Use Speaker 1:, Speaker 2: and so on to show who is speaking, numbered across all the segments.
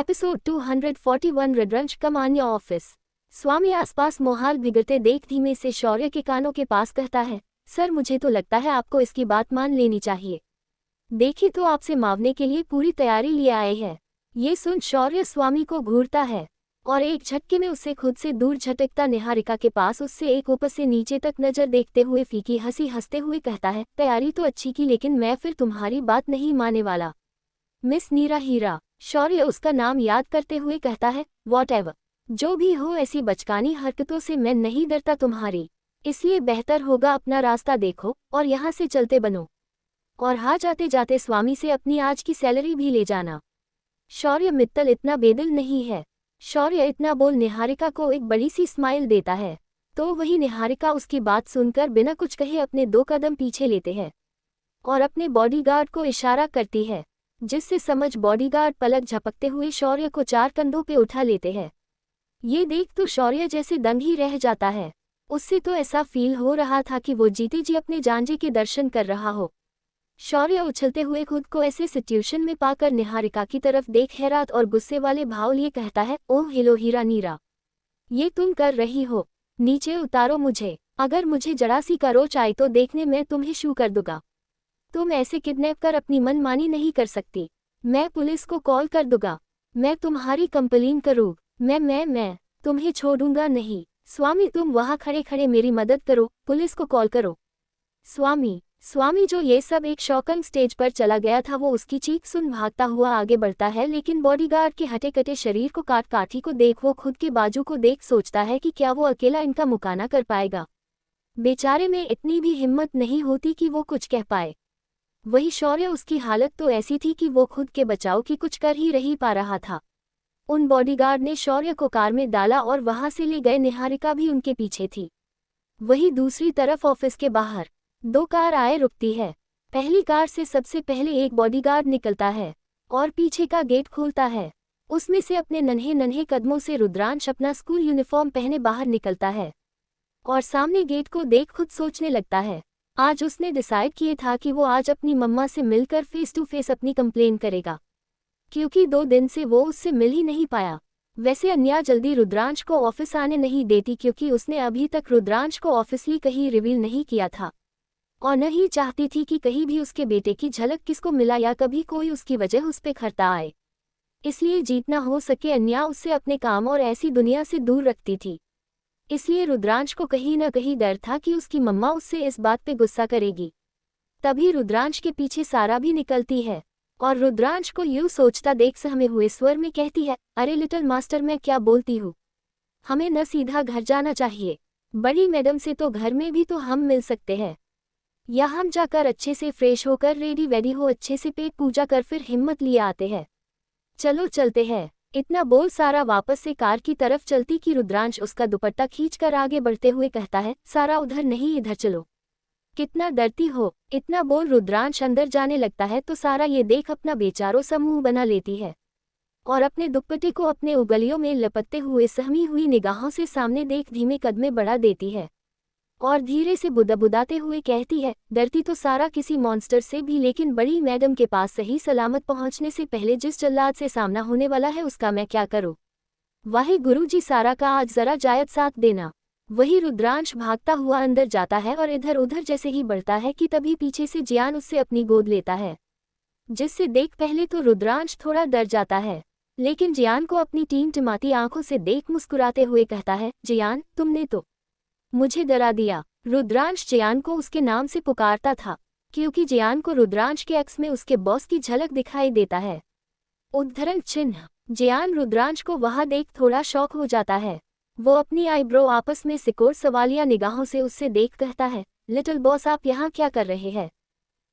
Speaker 1: Episode 241 Rudransh कमान्या office. स्वामी आसपास मोहाल बिगड़ते देख धीमे से शौर्य के कानों के पास कहता है, सर मुझे तो लगता है आपको इसकी बात मान लेनी चाहिए। देखिए तो आपसे मावने के लिए पूरी तैयारी लिए आए हैं। ये सुन शौर्य स्वामी को घूरता है और एक झटके में उससे खुद से दूर झटकता निहारिका के पास उससे एक ऊपर से नीचे तक नजर देखते हुए फीकी हंसी हंसते हुए कहता है, तैयारी तो अच्छी की लेकिन मैं फिर तुम्हारी बात नहीं मानने वाला। मिस नीरा हीरा। शौर्य उसका नाम याद करते हुए कहता है, वॉटएवर जो भी हो ऐसी बचकानी हरकतों से मैं नहीं डरता तुम्हारी, इसलिए बेहतर होगा अपना रास्ता देखो और यहाँ से चलते बनो। और हाँ, जाते जाते स्वामी से अपनी आज की सैलरी भी ले जाना। शौर्य मित्तल इतना बेदिल नहीं है। शौर्य इतना बोल निहारिका को एक बड़ी सी स्माइल देता है, तो वही निहारिका उसकी बात सुनकर बिना कुछ कहे अपने 2 कदम पीछे लेते हैं और अपने बॉडीगार्ड को इशारा करती है, जिससे समझ बॉडीगार्ड पलक झपकते हुए शौर्य को 4 कंधों पे उठा लेते हैं। ये देख तो शौर्य जैसे दंग ही रह जाता है। उससे तो ऐसा फील हो रहा था कि वो जीते जी अपने जानजे के दर्शन कर रहा हो। शौर्य उछलते हुए खुद को ऐसे सिचुएशन में पाकर निहारिका की तरफ देख हैरात और गुस्से वाले भाव लिए कहता है, ओह हेलो हीरा नीरा, ये तुम कर रही हो? नीचे उतारो मुझे, अगर मुझे जरा सी करोच आई तो देखने मैं तुम्हें शू कर दूंगा। तुम ऐसे किडनैप कर अपनी मनमानी नहीं कर सकती। मैं पुलिस को कॉल कर दूंगा। मैं तुम्हारी कंप्लेन करूँ। मैं तुम्हें छोड़ूंगा नहीं। स्वामी तुम वहाँ खड़े खड़े मेरी मदद करो, पुलिस को कॉल करो। स्वामी जो ये सब एक शॉकिंग स्टेज पर चला गया था, वो उसकी चीख सुन भागता हुआ आगे बढ़ता है, लेकिन बॉडीगार्ड के हटे कटे शरीर को काठी को देख वो खुद के बाजू को देख सोचता है कि क्या वो अकेला इनका मुकाना कर पाएगा। बेचारे में इतनी भी हिम्मत नहीं होती कि वो कुछ कह पाए। वही शौर्य, उसकी हालत तो ऐसी थी कि वो खुद के बचाव की कुछ कर ही नहीं पा रहा था। उन बॉडीगार्ड ने शौर्य को कार में डाला और वहां से ले गए। निहारिका भी उनके पीछे थी। वही दूसरी तरफ ऑफिस के बाहर 2 कार आए रुकती है। पहली कार से सबसे पहले एक बॉडीगार्ड निकलता है और पीछे का गेट खोलता है। उसमें से अपने नन्हे नन्हे कदमों से रुद्रांश अपना स्कूल यूनिफॉर्म पहने बाहर निकलता है और सामने गेट को देख खुद सोचने लगता है, आज उसने डिसाइड किए था कि वो आज अपनी मम्मा से मिलकर फेस टू फेस अपनी कंप्लेन करेगा, क्योंकि 2 दिन से वो उससे मिल ही नहीं पाया। वैसे अन्या जल्दी रुद्रांश को ऑफिस आने नहीं देती, क्योंकि उसने अभी तक रुद्रांश को ऑफिसली कहीं रिवील नहीं किया था और न ही चाहती थी कि कहीं भी उसके बेटे की झलक किसको मिला या कभी कोई उसकी वजह उस पे खर्ता आए। इसलिए जितना हो सके अन्या उससे अपने काम और ऐसी दुनिया से दूर रखती थी। इसलिए रुद्रांश को कहीं न कहीं डर था कि उसकी मम्मा उससे इस बात पे गुस्सा करेगी। तभी रुद्रांश के पीछे सारा भी निकलती है और रुद्रांश को यूं सोचता देख सहमे हुए स्वर में कहती है, अरे लिटिल मास्टर मैं क्या बोलती हूँ, हमें न सीधा घर जाना चाहिए, बड़ी मैडम से तो घर में भी तो हम मिल सकते हैं, या हम जाकर अच्छे से फ्रेश होकर रेडी वेडी हो अच्छे से पेट पूजा कर फिर हिम्मत लिए आते हैं। चलो चलते हैं। इतना बोल सारा वापस से कार की तरफ चलती कि रुद्रांश उसका दुपट्टा खींचकर आगे बढ़ते हुए कहता है, सारा उधर नहीं इधर चलो, कितना डरती हो। इतना बोल रुद्रांश अंदर जाने लगता है तो सारा ये देख अपना बेचारो सा मुंह बना लेती है और अपने दुपट्टे को अपने उंगलियों में लपटते हुए सहमी हुई निगाहों से सामने देख धीमे कदमे बढ़ा देती है और धीरे से बुदाबुदाते हुए कहती है, डरती तो सारा किसी मॉन्स्टर से भी, लेकिन बड़ी मैडम के पास सही सलामत पहुंचने से पहले जिस जल्लाद से सामना होने वाला है उसका मैं क्या करूं। वाहे गुरुजी, सारा का आज जरा जायद साथ देना। वही रुद्रांश भागता हुआ अंदर जाता है और इधर उधर जैसे ही बढ़ता है कि तभी पीछे से जियान उससे अपनी गोद लेता है, जिससे देख पहले तो रुद्रांश थोड़ा डर जाता है, लेकिन जियान को अपनी टिमटिमाती आंखों से देख मुस्कुराते हुए कहता है, जियान तुमने तो मुझे डरा दिया। रुद्रांश जियान को उसके नाम से पुकारता था, क्योंकि जियान को रुद्रांश के अक्स में उसके बॉस की झलक दिखाई देता है। उद्धरण चिन्ह। जियान रुद्रांश को वहां देख थोड़ा शौक हो जाता है। वो अपनी आईब्रो आपस में सिकोड़ सवालिया निगाहों से उससे देख कहता है, लिटिल बॉस आप यहाँ क्या कर रहे हैं?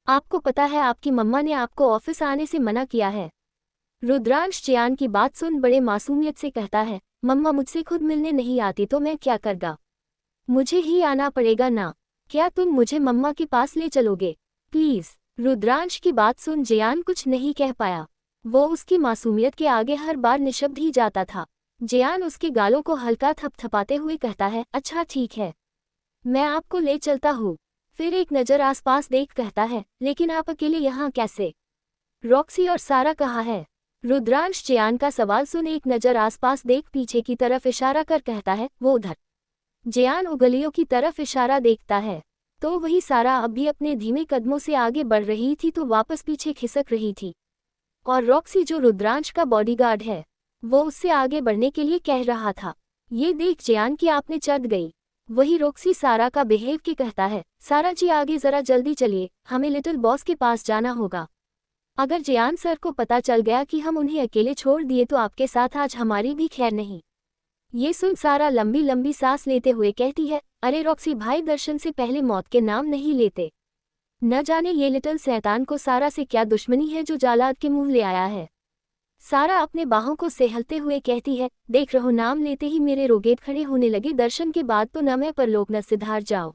Speaker 1: आपको पता है आपकी मम्मा ने आपको ऑफिस आने से मना किया है। रुद्रांश जियान की बात सुन बड़े मासूमियत से कहता है, मम्मा मुझसे खुद मिलने नहीं आती तो मैं क्या करगा, मुझे ही आना पड़ेगा ना, क्या तुम मुझे मम्मा के पास ले चलोगे प्लीज? रुद्रांश की बात सुन जियान कुछ नहीं कह पाया। वो उसकी मासूमियत के आगे हर बार निशब्द ही जाता था। जियान उसके गालों को हल्का थपथपाते हुए कहता है, अच्छा ठीक है, मैं आपको ले चलता हूँ। फिर एक नज़र आसपास देख कहता है, लेकिन आप अकेले यहाँ कैसे? रॉक्सी और सारा कहाँ है? रुद्रांश जियान का सवाल सुन एक नज़र आसपास देख पीछे की तरफ इशारा कर कहता है, वो उधर। जियान उंगलियों की तरफ इशारा देखता है तो वही सारा अब भी अपने धीमे कदमों से आगे बढ़ रही थी तो वापस पीछे खिसक रही थी। और रॉक्सी जो रुद्रांश का बॉडीगार्ड है वो उससे आगे बढ़ने के लिए कह रहा था। ये देख जियान की आपने चढ़ गई। वही रॉक्सी सारा का बिहेव के कहता है, सारा जी आगे जरा जल्दी चलिए, हमें लिटिल बॉस के पास जाना होगा। अगर जियान सर को पता चल गया कि हम उन्हें अकेले छोड़ दिए तो आपके साथ आज हमारी भी खैर नहीं। ये सुन सारा लंबी लंबी सांस लेते हुए कहती है, अरे रॉक्सी भाई दर्शन से पहले मौत के नाम नहीं लेते। न जाने ये लिटिल शैतान को सारा से क्या दुश्मनी है जो जालाद के मुंह ले आया है। सारा अपने बाहों को सहलते हुए कहती है, देख रहो नाम लेते ही मेरे रोगेट खड़े होने लगे, दर्शन के बाद तो न मैं परलोक न सिधार जाओ।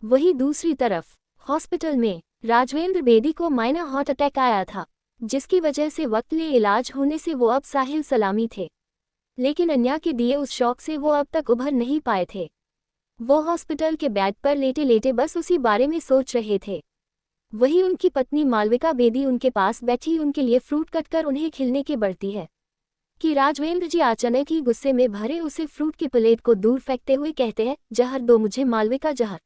Speaker 1: वही दूसरी तरफ हॉस्पिटल में राजवेंद्र बेदी को माइनर हार्ट अटैक आया था जिसकी वजह से वक्त ले इलाज होने से वो अब साहिल सलामी थे, लेकिन अन्या के दिए उस शौक से वो अब तक उभर नहीं पाए थे। वो हॉस्पिटल के बेड पर लेटे लेटे बस उसी बारे में सोच रहे थे। वही उनकी पत्नी मालविका बेदी उनके पास बैठी उनके लिए फ्रूट कटकर उन्हें खिलने के बढ़ती है कि राजवेंद्र जी अचानक ही गुस्से में भरे उसे फ्रूट की प्लेट को दूर फेंकते हुए कहते हैं, जहर दो मुझे मालविका, जहर।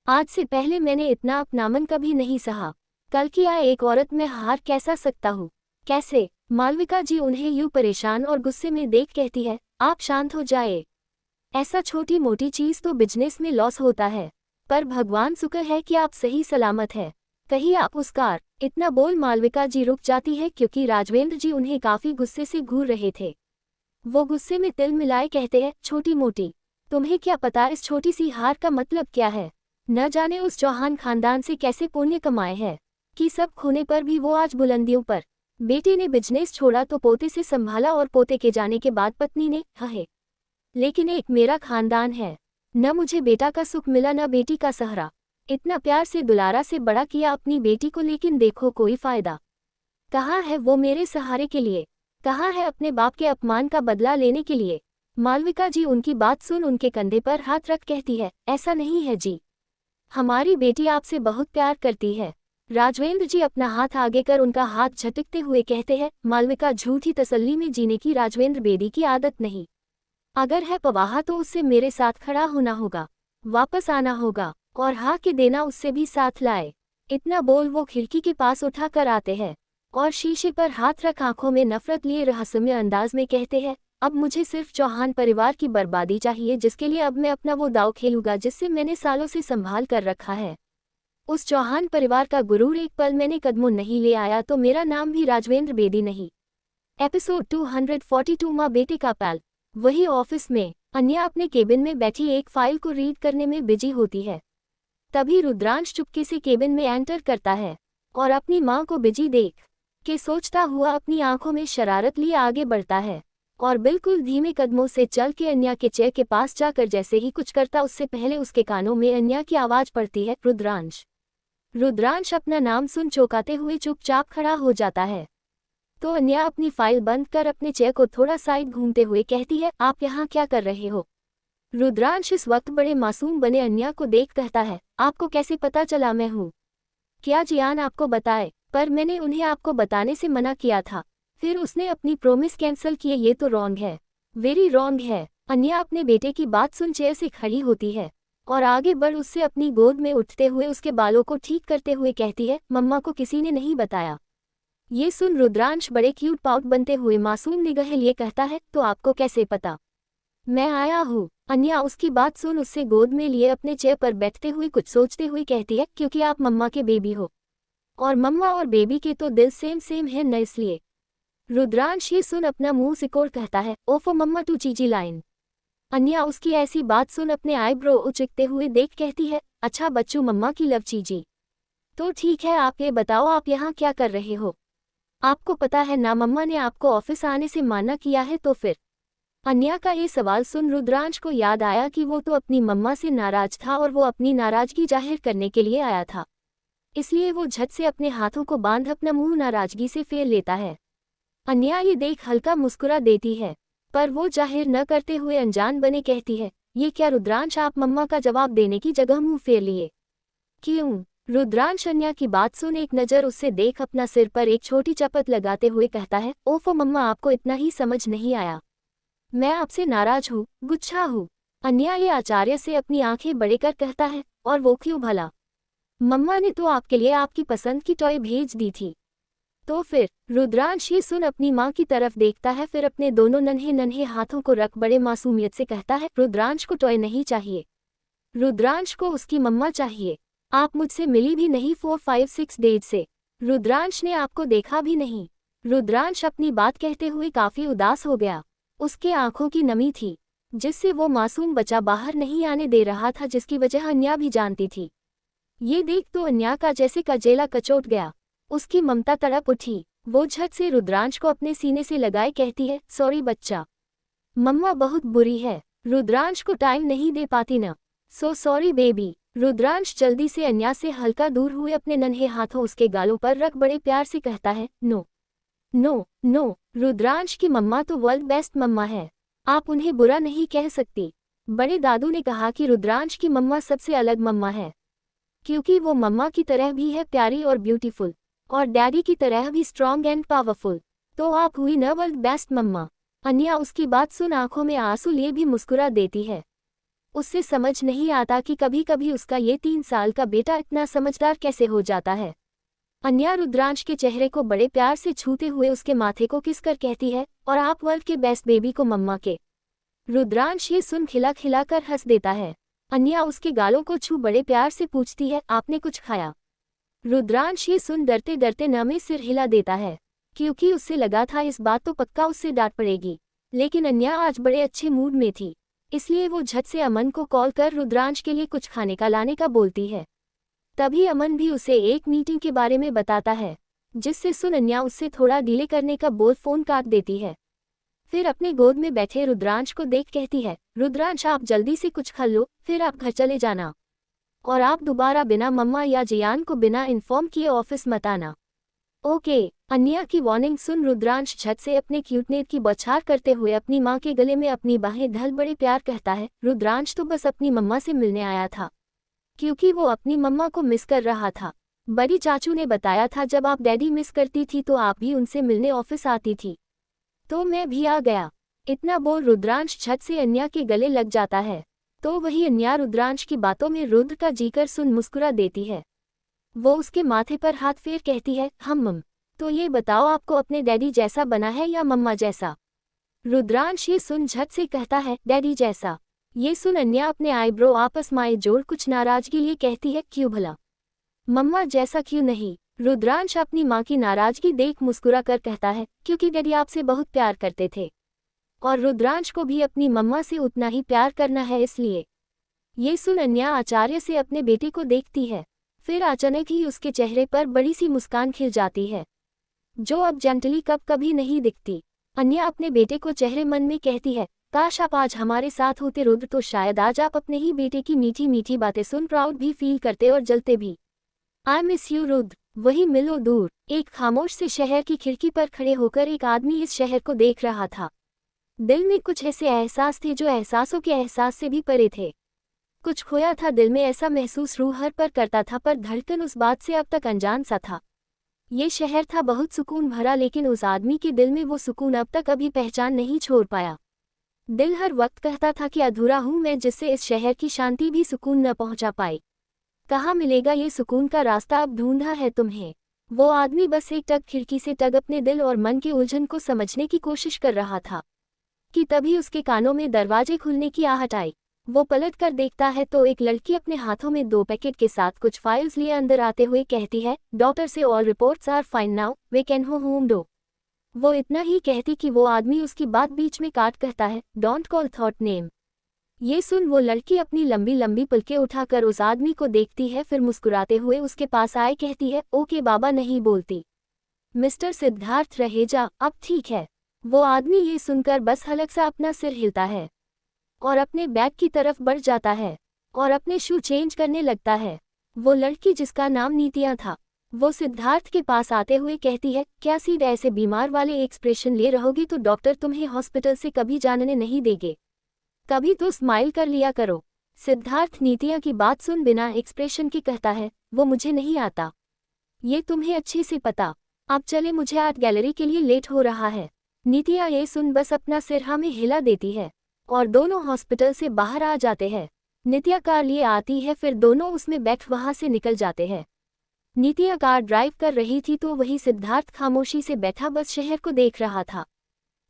Speaker 1: आज से पहले मैंने इतना अपनामन कभी नहीं सहा। कल की आए एक औरत में हार कैसा सकता हूँ, कैसे? मालविका जी उन्हें यूं परेशान और गुस्से में देख कहती है, आप शांत हो जाए। ऐसा छोटी मोटी चीज तो बिजनेस में लॉस होता है, पर भगवान शुक्र है कि आप सही सलामत है, कहीं आप उस कार। इतना बोल मालविका जी रुक जाती है क्योंकि राजवेंद्र जी उन्हें काफी गुस्से से घूर रहे थे। वो गुस्से में तिल मिलाए कहते हैं, छोटी मोटी, तुम्हें क्या पता इस छोटी सी हार का मतलब क्या है? न जाने उस चौहान खानदान से कैसे पुण्य कमाए हैं कि सब खोने पर भी वो आज बुलंदियों पर। बेटे ने बिजनेस छोड़ा तो पोते से संभाला और पोते के जाने के बाद पत्नी ने है, लेकिन एक मेरा खानदान है। न मुझे बेटा का सुख मिला न बेटी का सहारा। इतना प्यार से दुलारा से बड़ा किया अपनी बेटी को, लेकिन देखो कोई फायदा। कहाँ है वो मेरे सहारे के लिए? कहाँ है अपने बाप के अपमान का बदला लेने के लिए? मालविका जी उनकी बात सुन उनके कंधे पर हाथ रख कहती है, ऐसा नहीं है जी, हमारी बेटी आपसे बहुत प्यार करती है। राजवेंद्र जी अपना हाथ आगे कर उनका हाथ झटकते हुए कहते हैं, मालविका झूठी तसल्ली में जीने की राजवेंद्र बेदी की आदत नहीं। अगर है पवाहा तो उससे मेरे साथ खड़ा होना होगा, वापस आना होगा और हाँ के देना उससे भी साथ लाए। इतना बोल वो खिड़की के पास उठा कर आते हैं और शीशे पर हाथ रख आंखों में नफरत लिए रहस्यमय अंदाज में कहते हैं, अब मुझे सिर्फ चौहान परिवार की बर्बादी चाहिए, जिसके लिए अब मैं अपना वो दाव खेलूंगा जिससे मैंने सालों से संभाल कर रखा है। उस चौहान परिवार का गुरूर एक पल मैंने कदमों नहीं ले आया तो मेरा नाम भी राजवेंद्र बेदी नहीं। एपिसोड 242 माँ बेटे का पैल। वही ऑफिस में अन्या अपने केबिन में बैठी एक फाइल को रीड करने में बिजी होती है। तभी रुद्रांश चुपके से केबिन में एंटर करता है और अपनी माँ को बिजी देख के सोचता हुआ अपनी आंखों में शरारत लिए आगे बढ़ता है और बिल्कुल धीमे कदमों से चल के अन्या के चेयर के पास जाकर जैसे ही कुछ करता उससे पहले उसके कानों में अन्या की आवाज पड़ती है, रुद्रांश। रुद्रांश अपना नाम सुन चौंकाते हुए चुपचाप खड़ा हो जाता है तो अन्या अपनी फाइल बंद कर अपने चेयर को थोड़ा साइड घूमते हुए कहती है, आप यहाँ क्या कर रहे हो? रुद्रांश इस वक्त बड़े मासूम बने अन्या को देख कहता है, आपको कैसे पता चला मैं हूँ? क्या जियान आपको बताए? पर मैंने उन्हें आपको बताने से मना किया था, फिर उसने अपनी प्रोमिस कैंसिल किए, ये तो रॉन्ग है, वेरी रॉन्ग है। अन्या अपने बेटे की बात सुन चेयर से खड़ी होती है और आगे बढ़ उससे अपनी गोद में उठते हुए उसके बालों को ठीक करते हुए कहती है, मम्मा को किसी ने नहीं बताया। ये सुन रुद्रांश बड़े क्यूट पाउट बनते हुए मासूम निगाह लिए कहता है, तो आपको कैसे पता? मैं आया हूँ। अन्या उसकी बात सुन उससे गोद में लिए अपने चेयर पर बैठते हुए कुछ सोचते हुए कहती है, क्योंकि आप मम्मा के बेबी हो और मम्मा और बेबी के तो दिल सेम सेम है न, इसलिए। रुद्रांश ये सुन अपना मुंह सिकोड़ कहता है, ओफो मम्मा टू चीजी लाइन। अन्या उसकी ऐसी बात सुन अपने आईब्रो उचकते हुए देख कहती है, अच्छा बच्चू मम्मा की लव चीजी। तो ठीक है, आप ये बताओ आप यहाँ क्या कर रहे हो? आपको पता है ना मम्मा ने आपको ऑफिस आने से माना किया है तो फिर? अन्या का ये सवाल सुन रुद्रांश को याद आया कि वो तो अपनी मम्मा से नाराज था और वो अपनी नाराजगी जाहिर करने के लिए आया था, इसलिए वो झट से अपने हाथों को बांध अपना मुंह नाराजगी से फेर लेता है। अन्या ये देख हल्का मुस्कुरा देती है पर वो जाहिर न करते हुए अनजान बने कहती है, ये क्या रुद्रांश, आप मम्मा का जवाब देने की जगह मुंह फेर लिए? क्यों? रुद्रांश अन्या की बात सुन एक नज़र उससे देख अपना सिर पर एक छोटी चपत लगाते हुए कहता है, ओफो मम्मा, आपको इतना ही समझ नहीं आया। मैं आपसे नाराज हूँ, गुस्सा हूँ। अन्या ये आचार्य से अपनी आंखें बड़े कर कहता है, और वो क्यों भला? मम्मा ने तो आपके लिए आपकी पसंद की टॉय भेज दी थी। तो फिर? रुद्रांश ये सुन अपनी माँ की तरफ देखता है, फिर अपने दोनों नन्हे नन्हे हाथों को रख बड़े मासूमियत से कहता है, रुद्रांश को टॉय नहीं चाहिए। रुद्रांश को उसकी मम्मा चाहिए। आप मुझसे मिली भी नहीं 4-5-6 डेज से। रुद्रांश ने आपको देखा भी नहीं। रुद्रांश अपनी बात कहते हुए काफी उदास हो गया। उसके आंखों की नमी थी, जिससे वो मासूम बच्चा बाहर नहीं आने दे रहा था, जिसकी वजह अन्या भी जानती थी। ये देख तो अन्या का जैसे कजेला कचोट गया। उसकी ममता तड़प उठी। वो झट से रुद्रांश को अपने सीने से लगाए कहती है, सॉरी बच्चा, मम्मा बहुत बुरी है, रुद्रांश को टाइम नहीं दे पाती ना, सो सॉरी बेबी। रुद्रांश जल्दी से अन्या से हल्का दूर हुए अपने नन्हे हाथों उसके गालों पर रख बड़े प्यार से कहता है, नो नो नो, रुद्रांश की मम्मा तो वर्ल्ड बेस्ट मम्मा है, आप उन्हें बुरा नहीं कह सकती। बड़े दादू ने कहा कि रुद्रांश की मम्मा सबसे अलग मम्मा है, क्योंकि वो मम्मा की तरह भी है प्यारी और ब्यूटीफुल, और डैडी की तरह भी स्ट्रॉन्ग एंड पावरफुल। तो आप हुई न वर्ल्ड बेस्ट मम्मा। अन्या उसकी बात सुन आंखों में आंसू लिए भी मुस्कुरा देती है। उससे समझ नहीं आता कि कभी कभी उसका ये 3 साल का बेटा इतना समझदार कैसे हो जाता है। अन्या रुद्रांश के चेहरे को बड़े प्यार से छूते हुए उसके माथे को किस कर कहती है, और आप वर्ल्ड के बेस्ट बेबी को मम्मा के। रुद्रांश ये सुन खिला खिला कर हंस देता है। अन्या उसके गालों को छू बड़े प्यार से पूछती है, आपने कुछ खाया? रुद्रांश ये सुन डरते डरते न में सिर हिला देता है, क्योंकि उससे लगा था इस बात तो पक्का उससे डांट पड़ेगी। लेकिन अन्या आज बड़े अच्छे मूड में थी, इसलिए वो झट से अमन को कॉल कर रुद्रांश के लिए कुछ खाने का लाने का बोलती है। तभी अमन भी उसे एक मीटिंग के बारे में बताता है, जिससे सुन अन्या उससे थोड़ा डिले करने का बोल फोन काट देती है। फिर अपने गोद में बैठे रुद्रांश को देख कहती है, रुद्रांश आप जल्दी से कुछ खा लो, फिर आप घर चले जाना, और आप दोबारा बिना मम्मा या जियान को बिना इन्फॉर्म किए ऑफिस मत आना। ओके। अन्या की वार्निंग सुन रुद्रांश झट से अपने क्यूटनेट की बौछार करते हुए अपनी माँ के गले में अपनी बाहें ढल बड़े प्यार कहता है, रुद्रांश तो बस अपनी मम्मा से मिलने आया था, क्योंकि वो अपनी मम्मा को मिस कर रहा था। बड़ी चाचू ने बताया था जब आप डैडी मिस करती थी तो आप भी उनसे मिलने ऑफिस आती थी, तो मैं भी आ गया। इतना बोल रुद्रांश झट से अन्या के गले लग जाता है। तो वही अन्या रुद्रांश की बातों में रुद्र का जीकर सुन मुस्कुरा देती है। वो उसके माथे पर हाथ फेर कहती है, हम मम, तो ये बताओ आपको अपने डैडी जैसा बना है या मम्मा जैसा? रुद्रांश ये सुन झट से कहता है, डैडी जैसा। ये सुन अन्या अपने आईब्रो आपस में जोड़ कुछ नाराजगी लिए कहती है, क्यों भला? मम्मा जैसा क्यों नहीं? रुद्रांश अपनी माँ की नाराजगी देख मुस्कुरा कर कहता है, क्योंकि डैडी आपसे बहुत प्यार करते थे, और रुद्रांश को भी अपनी मम्मा से उतना ही प्यार करना है, इसलिए। ये सुन अन्या आचार्य से अपने बेटे को देखती है, फिर अचानक ही उसके चेहरे पर बड़ी सी मुस्कान खिल जाती है, जो अब जेंटली कभी नहीं दिखती। अन्या अपने बेटे को चेहरे मन में कहती है, काश आप आज हमारे साथ होते रुद्र, तो शायद आज आप अपने ही बेटे की मीठी मीठी बातें सुन प्राउड भी फील करते और जलते भी। आई मिस यू रुद्र, वही मिलो दूर। एक खामोश से शहर की खिड़की पर खड़े होकर एक आदमी इस शहर को देख रहा था। दिल में कुछ ऐसे एहसास थे जो एहसासों के एहसास से भी परे थे। कुछ खोया था दिल में, ऐसा महसूस रूह हर पर करता था, पर धड़कन उस बात से अब तक अनजान सा था। ये शहर था बहुत सुकून भरा, लेकिन उस आदमी के दिल में वो सुकून अब तक अभी पहचान नहीं छोड़ पाया। दिल हर वक्त कहता था कि अधूरा हूँ मैं, जिससे इस शहर की शांति भी सुकून न पहुँचा पाई। कहाँ मिलेगा ये सुकून का रास्ता, अब ढूंढा है तुम्हें। वो आदमी बस एक टक खिड़की से टक अपने दिल और मन की उलझन को समझने की कोशिश कर रहा था कि तभी उसके कानों में दरवाजे खुलने की आहट आई। वो पलट कर देखता है तो एक लड़की अपने हाथों में 2 पैकेट के साथ कुछ फाइल्स लिए अंदर आते हुए कहती है, डॉक्टर से all reports are fine now, we can go home do. वो इतना ही कहती कि वो आदमी उसकी बात बीच में काट कहता है, डोंट कॉल थॉट नेम। ये सुन वो लड़की अपनी लंबी लंबी पलकें उठाकर उस आदमी को देखती है, फिर मुस्कुराते हुए उसके पास आए कहती है, ओके बाबा नहीं बोलती, मिस्टर सिद्धार्थ रहेजा, अब ठीक है। वो आदमी ये सुनकर बस हलक सा अपना सिर हिलता है और अपने बैग की तरफ बढ़ जाता है और अपने शू चेंज करने लगता है। वो लड़की जिसका नाम नीतिया था, वो सिद्धार्थ के पास आते हुए कहती है, क्या सीध ऐसे बीमार वाले एक्सप्रेशन ले रहोगी तो डॉक्टर तुम्हें हॉस्पिटल से कभी जानने नहीं देंगे, कभी तो स्माइल कर लिया करो। सिद्धार्थ नीतिया की बात सुन बिना एक्सप्रेशन के कहता है, वो मुझे नहीं आता। ये तुम्हें अच्छे से पता। अब चले, मुझे आर्ट गैलरी के लिए लेट हो रहा है। नीतिया ये सुन बस अपना सिर हाँ में हिला देती है और दोनों हॉस्पिटल से बाहर आ जाते हैं। नित्या कार लिए आती है, फिर दोनों उसमें बैठ वहां से निकल जाते हैं। नित्या कार ड्राइव कर रही थी तो वही सिद्धार्थ खामोशी से बैठा बस शहर को देख रहा था।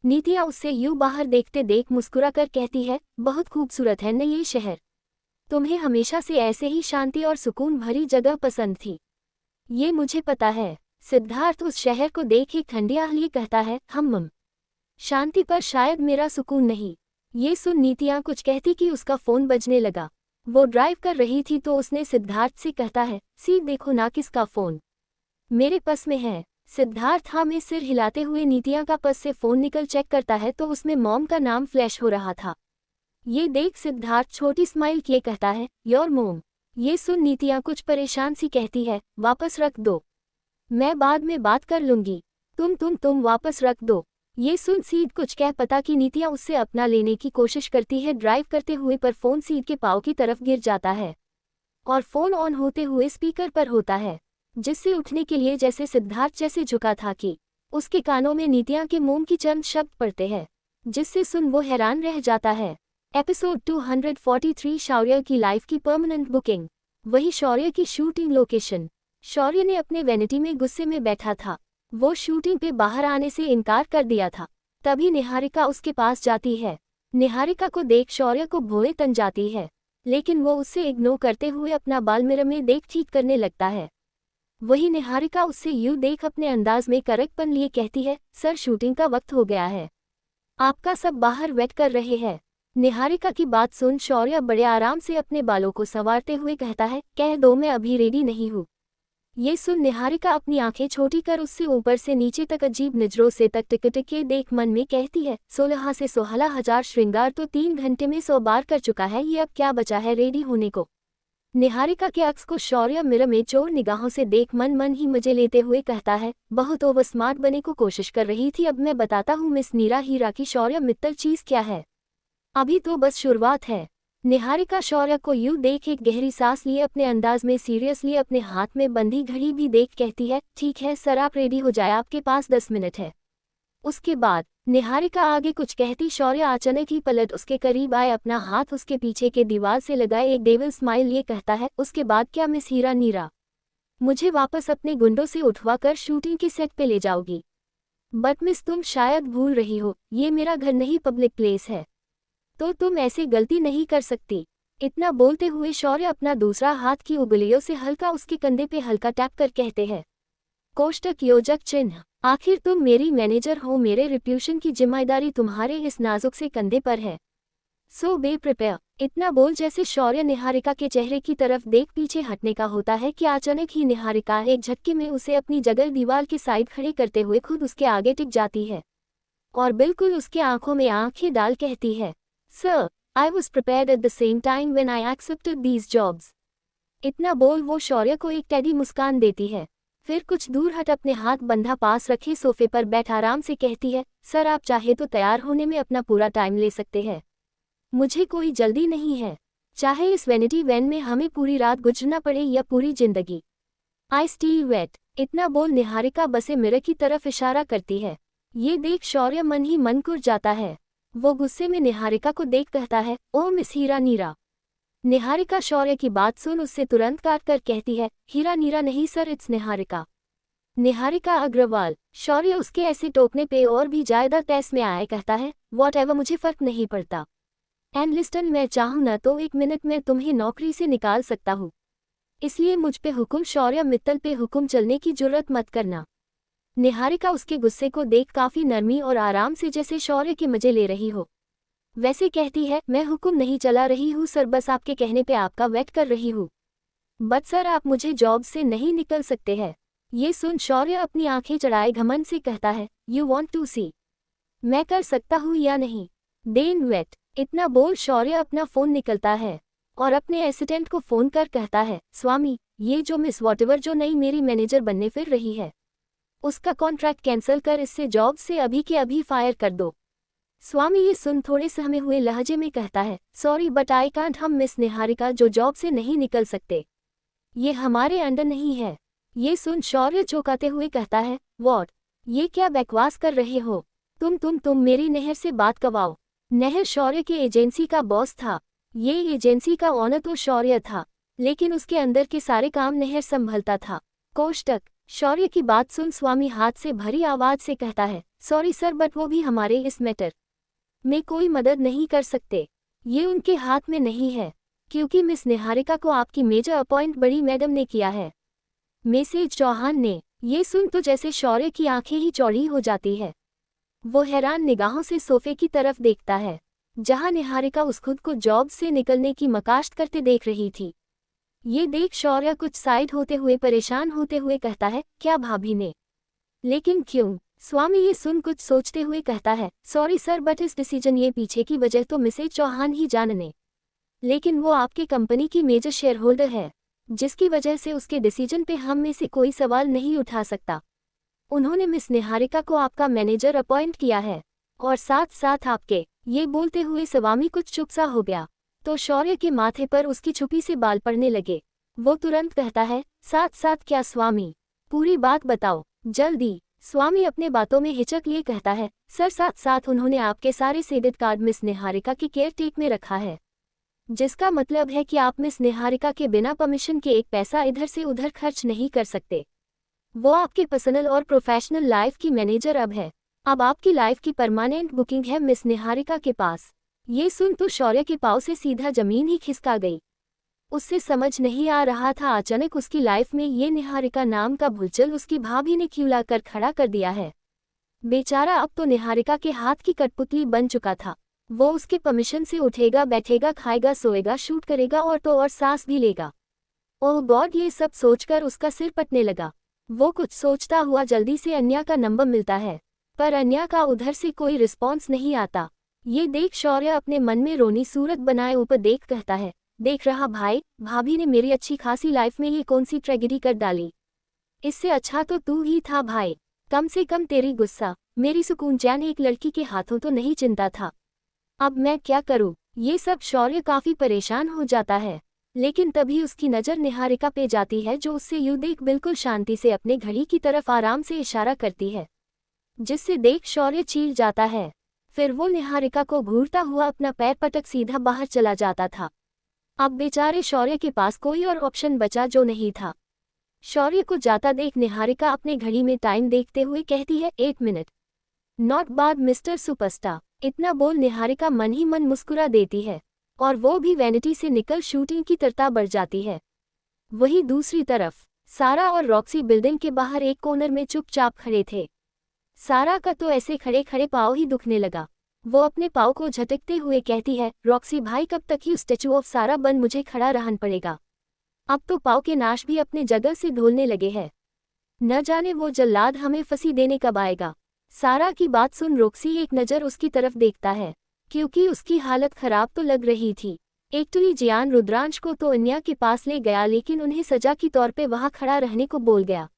Speaker 1: नित्या उससे यूं बाहर देखते देख मुस्कुरा कर कहती है, बहुत खूबसूरत है न ये शहर। तुम्हें हमेशा से ऐसे ही शांति और सुकून भरी जगह पसंद थी। ये मुझे पता है। सिद्धार्थ उस शहर को देख एक ठंडी आह लिए कहता है, हम शांति पर शायद मेरा सुकून नहीं। ये सुन नीतिया कुछ कहती कि उसका फोन बजने लगा। वो ड्राइव कर रही थी तो उसने सिद्धार्थ से कहता है, सीट देखो ना किसका फोन। मेरे पर्स में है। सिद्धार्थ हाँ में सिर हिलाते हुए नीतिया का पर्स से फोन निकल चेक करता है तो उसमें मॉम का नाम फ्लैश हो रहा था। ये देख सिद्धार्थ छोटी स्माइल किए कहता है, योर मोम। ये सुन नीतिया कुछ परेशान सी कहती है, वापस रख दो, मैं बाद में बात कर लूंगी। तुम वापस रख दो। ये सुन सीट कुछ कह पता कि नीतिया उससे अपना लेने की कोशिश करती है ड्राइव करते हुए, पर फोन सीट के पाँव की तरफ गिर जाता है और फोन ऑन होते हुए स्पीकर पर होता है, जिससे उठने के लिए जैसे सिद्धार्थ जैसे झुका था कि उसके कानों में नीतिया के मोम की चंद शब्द पड़ते हैं, जिससे सुन वो हैरान रह जाता है। एपिसोड 243 शौर्य की लाइफ की परमानेंट बुकिंग। वही शौर्य की शूटिंग लोकेशन। शौर्य ने अपने वैनिटी में गुस्से में बैठा था। वो शूटिंग पे बाहर आने से इनकार कर दिया था। तभी निहारिका उसके पास जाती है। निहारिका को देख शौर्य को भौएं तन जाती है, लेकिन वो उससे इग्नोर करते हुए अपना बाल मिरर में देख ठीक करने लगता है। वही निहारिका उससे यूं देख अपने अंदाज में करेक्टपन लिए कहती है, सर शूटिंग का वक्त हो गया है, आपका सब बाहर वेट कर रहे हैं। निहारिका की बात सुन शौर्य बड़े आराम से अपने बालों को संवारते हुए कहता है, कह दो मैं अभी रेडी नहीं हूँ। ये सुन निहारिका अपनी आंखें छोटी कर उससे ऊपर से नीचे तक अजीब नजरों से तक टिके देख मन में कहती है, 16 से 16,000 श्रृंगार तो 3 घंटे में 100 बार कर चुका है, ये अब क्या बचा है रेडी होने को। निहारिका के अक्स को शौर्य मिरर में चोर निगाहों से देख मन ही मजे लेते हुए कहता है, बहुत ओवर स्मार्ट बनने को कोशिश कर रही थी, अब मैं बताता हूँ मिस नीरा हीरा की शौर्य मित्तल चीज क्या है। अभी तो बस शुरुआत है। निहारिका शौर्य को यूं देख एक गहरी सांस लिए अपने अंदाज में सीरियसली अपने हाथ में बंधी घड़ी भी देख कहती है, ठीक है सर आप रेडी हो जाए, आपके पास 10 मिनट है। उसके बाद निहारिका आगे कुछ कहती शौर्य अचानक ही पलट उसके करीब आए, अपना हाथ उसके पीछे के दीवार से लगाए एक डेविल स्माइल लिए कहता है, उसके बाद क्या मिस हीरा नीरा, मुझे वापस अपने गुंडों से उठवा कर शूटिंग के सेट पे ले जाओगी। बट मिस तुम शायद भूल रही हो, ये मेरा घर नहीं पब्लिक प्लेस है, तो तुम ऐसे गलती नहीं कर सकती। इतना बोलते हुए शौर्य अपना दूसरा हाथ की उंगलियों से हल्का उसके कंधे पे हल्का टैप कर कहते हैं, कोष्टक योजक चिन्ह, आखिर तुम मेरी मैनेजर हो, मेरे रिप्यूटेशन की जिम्मेदारी तुम्हारे इस नाजुक से कंधे पर है, सो बी प्रिपेयर। इतना बोल जैसे शौर्य निहारिका के चेहरे की तरफ देख पीछे हटने का होता है कि अचानक ही निहारिका एक झटके में उसे अपनी जगह दीवार की साइड खड़े करते हुए खुद उसके आगे टिक जाती है और बिल्कुल उसके आंखों में आंखें डाल कहती है, Sir, I was prepared at the same time when I accepted these jobs. इतना बोल वो शौर्य को एक टेडी मुस्कान देती है, फिर कुछ दूर हट अपने हाथ बंधा पास रखे सोफे पर बैठ आराम से कहती है, सर आप चाहे तो तैयार होने में अपना पूरा टाइम ले सकते हैं, मुझे कोई जल्दी नहीं है, चाहे इस वैनिटी वैन में हमें पूरी रात गुजरना पड़े या पूरी जिंदगी। I still wait. इतना बोल निहारिका बसे मिरर की तरफ इशारा करती है। ये देख शौर्य मन ही मन कुर जाता है। वो गुस्से में निहारिका को देख कहता है, ओ मिस हीरा नीरा। निहारिका शौर्य की बात सुन उससे तुरंत काट कर कहती है, हीरा नीरा नहीं सर, इट्स निहारिका। निहारिका अग्रवाल। शौर्य उसके ऐसे टोकने पे और भी ज्यादा तैस में आए कहता है, वॉट एवर मुझे फर्क नहीं पड़ता। एंड लिस्टन मैं चाहूँ न तो 1 मिनट में तुम्हें नौकरी से निकाल सकता हूँ, इसलिए मुझ पे हुक्म शौर्य मित्तल पे हुक्म चलने की जुर्रत मत करना। निहारिका उसके गुस्से को देख काफी नरमी और आराम से जैसे शौर्य के मजे ले रही हो वैसे कहती है, मैं हुक्म नहीं चला रही हूँ सर, बस आपके कहने पे आपका वेट कर रही हूँ, बट सर आप मुझे जॉब से नहीं निकल सकते हैं। ये सुन शौर्य अपनी आंखें चढ़ाए घमंड से कहता है, यू वॉन्ट टू सी मैं कर सकता हूँ या नहीं, देन वेट। इतना बोल शौर्य अपना फोन निकलता है और अपने असिस्टेंट को फोन कर कहता है, स्वामी ये जो मिस वॉटेवर जो नई मेरी मैनेजर बनने फिर रही है, उसका कॉन्ट्रैक्ट कैंसिल कर इससे जॉब से अभी के अभी फायर कर दो। स्वामी ये सुन थोड़े सहमे हुए लहजे में कहता है, सॉरी बट आई कांट, हम मिस निहारिका जो जॉब से नहीं निकल सकते, ये हमारे अंडर नहीं है। ये सुन शौर्य चौंकाते हुए कहता है, व्हाट, ये क्या बकवास कर रहे हो? तुम मेरी नहर से बात करवाओ। नहर शौर्य के एजेंसी का बॉस था। ये एजेंसी का ओनर तो शौर्य था, लेकिन उसके अंदर के सारे काम नहर संभलता था। कोष्टक। शौर्य की बात सुन स्वामी हाथ से भरी आवाज से कहता है, सॉरी सर बट वो भी हमारे इस मैटर में कोई मदद नहीं कर सकते। ये उनके हाथ में नहीं है, क्योंकि मिस निहारिका को आपकी मेजर अपॉइंट बड़ी मैडम ने किया है, मिसेज चौहान ने। ये सुन तो जैसे शौर्य की आंखें ही चौड़ी हो जाती है। वो हैरान निगाहों से सोफे की तरफ देखता है, जहां निहारिका उस खुद को जॉब से निकलने की मकाश्त करते देख रही थी। ये देख शौर्य कुछ साइड होते हुए परेशान होते हुए कहता है, क्या भाभी ने? लेकिन क्यों? स्वामी ये सुन कुछ सोचते हुए कहता है, सॉरी सर बट इस डिसीजन ये पीछे की वजह तो मिसेज चौहान ही जानने, लेकिन वो आपके कंपनी की मेजर शेयर होल्डर है, जिसकी वजह से उसके डिसीजन पे हम में से कोई सवाल नहीं उठा सकता। उन्होंने मिस निहारिका को आपका मैनेजर अपॉइंट किया है, और साथ साथ आपके। ये बोलते हुए स्वामी कुछ चुप सा हो गया, तो शौर्य के माथे पर उसकी छुपी से बाल पड़ने लगे। वो तुरंत कहता है, साथ साथ क्या स्वामी? पूरी बात बताओ, जल्दी। स्वामी अपने बातों में हिचक लिए कहता है, सर साथ साथ उन्होंने आपके सारे क्रेडिट कार्ड मिस निहारिका की केयर टेक में रखा है, जिसका मतलब है कि आप मिस निहारिका के बिना परमिशन के एक पैसा इधर से उधर खर्च नहीं कर सकते। वो आपके पर्सनल और प्रोफेशनल लाइफ की मैनेजर अब है। अब आपकी लाइफ की परमानेंट बुकिंग है मिस निहारिका के पास। ये सुन तो शौर्य के पाँव से सीधा जमीन ही खिसका गई। उससे समझ नहीं आ रहा था अचानक उसकी लाइफ में ये निहारिका नाम का भूलचल उसकी भाभी ने क्यों लाकर खड़ा कर दिया है। बेचारा अब तो निहारिका के हाथ की कठपुतली बन चुका था। वो उसके परमिशन से उठेगा, बैठेगा, खाएगा, सोएगा, शूट करेगा और तो और सांस भी लेगा। ओह गॉड, ये सब सोचकर उसका सिर पटने लगा। वो कुछ सोचता हुआ जल्दी से अन्या का नंबर मिलता है, पर अन्या का उधर से कोई रिस्पॉन्स नहीं आता। ये देख शौर्य अपने मन में रोनी सूरत बनाए ऊपर देख कहता है, देख रहा भाई, भाभी ने मेरी अच्छी खासी लाइफ में ये कौन सी ट्रेजेडी कर डाली। इससे अच्छा तो तू ही था भाई। कम से कम तेरी गुस्सा, मेरी सुकून चैन एक लड़की के हाथों तो नहीं चिंता था। अब मैं क्या करूं? ये सब शौर्य काफी परेशान हो जाता है, लेकिन तभी उसकी नज़र निहारिका पे जाती है, जो उससे यूं देख बिल्कुल शांति से अपने घड़ी की तरफ आराम से इशारा करती है, जिससे देख शौर्य चीर जाता है। फिर वो निहारिका को घूरता हुआ अपना पैर पटक सीधा बाहर चला जाता था। अब बेचारे शौर्य के पास कोई और ऑप्शन बचा जो नहीं था। शौर्य को जाता देख निहारिका अपने घड़ी में टाइम देखते हुए कहती है, 8 minute. Not bad mister superstar. इतना बोल निहारिका मन ही मन मुस्कुरा देती है, और वो भी वैनिटी से निकल शूटिंग की तरता बढ़ जाती है। वहीं दूसरी तरफ सारा और रॉक्सी बिल्डिंग के बाहर एक कॉर्नर में चुपचाप खड़े थे। सारा का तो ऐसे खड़े खड़े पाँव ही दुखने लगा। वो अपने पाँव को झटकते हुए कहती है, रॉक्सी भाई कब तक ही स्टैचू ऑफ सारा बन मुझे खड़ा रहना पड़ेगा। अब तो पाँव के नाश भी अपने जगह से ढोलने लगे हैं। न जाने वो जल्लाद हमें फांसी देने कब आएगा। सारा की बात सुन रॉक्सी एक नज़र उसकी तरफ देखता है, क्योंकि उसकी हालत खराब तो लग रही थी। एक्चुअली जियान रुद्रांश को तो अन्या के पास ले गया, लेकिन उन्हें सजा के तौर पे वहां खड़ा रहने को बोल गया।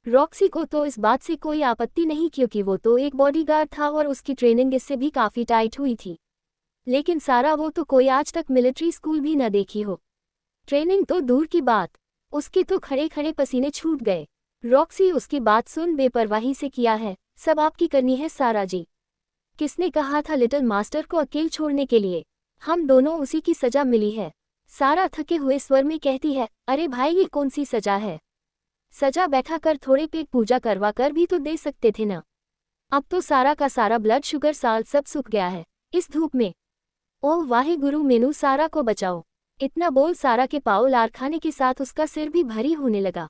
Speaker 1: रॉक्सी को तो इस बात से कोई आपत्ति नहीं, क्योंकि वो तो एक बॉडीगार्ड था और उसकी ट्रेनिंग इससे भी काफ़ी टाइट हुई थी। लेकिन सारा, वो तो कोई आज तक मिलिट्री स्कूल भी न देखी हो। ट्रेनिंग तो दूर की बात, उसके तो खड़े खड़े पसीने छूट गए। रॉक्सी उसकी बात सुन बेपरवाही से, किया है सब आपकी करनी है सारा जी। किसने कहा था लिटिल मास्टर को अकेले छोड़ने के लिए? हम दोनों उसी की सजा मिली है। सारा थके हुए स्वर में कहती है, अरे भाई ये कौन सी सजा है? सजा बैठा कर थोड़े पेट पूजा करवा कर भी तो दे सकते थे ना। अब तो सारा का सारा ब्लड शुगर साल सब सूख गया है इस धूप में। ओह वाहे गुरु मेनू, सारा को बचाओ। इतना बोल सारा के पाँव लार खाने के साथ उसका सिर भी भारी होने लगा।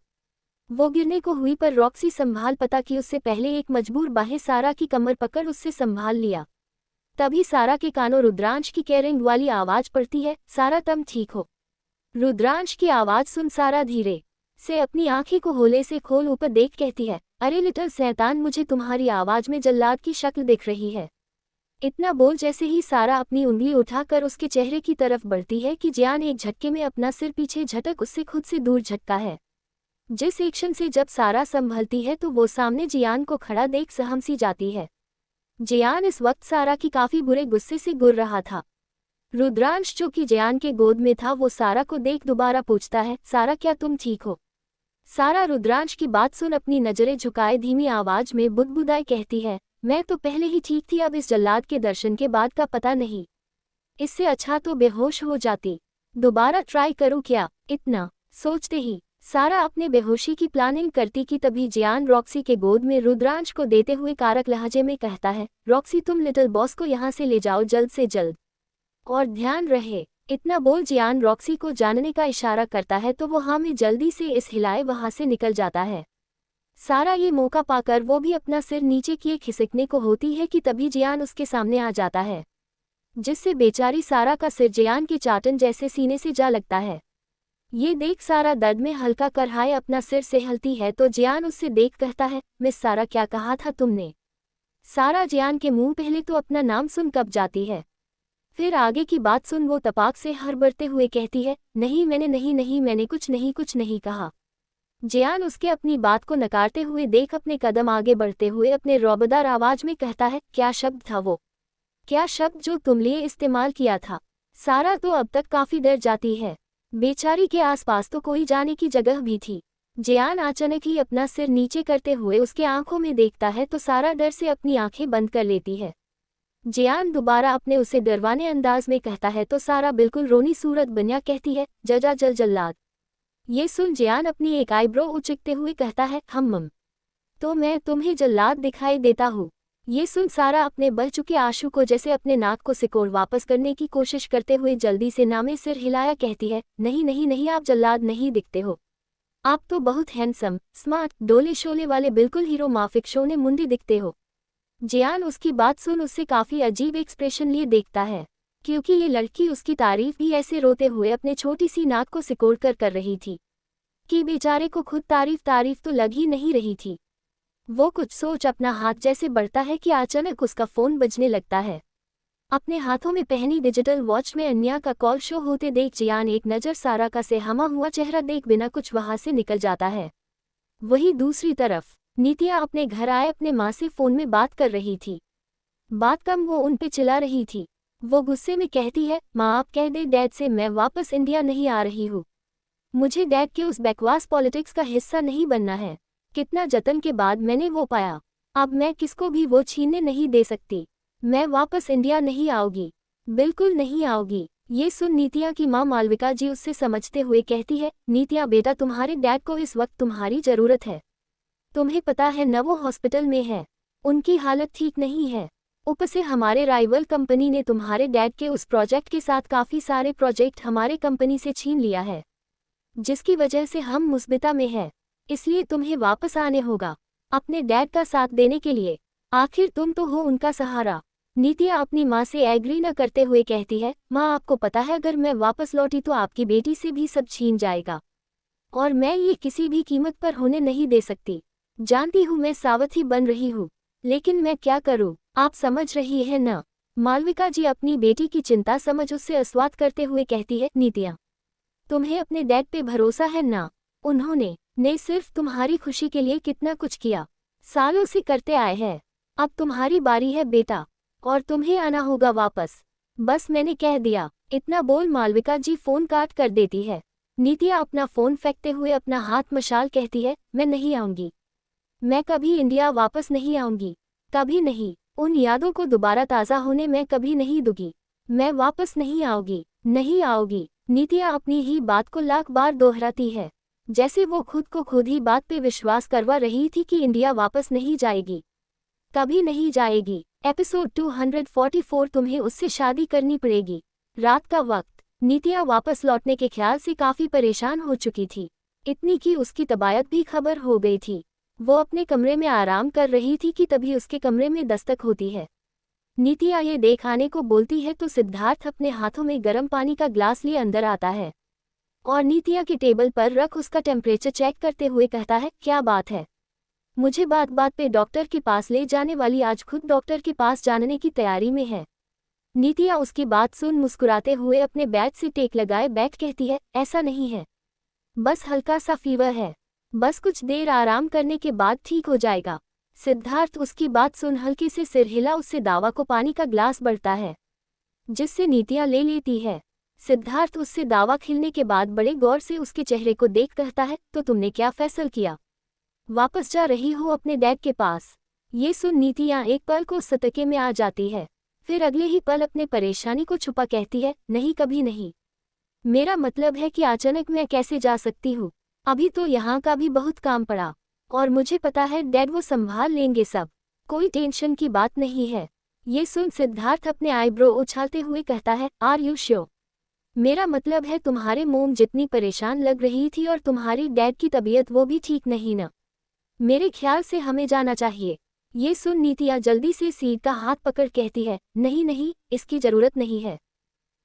Speaker 1: वो गिरने को हुई, पर रॉक्सी संभाल पता कि उससे पहले एक मजबूर बाहें सारा की कमर पकड़ उससे संभाल लिया। तभी सारा के कानों रुद्रांश की केयरिंग वाली आवाज पड़ती है, सारा तुम ठीक हो? रुद्रांश की आवाज सुन सारा धीरे से अपनी आंखें को होले से खोल ऊपर देख कहती है, अरे लिटिल शैतान, मुझे तुम्हारी आवाज में जल्लाद की शक्ल दिख रही है। इतना बोल जैसे ही सारा अपनी उंगली उठाकर उसके चेहरे की तरफ बढ़ती है कि जियान एक झटके में अपना सिर पीछे झटक उससे खुद से दूर झटका है। जिस एक्शन से जब सारा संभलती है तो वो सामने जियान को खड़ा देख सहम सी जाती है। जियान इस वक्त सारा की काफी बुरे गुस्से से गुर रहा था। रुद्रांश जो कि जियान के गोद में था वो सारा को देख दोबारा पूछता है, सारा क्या तुम ठीक हो? सारा रुद्रांश की बात सुन अपनी नजरें झुकाए धीमी आवाज में बुदबुदाए कहती है, मैं तो पहले ही ठीक थी, अब इस जल्लाद के दर्शन के बाद का पता नहीं, इससे अच्छा तो बेहोश हो जाती। दोबारा ट्राई करूं क्या? इतना सोचते ही सारा अपने बेहोशी की प्लानिंग करती कि तभी जियान रॉक्सी के गोद में रुद्रांश को देते हुए कारक लहजे में कहता है, रॉक्सी तुम लिटिल बॉस को यहाँ से ले जाओ जल्द से जल्द, और ध्यान रहे। इतना बोल जियान रॉक्सी को जानने का इशारा करता है तो वो हाँ में जल्दी से इस हिलाए वहां से निकल जाता है। सारा ये मौका पाकर वो भी अपना सिर नीचे किए खिसकने को होती है कि तभी जियान उसके सामने आ जाता है, जिससे बेचारी सारा का सिर जियान के चाटन जैसे सीने से जा लगता है। ये देख सारा दर्द में हल्का करहाए अपना सिर से हिलती है तो जियान उससे देख कहता है, मिस सारा क्या कहा था तुमने? सारा जियान के मुंह पहले तो अपना नाम सुन कब जाती है, फिर आगे की बात सुन वो तपाक से हड़बड़ते हुए कहती है, नहीं मैंने कुछ नहीं कहा। जियान उसके अपनी बात को नकारते हुए देख अपने कदम आगे बढ़ते हुए अपने रौबदार आवाज में कहता है, क्या शब्द था वो? क्या शब्द जो तुम लिए इस्तेमाल किया था? सारा तो अब तक काफी डर जाती है, बेचारी के आसपास तो कोई जाने की जगह भी थी। जियान अचानक ही अपना सिर नीचे करते हुए उसके आंखों में देखता है तो सारा डर से अपनी आंखें बंद कर लेती है। जियान दोबारा अपने उसे डरवाने अंदाज में कहता है तो सारा बिल्कुल रोनी सूरत बनिया कहती है, जजा जल जल्लाद। ये सुन जियान अपनी एक आईब्रो उचकते हुए कहता है, हम तो मैं तुम्हें जल्लाद दिखाई देता हूँ। ये सुन सारा अपने बह चुके आंसू को जैसे अपने नाक को सिकोड़ वापस करने की कोशिश करते हुए जल्दी से नामे सिर हिलाया कहती है, नहीं आप जल्लाद नहीं दिखते हो, आप तो बहुत हैंडसम, स्मार्ट, डोले शोले वाले बिल्कुल हीरो माफिक शोने मुंडी दिखते हो। जियान उसकी बात सुन उससे काफी अजीब एक्सप्रेशन लिए देखता है, क्योंकि ये लड़की उसकी तारीफ भी ऐसे रोते हुए अपने छोटी सी नाक को सिकोड़ कर रही थी कि बेचारे को खुद तारीफ तो लग ही नहीं रही थी। वो कुछ सोच अपना हाथ जैसे बढ़ता है कि अचानक उसका फोन बजने लगता है। अपने हाथों में पहनी डिजिटल वॉच में अन्या का कॉल शो होते देख जियान एक नज़र सारा का सेहमा हुआ चेहरा देख बिना कुछ वहां से निकल जाता है। वहीं दूसरी तरफ नीतिया अपने घर आए अपने माँ से फोन में बात कर रही थी। बात कम वो उन पे चिल्ला रही थी। वो गुस्से में कहती है, माँ आप कह दे डैड से मैं वापस इंडिया नहीं आ रही हूँ, मुझे डैड के उस बकवास पॉलिटिक्स का हिस्सा नहीं बनना है। कितना जतन के बाद मैंने वो पाया, अब मैं किसको भी वो छीनने नहीं दे सकती। मैं वापस इंडिया नहीं आऊंगी, बिल्कुल नहीं आऊंगी। ये सुन नीतिया की माँ मालविका जी उससे समझते हुए कहती है, नीतिया बेटा तुम्हारे डैड को इस वक्त तुम्हारी जरूरत है, तुम्हें पता है न वो हॉस्पिटल में है, उनकी हालत ठीक नहीं है। ऊपर से हमारे राइवल कंपनी ने तुम्हारे डैड के उस प्रोजेक्ट के साथ काफ़ी सारे प्रोजेक्ट हमारे कंपनी से छीन लिया है, जिसकी वजह से हम मुसीबत में हैं। इसलिए तुम्हें वापस आने होगा अपने डैड का साथ देने के लिए, आखिर तुम तो हो उनका सहारा। नीतिया अपनी माँ से एग्री न करते हुए कहती है, माँ आपको पता है अगर मैं वापस लौटी तो आपकी बेटी से भी सब छीन जाएगा, और मैं ये किसी भी कीमत पर होने नहीं दे सकती। जानती हूँ मैं सावधानी बन रही हूँ, लेकिन मैं क्या करूँ, आप समझ रही है ना। मालविका जी अपनी बेटी की चिंता समझ उससे आश्वस्त करते हुए कहती है, नीतिया तुम्हें अपने डैड पे भरोसा है ना, उन्होंने ने सिर्फ तुम्हारी खुशी के लिए कितना कुछ किया, सालों से करते आए हैं। अब तुम्हारी बारी है बेटा, और तुम्हें आना होगा वापस, बस मैंने कह दिया। इतना बोल मालविका जी फोन काट कर देती है। नीतिया अपना फोन फेंकते हुए अपना हाथ मशाल कहती है, मैं नहीं आऊंगी, मैं कभी इंडिया वापस नहीं आऊंगी, कभी नहीं। उन यादों को दोबारा ताज़ा होने मैं कभी नहीं दूंगी, मैं वापस नहीं आऊंगी, नहीं आऊंगी। नीतिया अपनी ही बात को लाख बार दोहराती है, जैसे वो खुद को खुद ही बात पे विश्वास करवा रही थी कि इंडिया वापस नहीं जाएगी, कभी नहीं जाएगी। एपिसोड 244 तुम्हें उससे शादी करनी पड़ेगी। रात का वक्त नीतिया वापस लौटने के ख्याल से काफ़ी परेशान हो चुकी थी, इतनी कि उसकी तबीयत भी खबर हो गई थी। वो अपने कमरे में आराम कर रही थी कि तभी उसके कमरे में दस्तक होती है। नीतिया ये देख आने को बोलती है तो सिद्धार्थ अपने हाथों में गर्म पानी का ग्लास लिए अंदर आता है और नीतिया के टेबल पर रख उसका टेम्परेचर चेक करते हुए कहता है, क्या बात है, मुझे बात बात पे डॉक्टर के पास ले जाने वाली, आज खुद डॉक्टर के पास जाने की तैयारी में है। नीतिया उसकी बात सुन मुस्कुराते हुए अपने बैग से टेक लगाए बैठ कहती है, ऐसा नहीं है, बस हल्का सा फीवर है, बस कुछ देर आराम करने के बाद ठीक हो जाएगा। सिद्धार्थ उसकी बात सुन हल्के से सिर हिला, उससे दावा को पानी का ग्लास बढ़ता है जिससे नीतियाँ ले लेती है। सिद्धार्थ उससे दावा खिलने के बाद बड़े गौर से उसके चेहरे को देख कहता है, तो तुमने क्या फैसला किया? वापस जा रही हो अपने डैड के पास? ये सुन नीतियाँ एक पल को सतके में आ जाती है, फिर अगले ही पल अपने परेशानी को छुपा कहती है, नहीं कभी नहीं। मेरा मतलब है कि अचानक मैं कैसे जा सकती हूँ? अभी तो यहाँ का भी बहुत काम पड़ा और मुझे पता है डैड वो संभाल लेंगे सब, कोई टेंशन की बात नहीं है। ये सुन सिद्धार्थ अपने आईब्रो उछालते हुए कहता है, आर यू श्योर? मेरा मतलब है तुम्हारे मोम जितनी परेशान लग रही थी और तुम्हारी डैड की तबीयत वो भी ठीक नहीं ना? मेरे ख्याल से हमें जाना चाहिए। ये सुन नीतिया जल्दी से सीट का हाथ पकड़ कहती है, नहीं नहीं, इसकी जरूरत नहीं है।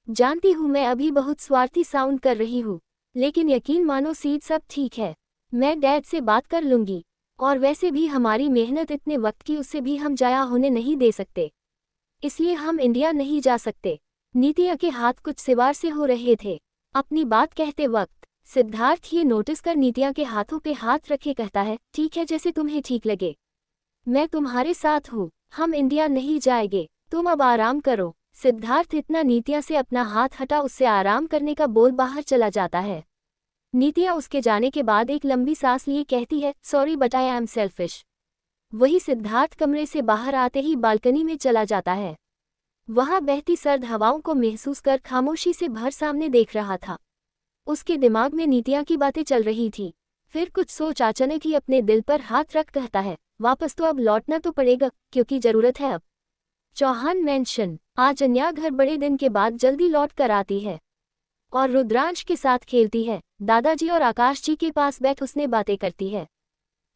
Speaker 1: जानती हूँ मैं अभी बहुत स्वार्थी साउंड कर रही हूँ, लेकिन यकीन मानो सीट सब ठीक है। मैं डैड से बात कर लूँगी, और वैसे भी हमारी मेहनत इतने वक्त की, उससे भी हम जाया होने नहीं दे सकते, इसलिए हम इंडिया नहीं जा सकते। नीतिया के हाथ कुछ सिवार से हो रहे थे। अपनी बात कहते वक्त सिद्धार्थ ये नोटिस कर नीतिया के हाथों पे हाथ रखे कहता है, ठीक है, जैसे तुम्हें ठीक लगे, मैं तुम्हारे साथ हूँ, हम इंडिया नहीं जाएंगे, तुम अब आराम करो। सिद्धार्थ इतना नीतिया से अपना हाथ हटा उससे आराम करने का बोल बाहर चला जाता है। नीतिया उसके जाने के बाद एक लंबी सांस लिए कहती है, sorry but I M selfish. वही सिद्धार्थ कमरे से बाहर आते ही बालकनी में चला जाता है। वहां बहती सर्द हवाओं को महसूस कर खामोशी से भर सामने देख रहा था। उसके दिमाग में नीतिया की बातें चल रही थी। फिर कुछ सोच अचानक ही अपने दिल पर हाथ रख कहता है, वापस तो अब लौटना तो पड़ेगा, क्योंकि जरूरत है अब। चौहान मेंशन। आज अन्या घर बड़े दिन के बाद जल्दी लौट कर आती है और रुद्रांश के साथ खेलती है। दादाजी और आकाश जी के पास बैठ उसने बातें करती है,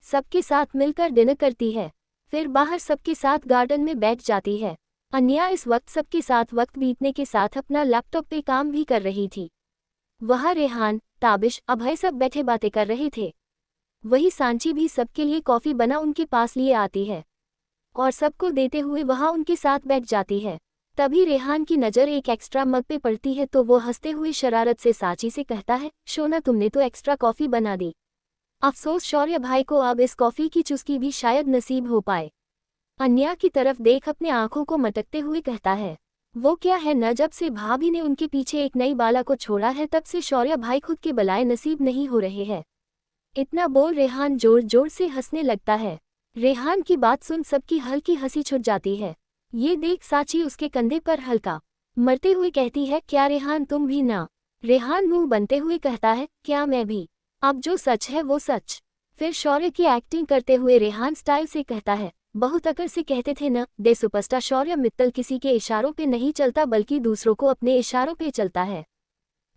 Speaker 1: सबके साथ मिलकर डिनर करती है, फिर बाहर सबके साथ गार्डन में बैठ जाती है। अन्या इस वक्त सबके साथ वक्त बीतने के साथ अपना लैपटॉप पे काम भी कर रही थी। वहाँ रेहान, ताबिश, अभय सब बैठे बातें कर रहे थे। वही सांची भी सबके लिए कॉफ़ी बना उनके पास लिए आती है और सबको देते हुए वहाँ उनके साथ बैठ जाती है। तभी रेहान की नज़र एक एक्स्ट्रा मग पे पड़ती है तो वो हंसते हुए शरारत से सांची से कहता है, शोना तुमने तो एक्स्ट्रा कॉफ़ी बना दी। अफसोस शौर्य भाई को अब इस कॉफ़ी की चुस्की भी शायद नसीब हो पाए। अन्या की तरफ देख अपने आंखों को मटकते हुए कहता है, वो क्या है न, जब से भाभी ने उनके पीछे एक नई बाला को छोड़ा है तब से शौर्य भाई खुद के बलाए नसीब नहीं हो रहे हैं। इतना बोल रेहान जोर जोर से हंसने लगता है। रेहान की बात सुन सबकी हल्की हंसी छूट जाती है। ये देख सांची उसके कंधे पर हल्का मरते हुए कहती है, क्या रेहान तुम भी ना? रेहान मुंह बनते हुए कहता है, क्या मैं भी? अब जो सच है वो सच। फिर शौर्य की एक्टिंग करते हुए रेहान स्टाइल से कहता है, बहुत अकड़ से कहते थे न, दे सुपरस्टार शौर्य मित्तल किसी के इशारों पे नहीं चलता बल्कि दूसरों को अपने इशारों पे चलता है।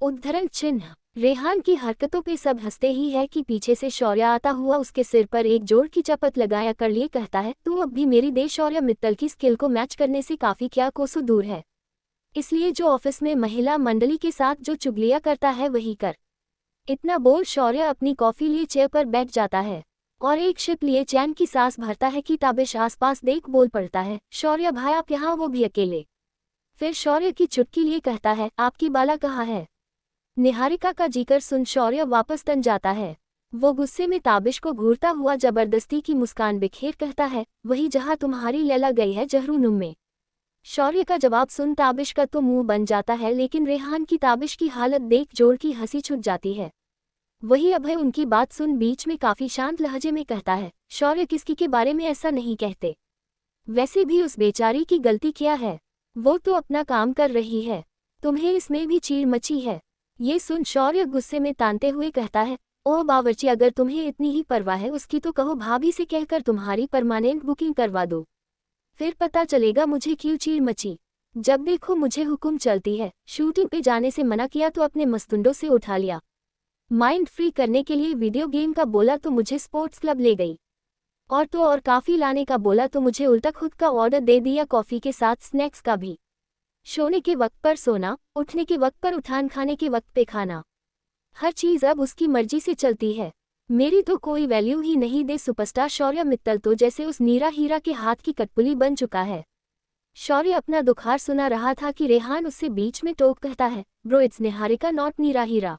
Speaker 1: उद्धरण चिन्ह। रेहान की हरकतों पे सब हंसते ही है कि पीछे से शौर्य आता हुआ उसके सिर पर एक जोर की चपत लगाया कर लिए कहता है, तू अब भी मेरी दे शौर्य मित्तल की स्किल को मैच करने से काफी क्या कोसों दूर है, इसलिए जो ऑफिस में महिला मंडली के साथ जो चुगलियां करता है वही कर। इतना बोल शौर्य अपनी कॉफी लिए चेयर पर बैठ जाता है और एक शिप लिए चैन की सांस भरता है कि ताबिश आसपास देख बोल पड़ता है, शौर्य भाई आप यहाँ, वो भी अकेले। फिर शौर्य की चुटकी लिए कहता है, आपकी बाला कहाँ है? निहारिका का जिक्र सुन शौर्य वापस तन जाता है। वो गुस्से में ताबिश को घूरता हुआ जबरदस्ती की मुस्कान बिखेर कहता है, वही जहाँ तुम्हारी लैला गई है जहरूनुम में। शौर्य का जवाब सुन ताबिश का तो मुंह बन जाता है, लेकिन रेहान की ताबिश की हालत देख जोर की हंसी छूट जाती है। वही अभय उनकी बात सुन बीच में काफी शांत लहजे में कहता है, शौर्य किसकी के बारे में ऐसा नहीं कहते, वैसे भी उस बेचारी की गलती क्या है, वो तो अपना काम कर रही है, तुम्हें इसमें भी चीड़ मची है। ये सुन शौर्य गुस्से में तानते हुए कहता है, ओह बावर्ची, अगर तुम्हें इतनी ही परवाह है उसकी तो कहो भाभी से कहकर तुम्हारी परमानेंट बुकिंग करवा दो, फिर पता चलेगा मुझे क्यों चीड़ मची। जब देखो मुझे हुक्म चलती है, शूटिंग पे जाने से मना किया तो अपने मस्तुंडों से उठा लिया, माइंड फ्री करने के लिए वीडियो गेम का बोला तो मुझे स्पोर्ट्स क्लब ले गई, और तो और काफ़ी लाने का बोला तो मुझे उल्टा खुद का ऑर्डर दे दिया, कॉफ़ी के साथ स्नैक्स का भी। सोने के वक्त पर सोना, उठने के वक्त पर उठान, खाने के वक्त पे खाना, हर चीज़ अब उसकी मर्जी से चलती है, मेरी तो कोई वैल्यू ही नहीं। दे सुपरस्टार शौर्य मित्तल तो जैसे उस नीरा हीरा के हाथ की कठपुली बन चुका है। शौर्य अपना दुखार सुना रहा था कि रेहान उससे बीच में टोक कहता है, ब्रो इट्स निहारिका नॉट नीरा हीरा।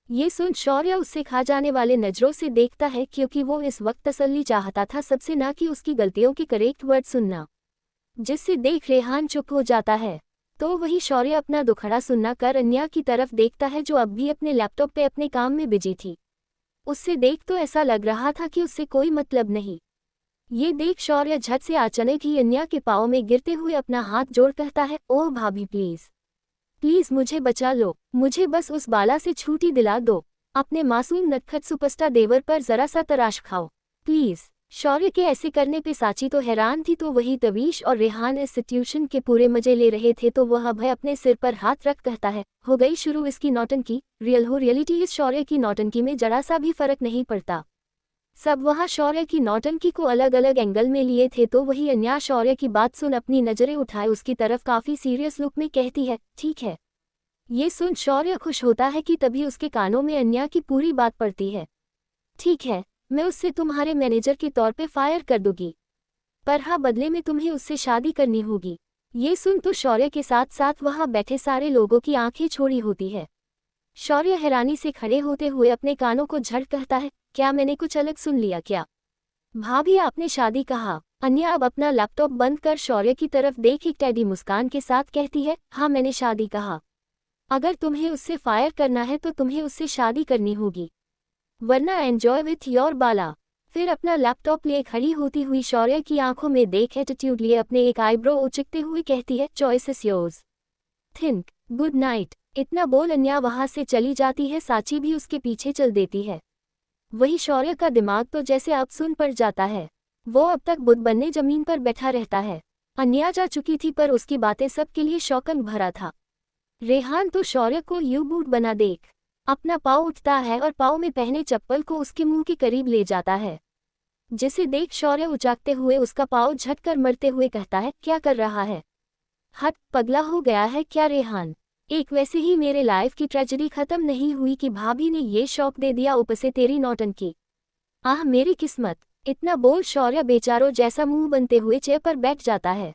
Speaker 1: ये सुन शौर्य उससे खा जाने वाले नजरों से देखता है, क्योंकि वो इस वक्त तसल्ली चाहता था सबसे, ना कि उसकी गलतियों के करेक्ट वर्ड सुनना, जिससे देख रेहान चुप हो जाता है। तो वही शौर्य अपना दुखड़ा सुनना कर अन्या की तरफ देखता है, जो अब भी अपने लैपटॉप पे अपने काम में बिजी थी। उससे देख तो ऐसा लग रहा था कि उससे कोई मतलब नहीं। ये देख शौर्य झट से अचानक ही अन्या के पाँव में गिरते हुए अपना हाथ जोड़ कहता है, ओह भाभी प्लीज प्लीज मुझे बचा लो, मुझे बस उस बाला से छूटी दिला दो, अपने मासूम नटखट सुपरस्टार देवर पर जरा सा तराश खाओ प्लीज। शौर्य के ऐसे करने पे साची तो हैरान थी, तो वही तवीश और रेहान इस सिचुएशन के पूरे मजे ले रहे थे। तो वह अभय अपने सिर पर हाथ रख कहता है, हो गई शुरू इसकी नौटंकी, रियल हो रियलिटी इस शौर्य की नौटंकी में जरा सा भी फर्क नहीं पड़ता। सब वहाँ शौर्य की नौटंकी को अलग अलग एंगल में लिए थे। तो वही अन्या शौर्य की बात सुन अपनी नजरें उठाए उसकी तरफ काफी सीरियस लुक में कहती है, ठीक है। ये सुन शौर्य खुश होता है कि तभी उसके कानों में अन्या की पूरी बात पड़ती है, ठीक है, मैं उससे तुम्हारे मैनेजर के तौर पे फायर कर दूंगी, पर हाँ बदले में तुम्हें उससे शादी करनी होगी। ये सुन तो शौर्य के साथ साथ वहाँ बैठे सारे लोगों की आंखें छोड़ी होती है। शौर्य हैरानी से खड़े होते हुए अपने कानों को झट कहता है, क्या मैंने कुछ अलग सुन लिया क्या? भाभी आपने शादी कहा? अन्या अब अपना लैपटॉप बंद कर शौर्य की तरफ देख एक टेढ़ी मुस्कान के साथ कहती है, हाँ मैंने शादी कहा। अगर तुम्हें उससे फायर करना है तो तुम्हें उससे शादी करनी होगी, वरना एंजॉय विथ योर बाला। फिर अपना लैपटॉप लिए खड़ी होती हुई शौर्य की आंखों में देख एटीट्यूड लिए अपने एक आईब्रो उचकते हुए कहती है, choice is yours, think, good night. इतना बोल अन्या वहां से चली जाती है। साची भी उसके पीछे चल देती है। वही शौर्य का दिमाग तो जैसे अब सुन पड़ जाता है। वो अब तक बुत बनने जमीन पर बैठा रहता है। अन्या जा चुकी थी, पर उसकी बातें सबके लिए शौकन भरा था। रेहान तो शौर्य को यू बूट बना देख अपना पाँव उठता है और पाँव में पहने चप्पल को उसके मुंह के करीब ले जाता है, जिसे देख शौर्य उचाकते हुए उसका पाँव झटकर मरते हुए कहता है, क्या कर रहा है? हट, पगला हो गया है क्या रेहान? एक वैसे ही मेरे लाइफ की ट्रेजेडी खत्म नहीं हुई कि भाभी ने ये शौक दे दिया ऊपर से तेरी नौटंकी। आह मेरी किस्मत। इतना बोल शौर्य बेचारों जैसा मुंह बनते हुए चेयर पर बैठ जाता है।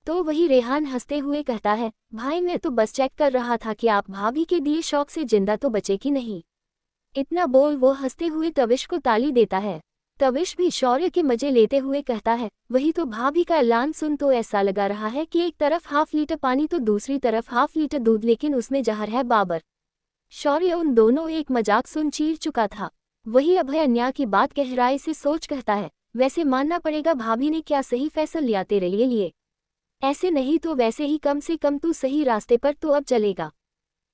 Speaker 1: तो वही रेहान हंसते हुए कहता है, भाई मैं तो बस चेक कर रहा था कि आप भाभी के दिए शौक से जिंदा तो बचे कि नहीं। इतना बोल वो हंसते हुए तविश को ताली देता है। तविश भी शौर्य के मजे लेते हुए कहता है, वही तो भाभी का ऐलान सुन तो ऐसा लगा रहा है कि एक तरफ हाफ लीटर पानी तो दूसरी तरफ हाफ लीटर दूध, लेकिन उसमें जहर है बाबर। शौर्य उन दोनों एक मजाक सुन चीर चुका था। वही अभय अन्या की बात गहराई से सोच कहता है, वैसे मानना पड़ेगा भाभी ने क्या सही फैसला लिया तेरे लिए। ऐसे नहीं तो वैसे ही कम से कम तू सही रास्ते पर तो अब चलेगा।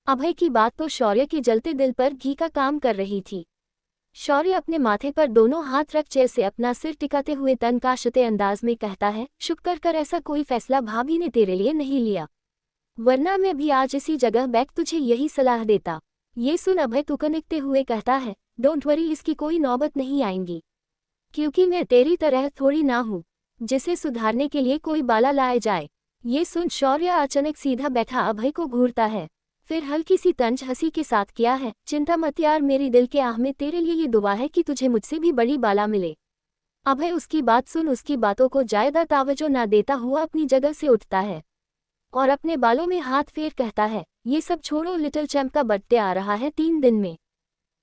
Speaker 1: अभय की बात तो शौर्य के जलते दिल पर घी का काम कर रही थी। शौर्य अपने माथे पर दोनों हाथ रख चेयर से अपना सिर टिकाते हुए तनकाशते अंदाज में कहता है, शुक्र कर ऐसा कोई फैसला भाभी ने तेरे लिए नहीं लिया, वरना मैं भी आज इसी जगह बैठ तुझे यही सलाह देता। ये सुन अभय तुकनिकते हुए कहता है, डोंट वरी, इसकी कोई नौबत नहीं आएगी, क्योंकि मैं तेरी तरह थोड़ी ना हूँ जिसे सुधारने के लिए कोई बाला लाए जाए। ये सुन शौर्य अचानक सीधा बैठा अभय को घूरता है, फिर हल्की सी तंज हंसी के साथ किया है, चिंता मत यार, मेरी दिल के आह में तेरे लिए ये दुआ है कि तुझे मुझसे भी बड़ी बाला मिले। अभय उसकी बात सुन उसकी बातों को ज्यादा तावज्जो ना देता हुआ अपनी जगह से उठता है और अपने बालों में हाथ फेर कहता है, ये सब छोड़ो, लिटिल चैंप का बर्थडे आ रहा है 3 दिन में,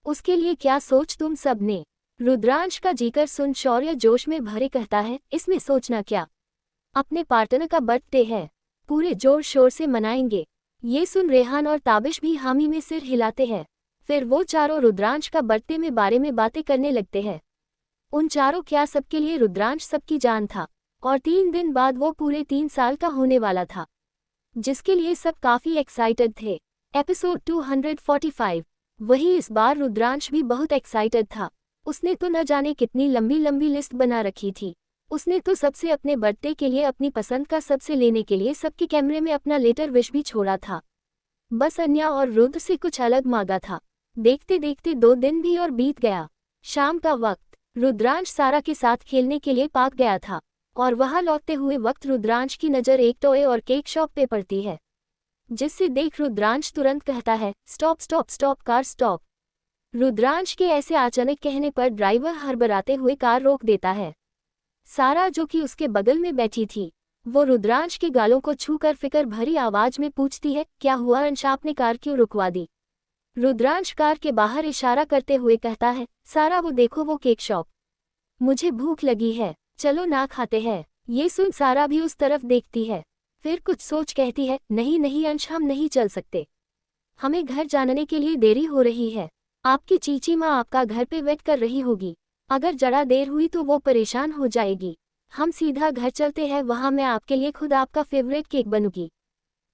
Speaker 1: उसके लिए क्या सोच तुम सब ने? रुद्रांश का जिक्र सुन शौर्य जोश में भरे कहता है, इसमें सोचना क्या, अपने पार्टनर का बर्थडे है, पूरे जोर शोर से मनाएंगे। ये सुन रेहान और ताबिश भी हामी में सिर हिलाते हैं। फिर वो चारों रुद्रांश का बर्थडे में बारे में बातें करने लगते हैं। उन चारों क्या सबके लिए रुद्रांश सबकी जान था, और 3 दिन बाद वो पूरे 3 साल का होने वाला था, जिसके लिए सब काफी एक्साइटेड थे। एपिसोड 245। वही इस बार रुद्रांश भी बहुत एक्साइटेड था। उसने तो न जाने कितनी लंबी लंबी लिस्ट बना रखी थी। उसने तो सबसे अपने बर्थडे के लिए अपनी पसंद का सबसे लेने के लिए सबके कैमरे में अपना लेटर विश भी छोड़ा था। बस अन्या और रुद्र से कुछ अलग मांगा था। देखते देखते 2 दिन भी और बीत गया। शाम का वक्त रुद्रांश सारा के साथ खेलने के लिए पार्क गया था, और वहां लौटते हुए वक्त रुद्रांश की नज़र एक टॉय और केक शॉप पे पड़ती है, जिससे देख रुद्रांश तुरंत कहता है, stop stop stop car stop. Rudransh के ऐसे अचानक कहने पर ड्राइवर हड़बड़ाते हुए कार रोक देता है। सारा जो कि उसके बगल में बैठी थी, वो रुद्रांश के गालों को छूकर फिक्र भरी आवाज में पूछती है, क्या हुआ अंश, आपने कार क्यों रुकवा दी? रुद्रांश कार के बाहर इशारा करते हुए कहता है, सारा वो देखो वो केक शॉप। मुझे भूख लगी है, चलो ना खाते हैं। ये सुन सारा भी उस तरफ देखती है, फिर कुछ सोच कहती है, नहीं नहीं अंश, हम नहीं चल सकते। हमें घर जाने के लिए देरी हो रही है। आपकी चीची माँ आपका घर पे वेट कर रही होगी। अगर जरा देर हुई तो वो परेशान हो जाएगी। हम सीधा घर चलते हैं, वहाँ मैं आपके लिए खुद आपका फेवरेट केक बनूंगी।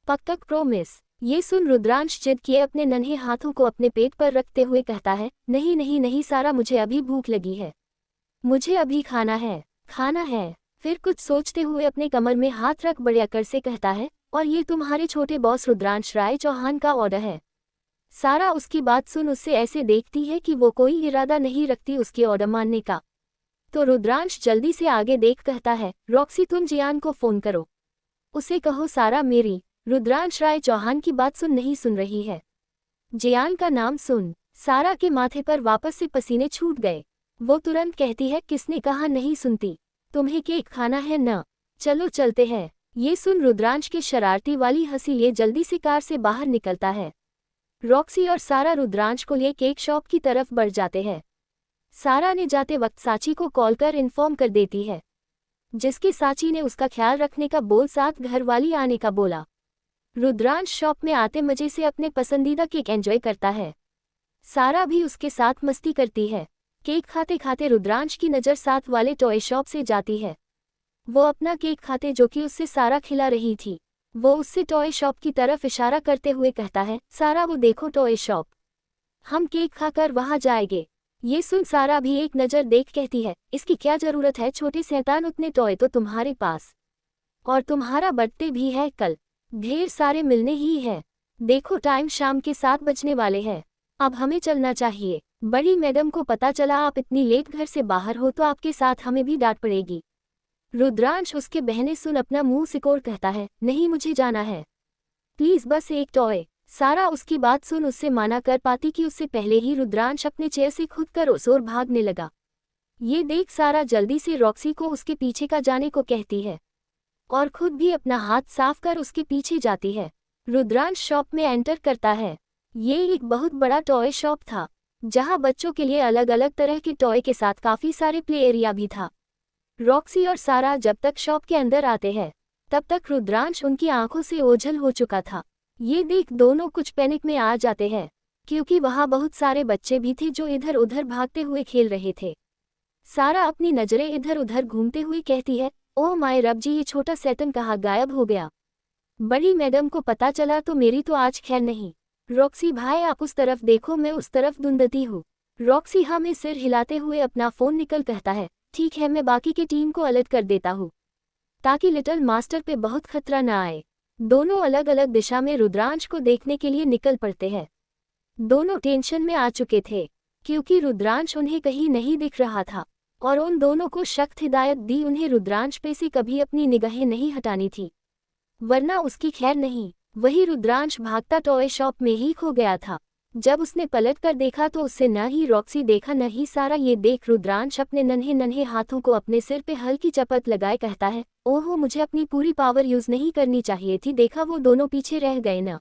Speaker 1: पक्का प्रॉमिस। ये सुन रुद्रांश जिद किए अपने नन्हे हाथों को अपने पेट पर रखते हुए कहता है, नहीं नहीं नहीं सारा, मुझे अभी भूख लगी है, मुझे अभी खाना है, खाना है। फिर कुछ सोचते हुए अपने कमर में हाथ रख बड़े अकर से कहता है, और ये तुम्हारे छोटे बॉस रुद्रांश राय चौहान का ऑर्डर है। सारा उसकी बात सुन उससे ऐसे देखती है कि वो कोई इरादा नहीं रखती उसके ऑर्डर मानने का। तो रुद्रांश जल्दी से आगे देख कहता है, रॉक्सी तुम जियान को फोन करो, उसे कहो सारा मेरी। रुद्रांश राय चौहान की बात नहीं सुन रही है। जियान का नाम सुन सारा के माथे पर वापस से पसीने छूट गए। वो तुरंत कहती है, किसने कहा नहीं सुनती, तुम्हें केक खाना है न, चलो चलते हैं। ये सुन रुद्रांश के शरारती वाली हंसी लिए जल्दी से कार से बाहर निकलता है। रॉक्सी और सारा रुद्रांश को लिए केक शॉप की तरफ बढ़ जाते हैं। सारा ने जाते वक्त साची को कॉल कर इन्फॉर्म कर देती है, जिसके साची ने उसका ख्याल रखने का बोल साथ घरवाली आने का बोला। रुद्रांश शॉप में आते मजे से अपने पसंदीदा केक एंजॉय करता है। सारा भी उसके साथ मस्ती करती है। केक खाते खाते रुद्रांश की नज़र साथ वाले टॉय शॉप से जाती है। वो अपना केक खाते जो कि उससे सारा खिला रही थी, वो उससे टॉय शॉप की तरफ इशारा करते हुए कहता है, सारा वो देखो टॉय शॉप, हम केक खाकर वहाँ जाएंगे। ये सुन सारा भी एक नज़र देख कहती है, इसकी क्या ज़रूरत है छोटे शैतान, उतने टॉय तो तुम्हारे पास, और तुम्हारा बर्थडे भी है कल, ढेर सारे मिलने ही है। देखो टाइम शाम के 7 बजने वाले हैं, अब हमें चलना चाहिए। बड़ी मैडम को पता चला आप इतनी लेट घर से बाहर हो तो आपके साथ हमें भी डांट पड़ेगी। रुद्रांश उसके बहने सुन अपना मुंह सिकोड़ कहता है, नहीं मुझे जाना है, प्लीज बस एक टॉय। सारा उसकी बात सुन उससे माना कर पाती कि उससे पहले ही रुद्रांश अपने चेयर से खुद कर उस ओर भागने लगा। ये देख सारा जल्दी से रॉक्सी को उसके पीछे का जाने को कहती है और खुद भी अपना हाथ साफ कर उसके पीछे जाती है। रुद्रांश शॉप में एंटर करता है। ये एक बहुत बड़ा टॉय शॉप था, जहां बच्चों के लिए अलग अलग तरह के टॉय के साथ काफी सारे प्ले एरिया भी था। रॉक्सी और सारा जब तक शॉप के अंदर आते हैं तब तक रुद्रांश उनकी आंखों से ओझल हो चुका था। ये देख दोनों कुछ पैनिक में आ जाते हैं, क्योंकि वहां बहुत सारे बच्चे भी थे जो इधर उधर भागते हुए खेल रहे थे। सारा अपनी नजरें इधर उधर घूमते हुए कहती है, ओह माय रब जी, ये छोटा सैतन कहाँ गायब हो गया। बड़ी मैडम को पता चला तो मेरी तो आज खैर नहीं। रॉक्सी भाई आप उस तरफ देखो, मैं उस तरफ धुंधती हूँ। रॉक्सी हमें सिर हिलाते हुए अपना फोन निकल कहता है, ठीक है मैं बाकी की टीम को अलर्ट कर देता हूँ ताकि लिटिल मास्टर पे बहुत खतरा न आए। दोनों अलग अलग दिशा में रुद्रांश को देखने के लिए निकल पड़ते हैं। दोनों टेंशन में आ चुके थे क्योंकि रुद्रांश उन्हें कहीं नहीं दिख रहा था और उन दोनों को सख्त हिदायत दी उन्हें रुद्रांश पे से कभी अपनी निगाहें नहीं हटानी थी, वरना उसकी खैर नहीं। वही रुद्रांश भागता टॉय शॉप में ही खो गया था। जब उसने पलट कर देखा तो उससे न ही रॉक्सी देखा न ही सारा। ये देख रुद्रांश अपने नन्हे नन्हे हाथों को अपने सिर पे हल्की चपत लगाए कहता है, ओहो मुझे अपनी पूरी पावर यूज नहीं करनी चाहिए थी, देखा वो दोनों पीछे रह गए न,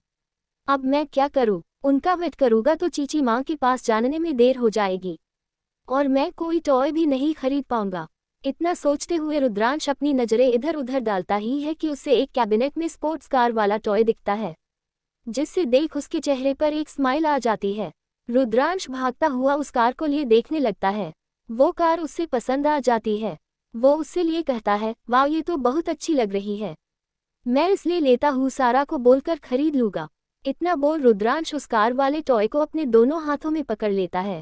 Speaker 1: अब मैं क्या करूं, उनका वेट करूंगा तो चीची माँ के पास जाने में देर हो जाएगी और मैं कोई टॉय भी नहीं खरीद पाऊंगा। इतना सोचते हुए रुद्रांश अपनी नजरें इधर उधर डालता ही है कि उसे एक कैबिनेट में स्पोर्ट्स कार वाला टॉय दिखता है, जिससे देख उसके चेहरे पर एक स्माइल आ जाती है। रुद्रांश भागता हुआ उस कार को लिए देखने लगता है। वो कार उससे पसंद आ जाती है। वो उससे लिए कहता है, वाह ये तो बहुत अच्छी लग रही है, मैं इसलिए लेता हूँ, सारा को बोलकर खरीद लूंगा। इतना बोल रुद्रांश उस कार वाले टॉय को अपने दोनों हाथों में पकड़ लेता है।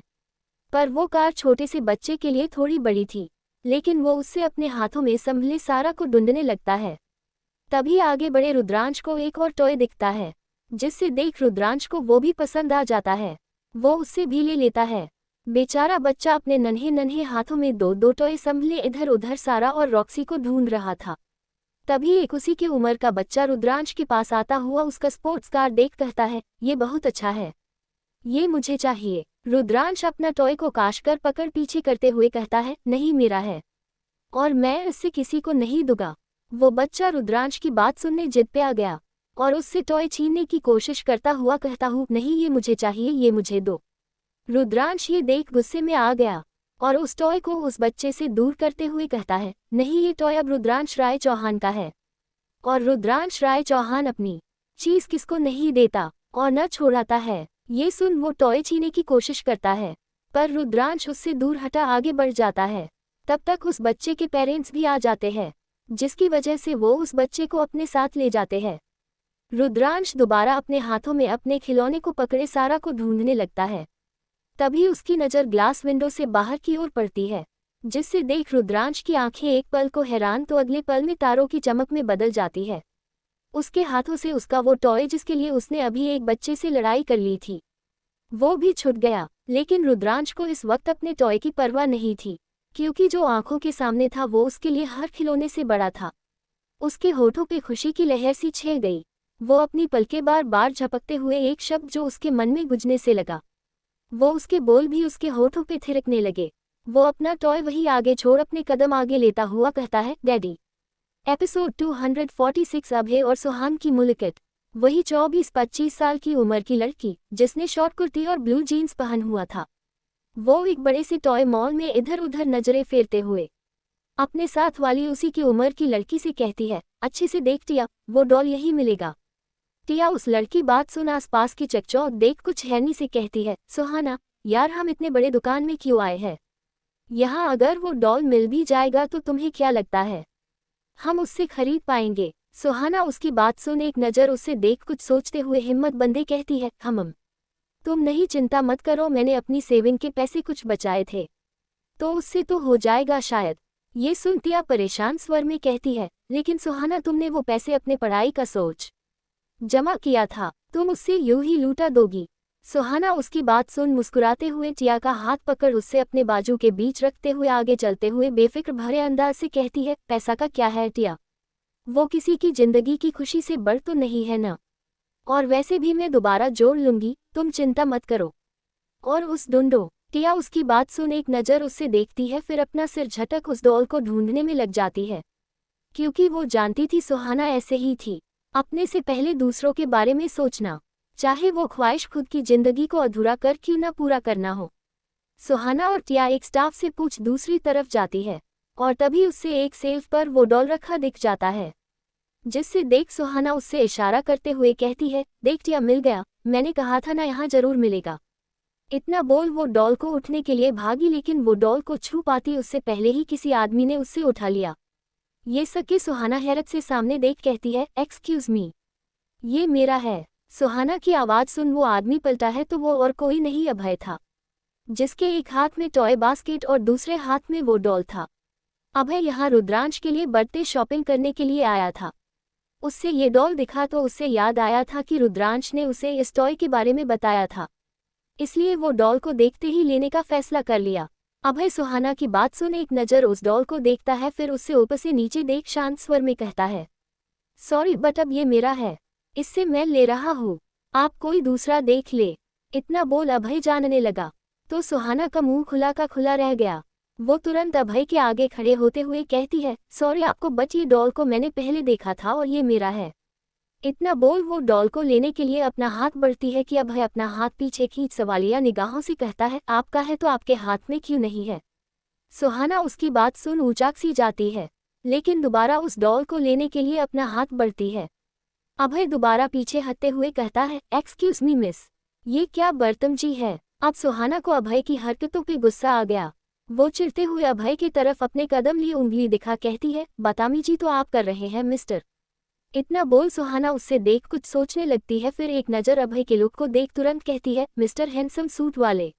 Speaker 1: पर वो कार छोटे से बच्चे के लिए थोड़ी बड़ी थी, लेकिन वो उससे अपने हाथों में संभले सारा को ढूंढने लगता है। तभी आगे बढ़े रुद्रांश को एक और टॉय दिखता है, जिससे देख रुद्रांश को वो भी पसंद आ जाता है। वो उससे भी ले लेता है। बेचारा बच्चा अपने नन्हे नन्हे हाथों में दो दो टॉय संभले इधर उधर सारा और रॉक्सी को ढूंढ रहा था। तभी एक उसी की उम्र का बच्चा रुद्रांश के पास आता हुआ उसका स्पोर्ट्स कार देख कहता है, ये बहुत अच्छा है, ये मुझे चाहिए। रुद्रांश अपना टॉय को काशकर पकड़ पीछे करते हुए कहता है, नहीं मेरा है और मैं इससे किसी को नहीं दूंगा। वो बच्चा रुद्रांश की बात सुनने जिद पे आ गया। और उससे टॉय छीनने की कोशिश करता हुआ कहता हूँ, नहीं ये मुझे चाहिए, ये मुझे दो। रुद्रांश ये देख गुस्से में आ गया और उस टॉय को उस बच्चे से दूर करते हुए कहता है, नहीं ये टॉय अब रुद्रांश राय चौहान का है और रुद्रांश राय चौहान अपनी चीज किसको नहीं देता और न छोड़ाता है। ये सुन वो टॉय छीनने की कोशिश करता है, पर रुद्रांश उससे दूर हटा आगे बढ़ जाता है। तब तक उस बच्चे के पेरेंट्स भी आ जाते हैं, जिसकी वजह से वो उस बच्चे को अपने साथ ले जाते हैं। रुद्रांश दोबारा अपने हाथों में अपने खिलौने को पकड़े सारा को ढूंढने लगता है। तभी उसकी नज़र ग्लास विंडो से बाहर की ओर पड़ती है, जिससे देख रुद्रांश की आंखें एक पल को हैरान तो अगले पल में तारों की चमक में बदल जाती है। उसके हाथों से उसका वो टॉय जिसके लिए उसने अभी एक बच्चे से लड़ाई कर ली थी, वो भी छूट गया। लेकिन रुद्रांश को इस वक्त अपने टॉय की परवाह नहीं थी, क्योंकि जो आंखों के सामने था वो उसके लिए हर खिलौने से बड़ा था। उसके होठों पे खुशी की लहर सी छे गई। वो अपनी पलकें बार बार झपकते हुए एक शब्द जो उसके मन में गुंजने से लगा, वो उसके बोल भी उसके होठों पे थिरकने लगे। वो अपना टॉय वही आगे छोड़ अपने कदम आगे लेता हुआ कहता है, डैडी। एपिसोड 246 अभय और सुहान की मुलाकात। वही 24-25 साल की उम्र की लड़की जिसने शॉर्ट कुर्ती और ब्लू जीन्स पहन हुआ था, वो एक बड़े से टॉय मॉल में इधर उधर नजरें फेरते हुए अपने साथ वाली उसी की उम्र की लड़की से कहती है, अच्छे से देख टिया, वो डॉल यही मिलेगा। टिया उस लड़की बात सुन आसपास की चकचौध देख कुछ हैरानी से कहती है, सुहाना यार हम इतने बड़े दुकान में क्यों आए हैं? यहाँ अगर वो डॉल मिल भी जाएगा तो तुम्हें क्या लगता है हम उससे खरीद पाएंगे? सुहाना उसकी बात सुन एक नज़र उससे देख कुछ सोचते हुए हिम्मत बंधे कहती है, हम तुम नहीं चिंता मत करो, मैंने अपनी सेविंग के पैसे कुछ बचाए थे, तो उससे तो हो जाएगा शायद। ये सुन टिया परेशान स्वर में कहती है, लेकिन सुहाना तुमने वो पैसे अपने पढ़ाई का सोच जमा किया था, तुम उससे यूं ही लूटा दोगी? सुहाना उसकी बात सुन मुस्कुराते हुए टिया का हाथ पकड़ उससे अपने बाजू के बीच रखते हुए आगे चलते हुए बेफिक्र भरे अंदाज से कहती है, पैसा का क्या है टिया, वो किसी की जिंदगी की खुशी से बढ़ तो नहीं है ना, और वैसे भी मैं दोबारा जोड़ लूंगी, तुम चिंता मत करो। और उस ढूंढो। टिया उसकी बात सुन एक नज़र उससे देखती है, फिर अपना सिर झटक उस डॉल को ढूंढने में लग जाती है, क्योंकि वो जानती थी सुहाना ऐसे ही थी, अपने से पहले दूसरों के बारे में सोचना, चाहे वो ख्वाहिश खुद की जिंदगी को अधूरा कर क्यों ना पूरा करना हो। सुहाना और टिया एक स्टाफ से पूछ दूसरी तरफ जाती है और तभी उससे एक सेल्फ पर वो डॉल रखा दिख जाता है, जिससे देख सुहाना उससे इशारा करते हुए कहती है, देख टिया मिल गया, मैंने कहा था ना यहाँ जरूर मिलेगा। इतना बोल वो डॉल को उठने के लिए भागी, लेकिन वो डॉल को छू पाती उससे पहले ही किसी आदमी ने उससे उठा लिया। ये सके सुहाना हैरत से सामने देख कहती है, एक्सक्यूज मी, ये मेरा है। सुहाना की आवाज़ सुन वो आदमी पलटा है तो वो और कोई नहीं अभय था, जिसके एक हाथ में टॉय बास्केट और दूसरे हाथ में वो डॉल था। अभय यहाँ रुद्रांश के लिए बर्थडे शॉपिंग करने के लिए आया था। उससे ये डॉल दिखा तो उससे याद आया था कि रुद्रांश ने उसे इस टॉय के बारे में बताया था, इसलिए वो डॉल को देखते ही लेने का फैसला कर लिया। अभय सुहाना की बात सुन एक नज़र उस डॉल को देखता है, फिर उससे ऊपर से नीचे देख शांत स्वर में कहता है, सॉरी बट अब ये मेरा है, इससे मैं ले रहा हूँ, आप कोई दूसरा देख ले। इतना बोल अभय जानने लगा तो सुहाना का मुंह खुला का खुला रह गया। वो तुरंत अभय के आगे खड़े होते हुए कहती है, सॉरी आपको बट ये डॉल को मैंने पहले देखा था और ये मेरा है। इतना बोल वो डॉल को लेने के लिए अपना हाथ बढ़ती है कि अभय अपना हाथ पीछे खींच सवालिया निगाहों से कहता है, आपका है तो आपके हाथ में क्यों नहीं है? सुहाना उसकी बात सुन ऊचाक सी जाती है, लेकिन दोबारा उस डॉल को लेने के लिए अपना हाथ बढ़ती है। अभय दोबारा पीछे हटते हुए कहता है, एक्सक्यूज मी मिस, ये क्या बदतमीजी है? अब सुहाना को अभय की हरकतों पे गुस्सा आ गया। वो चिढ़ते हुए अभय की तरफ अपने कदम लिए उंगली दिखा कहती है, बदतमीजी तो आप कर रहे हैं मिस्टर। इतना बोल सुहाना उससे देख कुछ सोचने लगती है, फिर एक नज़र अभय के लुक को देख तुरंत कहती है, मिस्टर हैंडसम सूट वाले,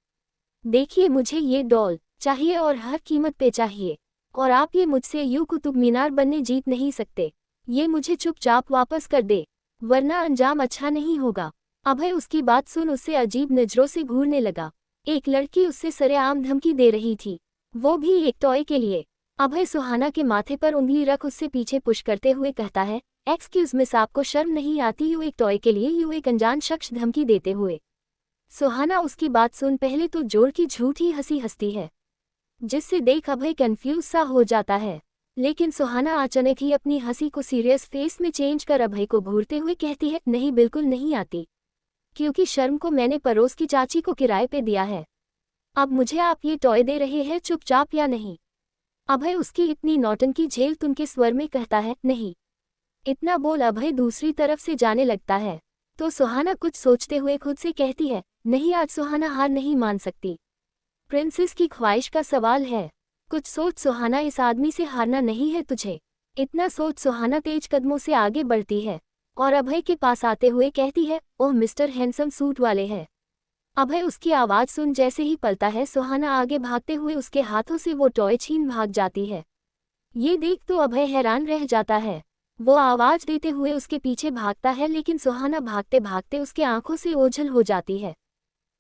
Speaker 1: देखिए मुझे ये डॉल चाहिए और हर कीमत पे चाहिए, और आप ये मुझसे यूं कुतुब मीनार बनने जीत नहीं सकते। ये मुझे चुपचाप वापस कर दे, वरना अंजाम अच्छा नहीं होगा। अभय उसकी बात सुन उससे अजीब नजरों से घूरने लगा। एक लड़की उससे सरेआम धमकी दे रही थी, वो भी एक टॉय के लिए। अभय सुहाना के माथे पर उंगली रख उससे पीछे पुश करते हुए कहता है, एक्सक्यूज मिस, आपको शर्म नहीं आती यूं एक टॉय के लिए यूं एक अनजान शख्स धमकी देते हुए? सुहाना उसकी बात सुन पहले तो जोर की झूठी हंसी हंसती है, जिससे देख अभय कंफ्यूज सा हो जाता है। लेकिन सुहाना अचानक ही अपनी हंसी को सीरियस फेस में चेंज कर अभय को घूरते हुए कहती है, नहीं बिल्कुल नहीं आती, क्योंकि शर्म को मैंने पड़ोस की चाची को किराए पे दिया है। अब मुझे आप ये टॉय दे रहे हैं चुपचाप या नहीं? अभय उसकी इतनी नौटंकी झेल तुनके स्वर में कहता है, नहीं। इतना बोल अभय दूसरी तरफ से जाने लगता है तो सुहाना कुछ सोचते हुए खुद से कहती है, नहीं आज सुहाना हार नहीं मान सकती। प्रिंसेस की ख्वाहिश का सवाल है। कुछ सोच सुहाना, इस आदमी से हारना नहीं है तुझे। इतना सोच सुहाना तेज कदमों से आगे बढ़ती है और अभय के पास आते हुए कहती है, ओह मिस्टर हैंडसम सूट वाले हैं। अभय उसकी आवाज़ सुन जैसे ही पलटा है, सुहाना आगे भागते हुए उसके हाथों से वो टॉय छीन भाग जाती है। ये देख तो अभय हैरान रह जाता है। वो आवाज़ देते हुए उसके पीछे भागता है, लेकिन सुहाना भागते भागते उसके आंखों से ओझल हो जाती है,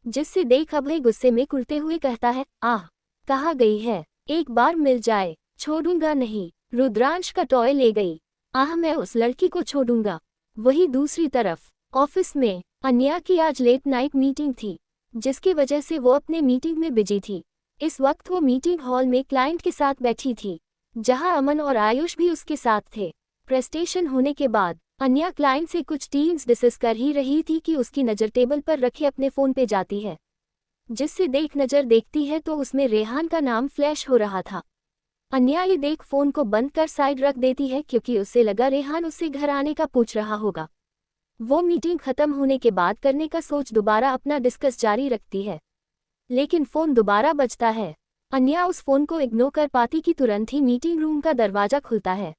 Speaker 1: जिससे देख अभय गुस्से में कुड़ते हुए कहता है, आह कहाँ गई है, एक बार मिल जाए छोड़ूंगा नहीं। रुद्रांश का टॉय ले गई, आह मैं उस लड़की को छोड़ूंगा। वही दूसरी तरफ ऑफिस में अन्या की आज लेट नाइट मीटिंग थी, जिसकी वजह से वो अपने मीटिंग में बिजी थी। इस वक्त वो मीटिंग हॉल में क्लाइंट के साथ बैठी थी, जहां अमन और आयुष भी उसके साथ थे। प्रेजेंटेशन होने के बाद अन्या क्लाइंट से कुछ टीम्स डिस्कस कर ही रही थी कि उसकी नज़र टेबल पर रखे अपने फ़ोन पे जाती है, जिससे देख नज़र देखती है तो उसमें रेहान का नाम फ्लैश हो रहा था। अन्या ये देख फ़ोन को बंद कर साइड रख देती है, क्योंकि उससे लगा रेहान उससे घर आने का पूछ रहा होगा। वो मीटिंग खत्म होने के बाद करने का सोच दोबारा अपना डिस्कस जारी रखती है, लेकिन फ़ोन दोबारा बजता है। अन्या उस फ़ोन को इग्नोर कर पाती कि तुरंत ही मीटिंग रूम का दरवाज़ा खुलता है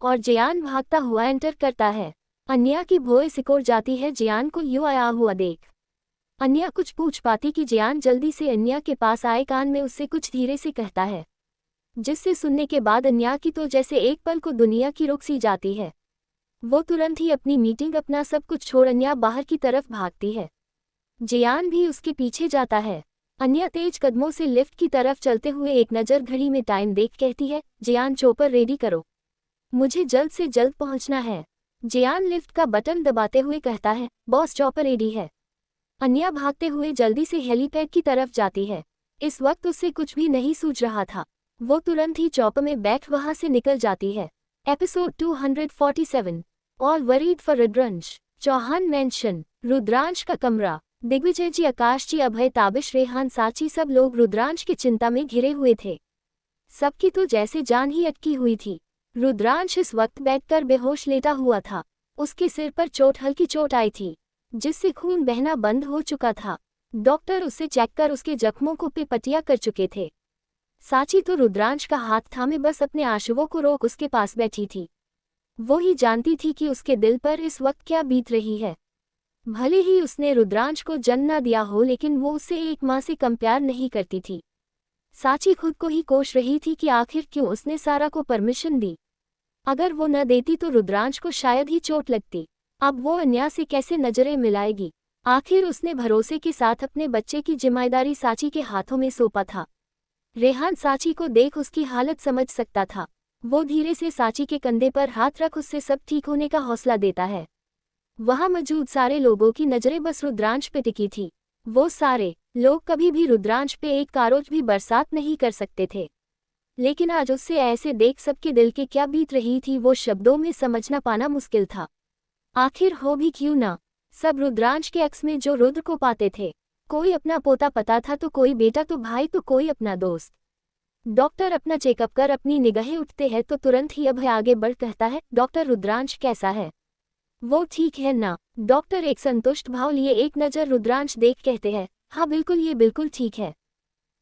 Speaker 1: और जियान भागता हुआ एंटर करता है। अन्या की भौहें सिकोड़ जाती है जियान को यूं आया हुआ देख। अन्या कुछ पूछ पाती कि जियान जल्दी से अन्या के पास आए, कान में उससे कुछ धीरे से कहता है, जिससे सुनने के बाद अन्या की तो जैसे एक पल को दुनिया की रुक सी जाती है। वो तुरंत ही अपनी मीटिंग अपना सब कुछ छोड़ अन्या बाहर की तरफ भागती है। जियान भी उसके पीछे जाता है। अन्या तेज कदमों से लिफ्ट की तरफ चलते हुए एक नज़र घड़ी में टाइम देख कहती है, जियान चॉपर रेडी करो, मुझे जल्द से जल्द पहुंचना है। जियान लिफ्ट का बटन दबाते हुए कहता है, बॉस चॉपर रेडी है। अन्या भागते हुए जल्दी से हेलीपैड की तरफ जाती है। इस वक्त उससे कुछ भी नहीं सूझ रहा था, वो तुरंत ही चॉपर में बैठ वहां से निकल जाती है। Episode 247 all worried for Rudransh. Chauhan mansion. Rudransh का कमरा। दिग्विजय जी, आकाश जी, अभय, ताबिश, रेहान, साची सब लोग रुद्रांश की चिंता में घिरे हुए थे। सबकी तो जैसे जान ही अटकी हुई थी। रुद्रांश इस वक्त बैठकर बेहोश लेटा हुआ था। उसके सिर पर हल्की चोट आई थी, जिससे खून बहना बंद हो चुका था। डॉक्टर उसे चेक कर उसके जख्मों को पे पट्टियां कर चुके थे। साची तो रुद्रांश का हाथ थामे बस अपने आंसुओं को रोक उसके पास बैठी थी। वो ही जानती थी कि उसके दिल पर इस वक्त क्या बीत रही है। भले ही उसने रुद्रांश को जन्म न दिया हो, लेकिन वो उससे एक माँ से कम प्यार नहीं करती थी। साची खुद को ही कोस रही थी कि आखिर क्यों उसने सारा को परमिशन दी। अगर वो न देती तो रुद्रांश को शायद ही चोट लगती। अब वो अन्या से कैसे नजरें मिलाएगी? आखिर उसने भरोसे के साथ अपने बच्चे की जिम्मेदारी साची के हाथों में सौंपा था। रेहान साची को देख उसकी हालत समझ सकता था। वो धीरे से साची के कंधे पर हाथ रख उससे सब ठीक होने का हौसला देता है। वहां मौजूद सारे लोगों की नजरें बस रुद्रांश पे टिकी थी। वो सारे लोग कभी भी रुद्रांश पे एक कारोज भी बरसात नहीं कर सकते थे, लेकिन आज उससे ऐसे देख सबके दिल के क्या बीत रही थी वो शब्दों में समझना पाना मुश्किल था। आखिर हो भी क्यों ना, सब रुद्रांश के अक्स में जो रुद्र को पाते थे। कोई अपना पोता पता था तो कोई बेटा तो भाई तो कोई अपना दोस्त। डॉक्टर अपना चेकअप कर अपनी निगाहें उठते हैं तो तुरंत ही अभय आगे बढ़ कहता है, डॉक्टर रुद्रांश कैसा है? वो ठीक है ना? डॉक्टर एक संतुष्ट भाव लिए एक नज़र रुद्रांश देख कहते हैं, हाँ बिल्कुल, ये बिल्कुल ठीक है।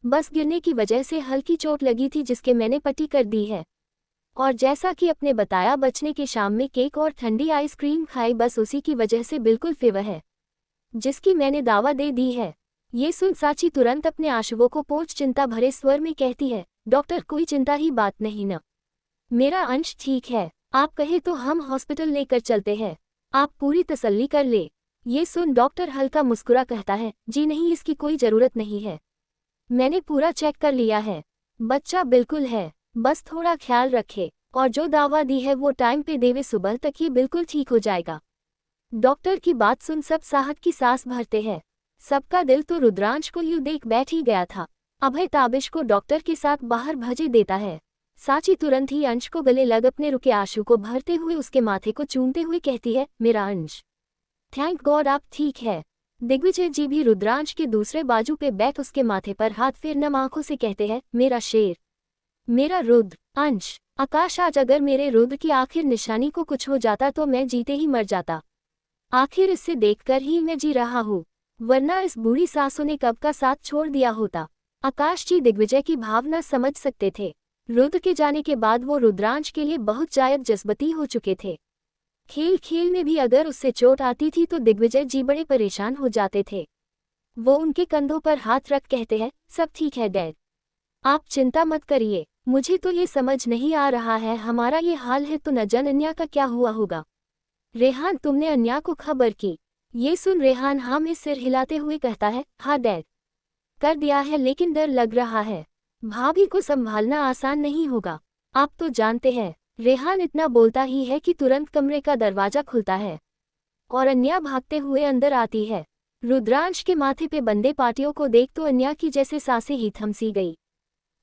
Speaker 1: बस गिरने की वजह से हल्की चोट लगी थी जिसके मैंने पट्टी कर दी है। और जैसा कि अपने बताया, बचने के शाम में केक और ठंडी आइसक्रीम खाई, बस उसी की वजह से बिल्कुल फेवर है, जिसकी मैंने दावा दे दी है। ये सुन साची तुरंत अपने आंसुओं को पोंछ चिंता भरे स्वर में कहती है, डॉक्टर कोई चिंता ही बात नहीं न, मेरा अंश ठीक है। आप कहे तो हम हॉस्पिटल लेकर चलते हैं, आप पूरी तसल्ली कर ले। ये सुन डॉक्टर हल्का मुस्कुरा कहता है, जी नहीं, इसकी कोई ज़रूरत नहीं है, मैंने पूरा चेक कर लिया है, बच्चा बिल्कुल है, बस थोड़ा ख्याल रखे और जो दावा दी है वो टाइम पे देवे, सुबह तक ही बिल्कुल ठीक हो जाएगा। डॉक्टर की बात सुन सब साहत की सांस भरते हैं। सबका दिल तो रुद्रांश को यूं देख बैठ ही गया था। अभय ताबिश को डॉक्टर के साथ बाहर भेजे देता है। साची तुरंत ही अंश को गले लग अपने रुके आंसू को भरते हुए उसके माथे को चूमते हुए कहती है, मेरा अंश, थैंक गॉड आप ठीक है। दिग्विजय जी भी रुद्रांश के दूसरे बाजू पे बैठ उसके माथे पर हाथ फेर नम आंखों से कहते हैं, मेरा शेर, मेरा रुद्र, अंश, आकाश आज अगर मेरे रुद्र की आखिर निशानी को कुछ हो जाता तो मैं जीते ही मर जाता। आखिर इससे देखकर ही मैं जी रहा हूँ, वरना इस बूढ़ी सासू ने कब का साथ छोड़ दिया होता। आकाश जी दिग्विजय की भावना समझ सकते थे। रुद्र के जाने के बाद वो रुद्रांश के लिए बहुत ज्यादा जज्बती हो चुके थे। खेल खेल में भी अगर उससे चोट आती थी तो दिग्विजय जी बड़े परेशान हो जाते थे। वो उनके कंधों पर हाथ रख कहते हैं, सब ठीक है डैड, आप चिंता मत करिए। मुझे तो ये समझ नहीं आ रहा है, हमारा ये हाल है तो न जाने अन्या का क्या हुआ होगा। रेहान, तुमने अन्या को खबर की? ये सुन रेहान हाँ में सिर हिलाते हुए कहता है, हाँ डैड, कर दिया है, लेकिन डर लग रहा है, भाभी को संभालना आसान नहीं होगा। आप तो जानते हैं। रेहान इतना बोलता ही है कि तुरंत कमरे का दरवाजा खुलता है और अन्या भागते हुए अंदर आती है। रुद्रांश के माथे पे बंदे पाटियों को देख तो अन्या की जैसे सांसें ही थम सी गई।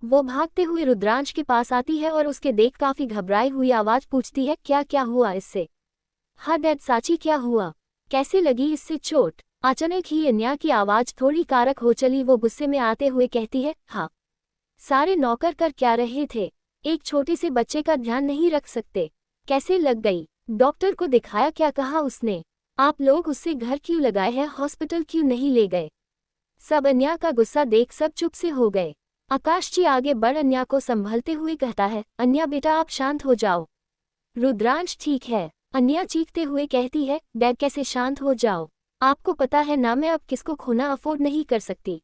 Speaker 1: वो भागते हुए रुद्रांश के पास आती है और उसके देख काफी घबराई हुई आवाज पूछती है, क्या क्या हुआ इससे? हाँ डैड, साची क्या हुआ, कैसे लगी इससे चोट? अचानक ही अन्या की आवाज थोड़ी कारक हो चली। वो गुस्से में आते हुए कहती है, हाँ, सारे नौकर कर क्या रहे थे, एक छोटे से बच्चे का ध्यान नहीं रख सकते, कैसे लग गई? डॉक्टर को दिखाया, क्या कहा उसने? आप लोग उससे घर क्यों लगाए हैं, हॉस्पिटल क्यों नहीं ले गए? सब अन्या का गुस्सा देख सब चुप से हो गए। आकाश जी आगे बढ़ अन्या को संभलते हुए कहता है, अन्या बेटा आप शांत हो जाओ, रुद्रांश ठीक है। अन्या चीखते हुए कहती है, डैड कैसे शांत हो जाओ, आपको पता है ना मैं अब किसको खोना अफोर्ड नहीं कर सकती।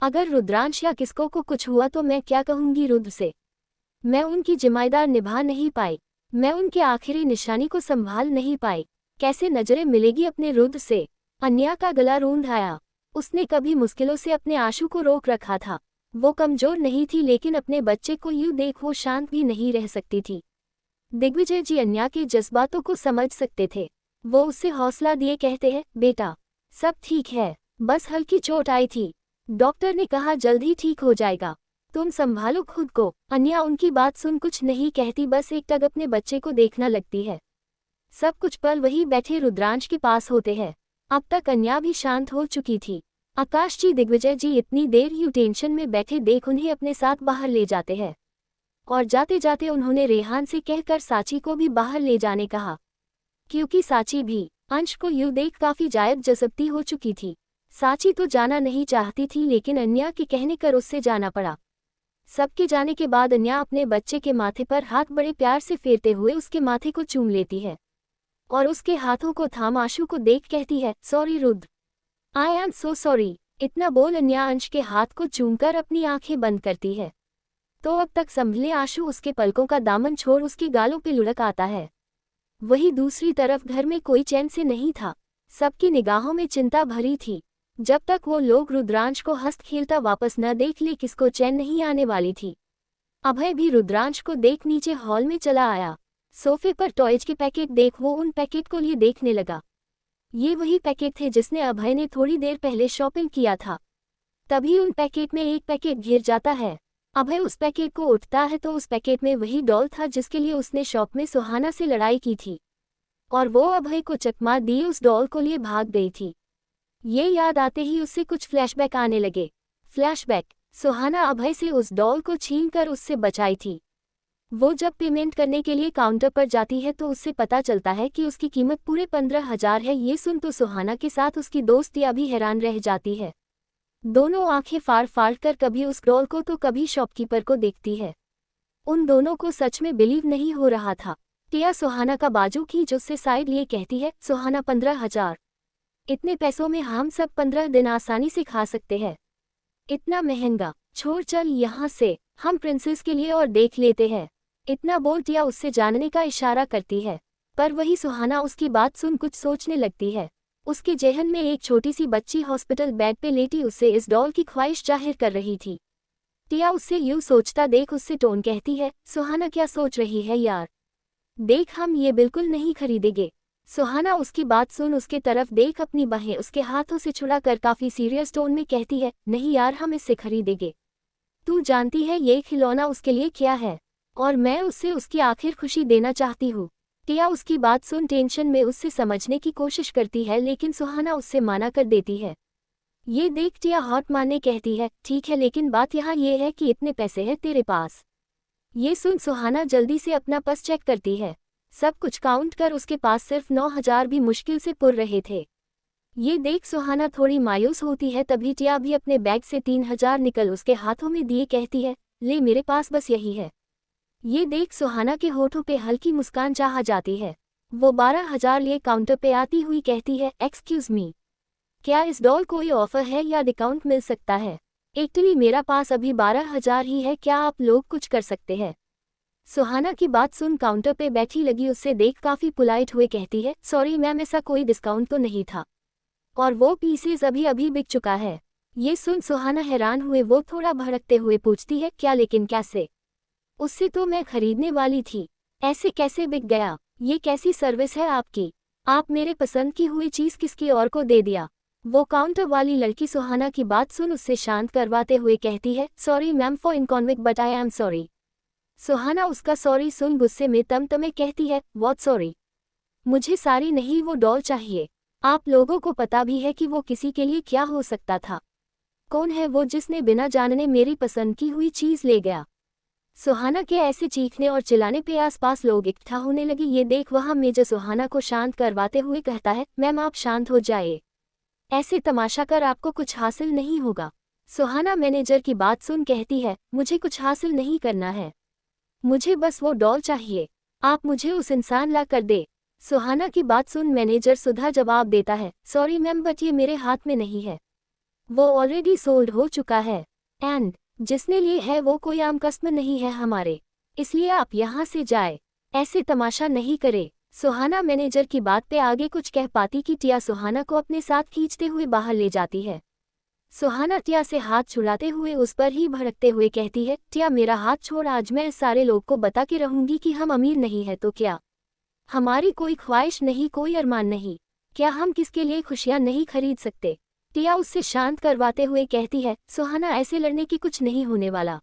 Speaker 1: अगर रुद्रांश या किसको को कुछ हुआ तो मैं क्या कहूंगी रुद्र से? मैं उनकी जिम्मेदार निभा नहीं पाई, मैं उनके आखिरी निशानी को संभाल नहीं पाई, कैसे नजरें मिलेगी अपने रुद्र से? अन्या का गला रूंध आया। उसने कभी मुश्किलों से अपने आंसू को रोक रखा था। वो कमजोर नहीं थी, लेकिन अपने बच्चे को यूं देख वो शांत भी नहीं रह सकती थी। दिग्विजय जी अन्या के जज्बातों को समझ सकते थे। वो उससे हौसला दिए कहते हैं, बेटा सब ठीक है, बस हल्की चोट आई थी, डॉक्टर ने कहा जल्द ही ठीक हो जाएगा, तुम संभालो खुद को। अन्या उनकी बात सुन कुछ नहीं कहती, बस एक टक अपने बच्चे को देखना लगती है। सब कुछ पल वही बैठे रुद्रांश के पास होते हैं। अब तक अन्या भी शांत हो चुकी थी। आकाश जी दिग्विजय जी इतनी देर यूं टेंशन में बैठे देख उन्हें अपने साथ बाहर ले जाते हैं और जाते जाते उन्होंने रेहान से कहकर साची को भी बाहर ले जाने कहा, क्योंकि साची भी अंश को यूं देख काफी जायद जज़्बती हो चुकी थी। साची तो जाना नहीं चाहती थी, लेकिन अन्या के कहने कर उससे जाना पड़ा। सबके जाने के बाद अन्या अपने बच्चे के माथे पर हाथ बड़े प्यार से फेरते हुए उसके माथे को चूम लेती है और उसके हाथों को थाम आंसू को देख कहती है, sorry Rudra, I am so sorry. इतना बोल अन्या अंश के हाथ को चूमकर अपनी आंखें बंद करती है तो अब तक संभले आंसू उसके पलकों का दामन छोड़ उसके गालों पे लुढ़क आता है। वही दूसरी तरफ घर में कोई चैन से नहीं था। सबकी निगाहों में चिंता भरी थी। जब तक वो लोग रुद्रांश को हंस खेलता वापस न देख ले किसको चैन नहीं आने वाली थी। अभय भी रुद्रांश को देख नीचे हॉल में चला आया। सोफे पर टॉयज के पैकेट देख वो उन पैकेट को लिए देखने लगा। ये वही पैकेट थे जिसने अभय ने थोड़ी देर पहले शॉपिंग किया था। तभी उन पैकेट में एक पैकेट गिर जाता है। अभय उस पैकेट को उठता है तो उस पैकेट में वही डॉल था जिसके लिए उसने शॉप में सुहाना से लड़ाई की थी और वो अभय को चकमा दिए उस डॉल को लिए भाग गई थी। ये याद आते ही उससे कुछ फ्लैशबैक आने लगे। फ्लैशबैक, सुहाना अभय से उस डॉल को छीनकर उससे बचाई थी। वो जब पेमेंट करने के लिए काउंटर पर जाती है तो उससे पता चलता है कि उसकी कीमत पूरे 15,000 है। ये सुन तो सुहाना के साथ उसकी दोस्तियां भी हैरान रह जाती है। दोनों आंखें फाड़ फाड़ कर कभी उस डॉल को तो कभी शॉपकीपर को देखती है। उन दोनों को सच में बिलीव नहीं हो रहा था। टिया सुहाना का बाजू खींच उससे साइड लिए कहती है, सुहाना 15,000, इतने पैसों में हम सब 15 दिन आसानी से खा सकते हैं, इतना महंगा, छोड़ चल यहाँ से, हम प्रिंसेस के लिए और देख लेते हैं। इतना बोल टिया उससे जानने का इशारा करती है, पर वही सुहाना उसकी बात सुन कुछ सोचने लगती है। उसके जेहन में एक छोटी सी बच्ची हॉस्पिटल बेड पे लेटी उससे इस डॉल की ख्वाहिश जाहिर कर रही थी। टिया उससे यूं सोचता देख उससे टोन कहती है, सुहाना क्या सोच रही है यार, देख हम ये बिल्कुल नहीं खरीदेंगे। सुहाना उसकी बात सुन उसके तरफ देख अपनी बाहें उसके हाथों से छुड़ाकर काफी सीरियस टोन में कहती है, नहीं यार हम इससे खरीदेंगे। तू जानती है ये खिलौना उसके लिए क्या है, और मैं उससे उसकी आखिर खुशी देना चाहती हूँ। टिया उसकी बात सुन टेंशन में उससे समझने की कोशिश करती है, लेकिन सुहाना उससे माना कर देती है। ये देख टिया हॉट मारने कहती है, ठीक है, लेकिन बात यहाँ ये है कि इतने पैसे हैं तेरे पास। ये सुन सुहाना जल्दी से अपना पर्स चेक करती है। सब कुछ काउंट कर उसके पास सिर्फ 9,000 भी मुश्किल से पुर रहे थे। ये देख सुहाना थोड़ी मायूस होती है। तभी टिया भी अपने बैग से 3,000 निकल उसके हाथों में दिए कहती है, ले मेरे पास बस यही है। ये देख सुहाना के होठों पे हल्की मुस्कान चाह जाती है। वो 12,000 लिए काउंटर पे आती हुई कहती है, एक्सक्यूज मी, क्या इस डॉल कोई ऑफर है या डिस्काउंट मिल सकता है? एक्चुअली मेरा पास अभी 12,000 ही है, क्या आप लोग कुछ कर सकते हैं? सुहाना की बात सुन काउंटर पे बैठी लगी उससे देख काफी पोलाइट हुए कहती है, सॉरी मैम, ऐसा कोई डिस्काउंट तो नहीं था, और वो पीसेज अभी अभी बिक चुका है। ये सुन सुहाना हैरान हुए वो थोड़ा भड़कते हुए पूछती है, क्या, लेकिन कैसे? उससे तो मैं खरीदने वाली थी, ऐसे कैसे बिक गया? ये कैसी सर्विस है आपकी? आप मेरे पसंद की हुई चीज़ किसी और को दे दिया। वो काउंटर वाली लड़की सुहाना की बात सुन उससे शांत करवाते हुए कहती है, sorry ma'am for inconvenience but I am sorry. Suhana उसका सॉरी सुन गुस्से में तमतमे कहती है, व्हाट सॉरी? मुझे सारी नहीं, वो डॉल चाहिए। आप लोगों को पता भी है कि वो किसी के लिए क्या हो सकता था। कौन है वो जिसने बिना जानने मेरी पसंद की हुई चीज़ ले गया? सुहाना के ऐसे चीखने और चिल्लाने पे आसपास लोग इकट्ठा होने लगी। ये देख वहां मेजर सुहाना को शांत करवाते हुए कहता है, मैम आप शांत हो जाए, ऐसे तमाशा कर आपको कुछ हासिल नहीं होगा। सुहाना मैनेजर की बात सुन कहती है, मुझे कुछ हासिल नहीं करना है, मुझे बस वो डॉल चाहिए, आप मुझे उस इंसान ला कर दे। सुहाना की बात सुन मैनेजर सुधा जवाब देता है, सॉरी मैम बट ये मेरे हाथ में नहीं है, वो ऑलरेडी सोल्ड हो चुका है, एंड जिसने लिए है वो कोई आम कस्टमर नहीं है हमारे, इसलिए आप यहाँ से जाए, ऐसे तमाशा नहीं करे। सुहाना मैनेजर की बात पे आगे कुछ कह पाती कि टिया सुहाना को अपने साथ खींचते हुए बाहर ले जाती है। सुहाना टिया से हाथ छुड़ाते हुए उस पर ही भड़कते हुए कहती है, टिया मेरा हाथ छोड़, आज मैं इस सारे लोग को बता के रहूंगी कि हम अमीर नहीं है तो क्या, हमारी कोई ख्वाहिश नहीं, कोई अरमान नहीं, क्या हम किसके लिए खुशियां नहीं खरीद सकते? टिया उससे शांत करवाते हुए कहती है, सुहाना ऐसे लड़ने की कुछ नहीं होने वाला,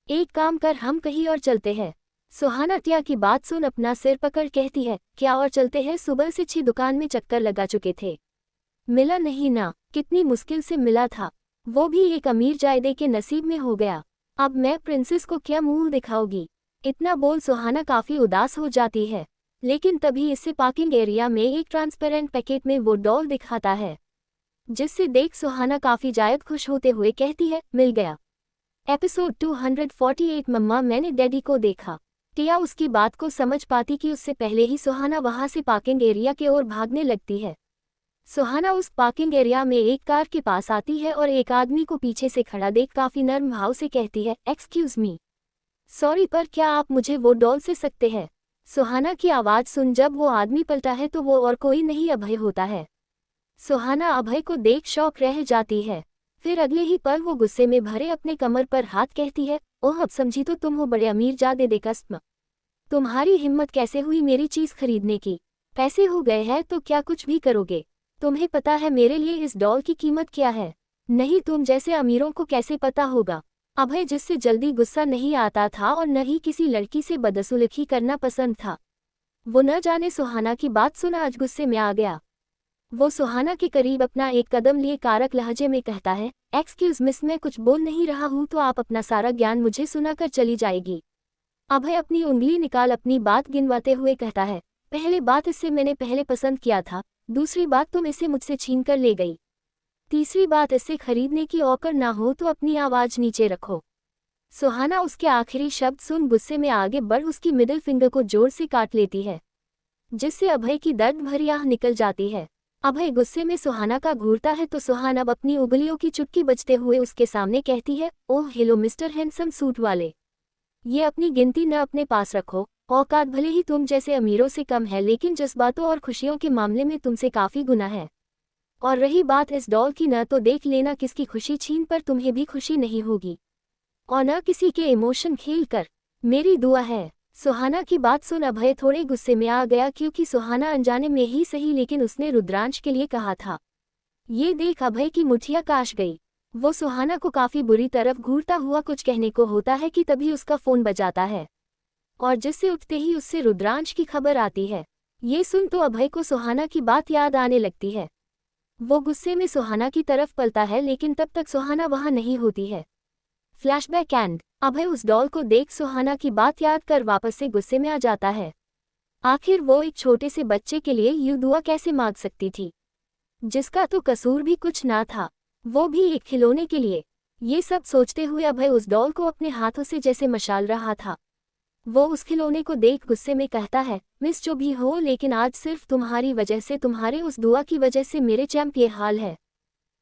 Speaker 1: एक काम कर, हम कहीं और चलते हैं। सुहाना टिया की बात सुन अपना सिर पकड़ कहती है, क्या और चलते हैं? सुबह से 6 दुकान में चक्कर लगा चुके थे, मिला नहीं ना, कितनी मुश्किल से मिला था, वो भी एक अमीर जायदे के नसीब में हो गया, अब मैं प्रिंसेस को क्या मुंह दिखाऊंगी? इतना बोल सुहाना काफी उदास हो जाती है, लेकिन तभी इससे पार्किंग एरिया में एक ट्रांसपेरेंट पैकेट में वो डॉल दिखाता है, जिससे देख सुहाना काफी जायद खुश होते हुए कहती है, मिल गया। एपिसोड 248 मम्मा मैंने डैडी को देखा। टिया उसकी बात को समझ पाती कि उससे पहले ही सुहाना वहां से पार्किंग एरिया की ओर भागने लगती है। सुहाना उस पार्किंग एरिया में एक कार के पास आती है और एक आदमी को पीछे से खड़ा देख काफी नर्म भाव से कहती है, एक्सक्यूज मी, सॉरी पर क्या आप मुझे वो डॉल से सकते हैं? सुहाना की आवाज सुन जब वो आदमी पलटा है तो वो और कोई नहीं अभय होता है। सुहाना अभय को देख शौक रह जाती है, फिर अगले ही पल वो गुस्से में भरे अपने कमर पर हाथ कहती है, ओह अब समझी तो तुम हो बड़े अमीर जादे दे कस्म, तुम्हारी हिम्मत कैसे हुई मेरी चीज खरीदने की? पैसे हो गए हैं तो क्या कुछ भी करोगे? तुम्हें पता है मेरे लिए इस डॉल की कीमत क्या है? नहीं, तुम जैसे अमीरों को कैसे पता होगा? अभय जिससे जल्दी गुस्सा नहीं आता था और न ही किसी लड़की से बदसलूकी करना पसंद था, वो न जाने सुहाना की बात सुना आज गुस्से में आ गया। वो सुहाना के करीब अपना एक कदम लिए कारक लहजे में कहता है, एक्सक्यूज मिस, मैं कुछ बोल नहीं रहा हूँ तो आप अपना सारा ज्ञान मुझे सुनाकर चली जाएगी। अभय अपनी उंगली निकाल अपनी बात गिनवाते हुए कहता है, पहले बात इससे मैंने पहले पसंद किया था, दूसरी बात तुम इसे मुझसे छीन कर ले गई, तीसरी बात इससे खरीदने की औकर ना हो तो अपनी आवाज नीचे रखो। सुहाना उसके आखिरी शब्द सुन गुस्से में आगे बढ़ उसकी मिडिल फिंगर को जोर से काट लेती है, जिससे अभय की दर्द भरी आह निकल जाती है। अभय गुस्से में सुहाना का घूरता है तो सुहाना अब अपनी उंगलियों की चुटकी बजते हुए उसके सामने कहती है, oh hello mister handsome suit वाले, ये अपनी गिनती न अपने पास रखो, औकात भले ही तुम जैसे अमीरों से कम है लेकिन जज्बातों और खुशियों के मामले में तुमसे काफ़ी गुना है। और रही बात इस डॉल की, न तो देख लेना किसकी खुशी छीन पर तुम्हें भी खुशी नहीं होगी, और न किसी के इमोशन खेल कर, मेरी दुआ है। सुहाना की बात सुन अभय थोड़े गुस्से में आ गया, क्योंकि सुहाना अनजाने में ही सही लेकिन उसने रुद्रांश के लिए कहा था। ये देख अभय की मुठिया काश गई, वो सुहाना को काफी बुरी तरफ घूरता हुआ कुछ कहने को होता है कि तभी उसका फोन बजाता है। और जिससे उठते ही उससे रुद्रांश की खबर आती है। ये सुन तो अभय को सुहाना की बात याद आने लगती है। वो गुस्से में सुहाना की तरफ पलता है, लेकिन तब तक सुहाना वहां नहीं होती है। फ्लैशबैक एंड अभय उस डॉल को देख सुहाना की बात याद कर वापस से गुस्से में आ जाता है। आखिर वो एक छोटे से बच्चे के लिए यूं दुआ कैसे मांग सकती थी, जिसका तो कसूर भी कुछ ना था, वो भी एक खिलौने के लिए। ये सब सोचते हुए अभय उस डॉल को अपने हाथों से जैसे मशाल रहा था। वो उस खिलौने को देख गुस्से में कहता है, मिस जो भी हो, लेकिन आज सिर्फ तुम्हारी वजह से, तुम्हारे उस दुआ की वजह से मेरे चैंप ये हाल है।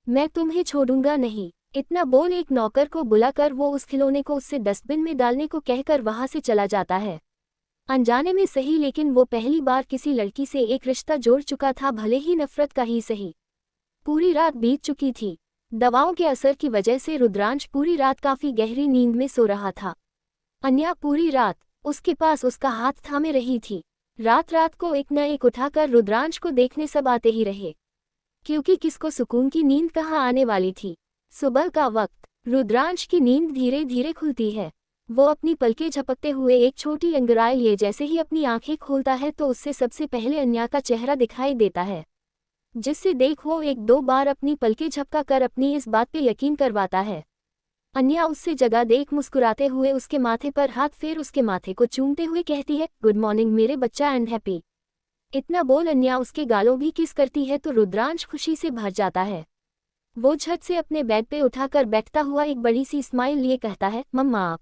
Speaker 1: मैं तुम्हें छोड़ूंगा नहीं। इतना बोल एक नौकर को बुलाकर वो उस खिलौने को उससे डस्टबिन में डालने को कहकर वहां से चला जाता है। अनजाने में सही, लेकिन वो पहली बार किसी लड़की से एक रिश्ता जोड़ चुका था, भले ही नफरत का ही सही। पूरी रात बीत चुकी थी। दवाओं के असर की वजह से रुद्रांश पूरी रात काफी गहरी नींद में सो रहा था। अन्या पूरी रात उसके पास उसका हाथ थामे रही थी। रात रात को एक न एक उठाकर रुद्रांश को देखने सब आते ही रहे, क्योंकि किसको सुकून की नींद कहाँ आने वाली थी। सुबह का वक्त, रुद्रांश की नींद धीरे धीरे खुलती है। वो अपनी पलकें झपकते हुए एक छोटी अंगड़ाई लिए जैसे ही अपनी आंखें खोलता है तो उससे सबसे पहले अन्या का चेहरा दिखाई देता है, जिससे देख वो एक दो बार अपनी पलकें झपका कर अपनी इस बात पे यकीन करवाता है। अन्या उससे जगह देख मुस्कुराते हुए उसके माथे पर हाथ फेर उसके माथे को चूमते हुए कहती है, गुड मॉर्निंग मेरे बच्चा एंड हैप्पी। इतना बोल अन्या उसके गालों भी किस करती है तो रुद्रांश खुशी से भर जाता है। वो झट से अपने बेड पे उठाकर बैठता हुआ एक बड़ी सी स्माइल लिए कहता है, मम्मा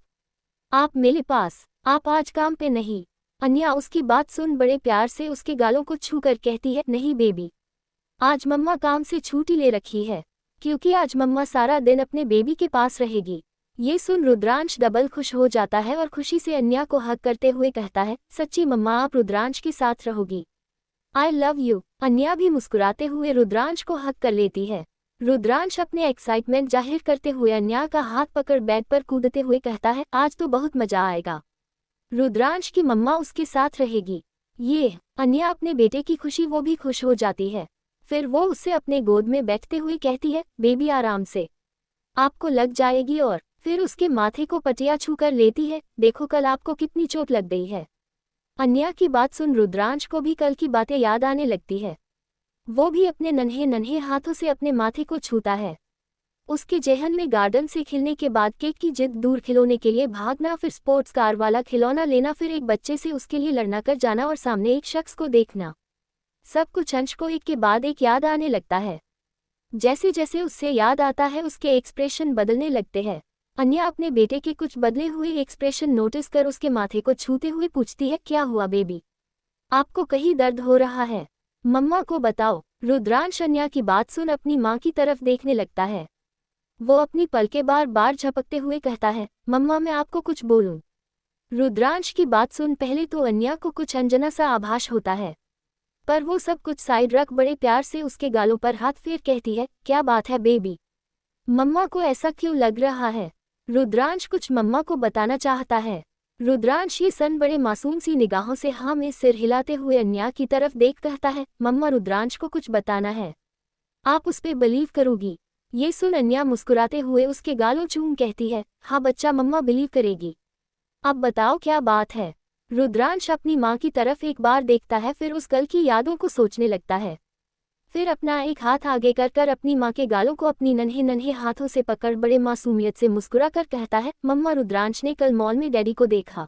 Speaker 1: आप मेरे पास, आप आज काम पे नहीं। अन्या उसकी बात सुन बड़े प्यार से उसके गालों को छूकर कहती है, नहीं बेबी, आज मम्मा काम से छुट्टी ले रखी है, क्योंकि आज मम्मा सारा दिन अपने बेबी के पास रहेगी। ये सुन रुद्रांश डबल खुश हो जाता है और खुशी से अन्या को हग करते हुए कहता है, सच्ची मम्मा आप रुद्रांश के साथ रहोगी, आई लव यू। अन्या भी मुस्कुराते हुए रुद्रांश को हग कर लेती है। रुद्रांश अपने एक्साइटमेंट जाहिर करते हुए अन्या का हाथ पकड़ बेड पर कूदते हुए कहता है, आज तो बहुत मजा आएगा, रुद्रांश की मम्मा उसके साथ रहेगी। ये अन्या अपने बेटे की खुशी वो भी खुश हो जाती है। फिर वो उससे अपने गोद में बैठते हुए कहती है, बेबी आराम से, आपको लग जाएगी। और फिर उसके माथे को पटिया छूकर लेती है, देखो कल आपको कितनी चोट लग गई है। अन्या की बात सुन रुद्रांश को भी कल की बातें याद आने लगती है। वो भी अपने नन्हे नन्हे हाथों से अपने माथे को छूता है। उसके जहन में गार्डन से खेलने के बाद केक की जिद, दूर खिलौने के लिए भागना, फिर स्पोर्ट्स कार वाला खिलौना लेना, फिर एक बच्चे से उसके लिए लड़ना कर जाना और सामने एक शख्स को देखना, सब कुछ अंश को एक के बाद एक याद आने लगता है। जैसे जैसे उससे याद आता है उसके एक्सप्रेशन बदलने लगते हैं। अन्या अपने बेटे के कुछ बदले हुए एक्सप्रेशन नोटिस कर उसके माथे को छूते हुए पूछती है, क्या हुआ बेबी, आपको कहीं दर्द हो रहा है, मम्मा को बताओ। रुद्रांश अन्या की बात सुन अपनी माँ की तरफ देखने लगता है। वो अपनी पलकें बार बार झपकते हुए कहता है, मम्मा मैं आपको कुछ बोलूं। रुद्रांश की बात सुन पहले तो अन्या को कुछ अनजना सा आभास होता है, पर वो सब कुछ साइड रख बड़े प्यार से उसके गालों पर हाथ फेर कहती है, क्या बात है बेबी, मम्मा को ऐसा क्यों लग रहा है। रुद्रांश कुछ मम्मा को बताना चाहता है। रुद्रांश ये सन बड़े मासूम सी निगाहों से हाँ में सिर हिलाते हुए अन्या की तरफ देख कहता है, मम्मा रुद्रांश को कुछ बताना है, आप उस पे बिलीव करोगी। ये सुन अन्या मुस्कुराते हुए उसके गालों चूम कहती है, हाँ बच्चा मम्मा बिलीव करेगी, अब बताओ क्या बात है। रुद्रांश अपनी माँ की तरफ एक बार देखता है, फिर उस कल की यादों को सोचने लगता है। फिर अपना एक हाथ आगे कर अपनी माँ के गालों को अपनी नन्हे नन्हे हाथों से पकड़ बड़े मासूमियत से मुस्कुरा कर कहता है, मम्मा रुद्रांश ने कल मॉल में डैडी को देखा।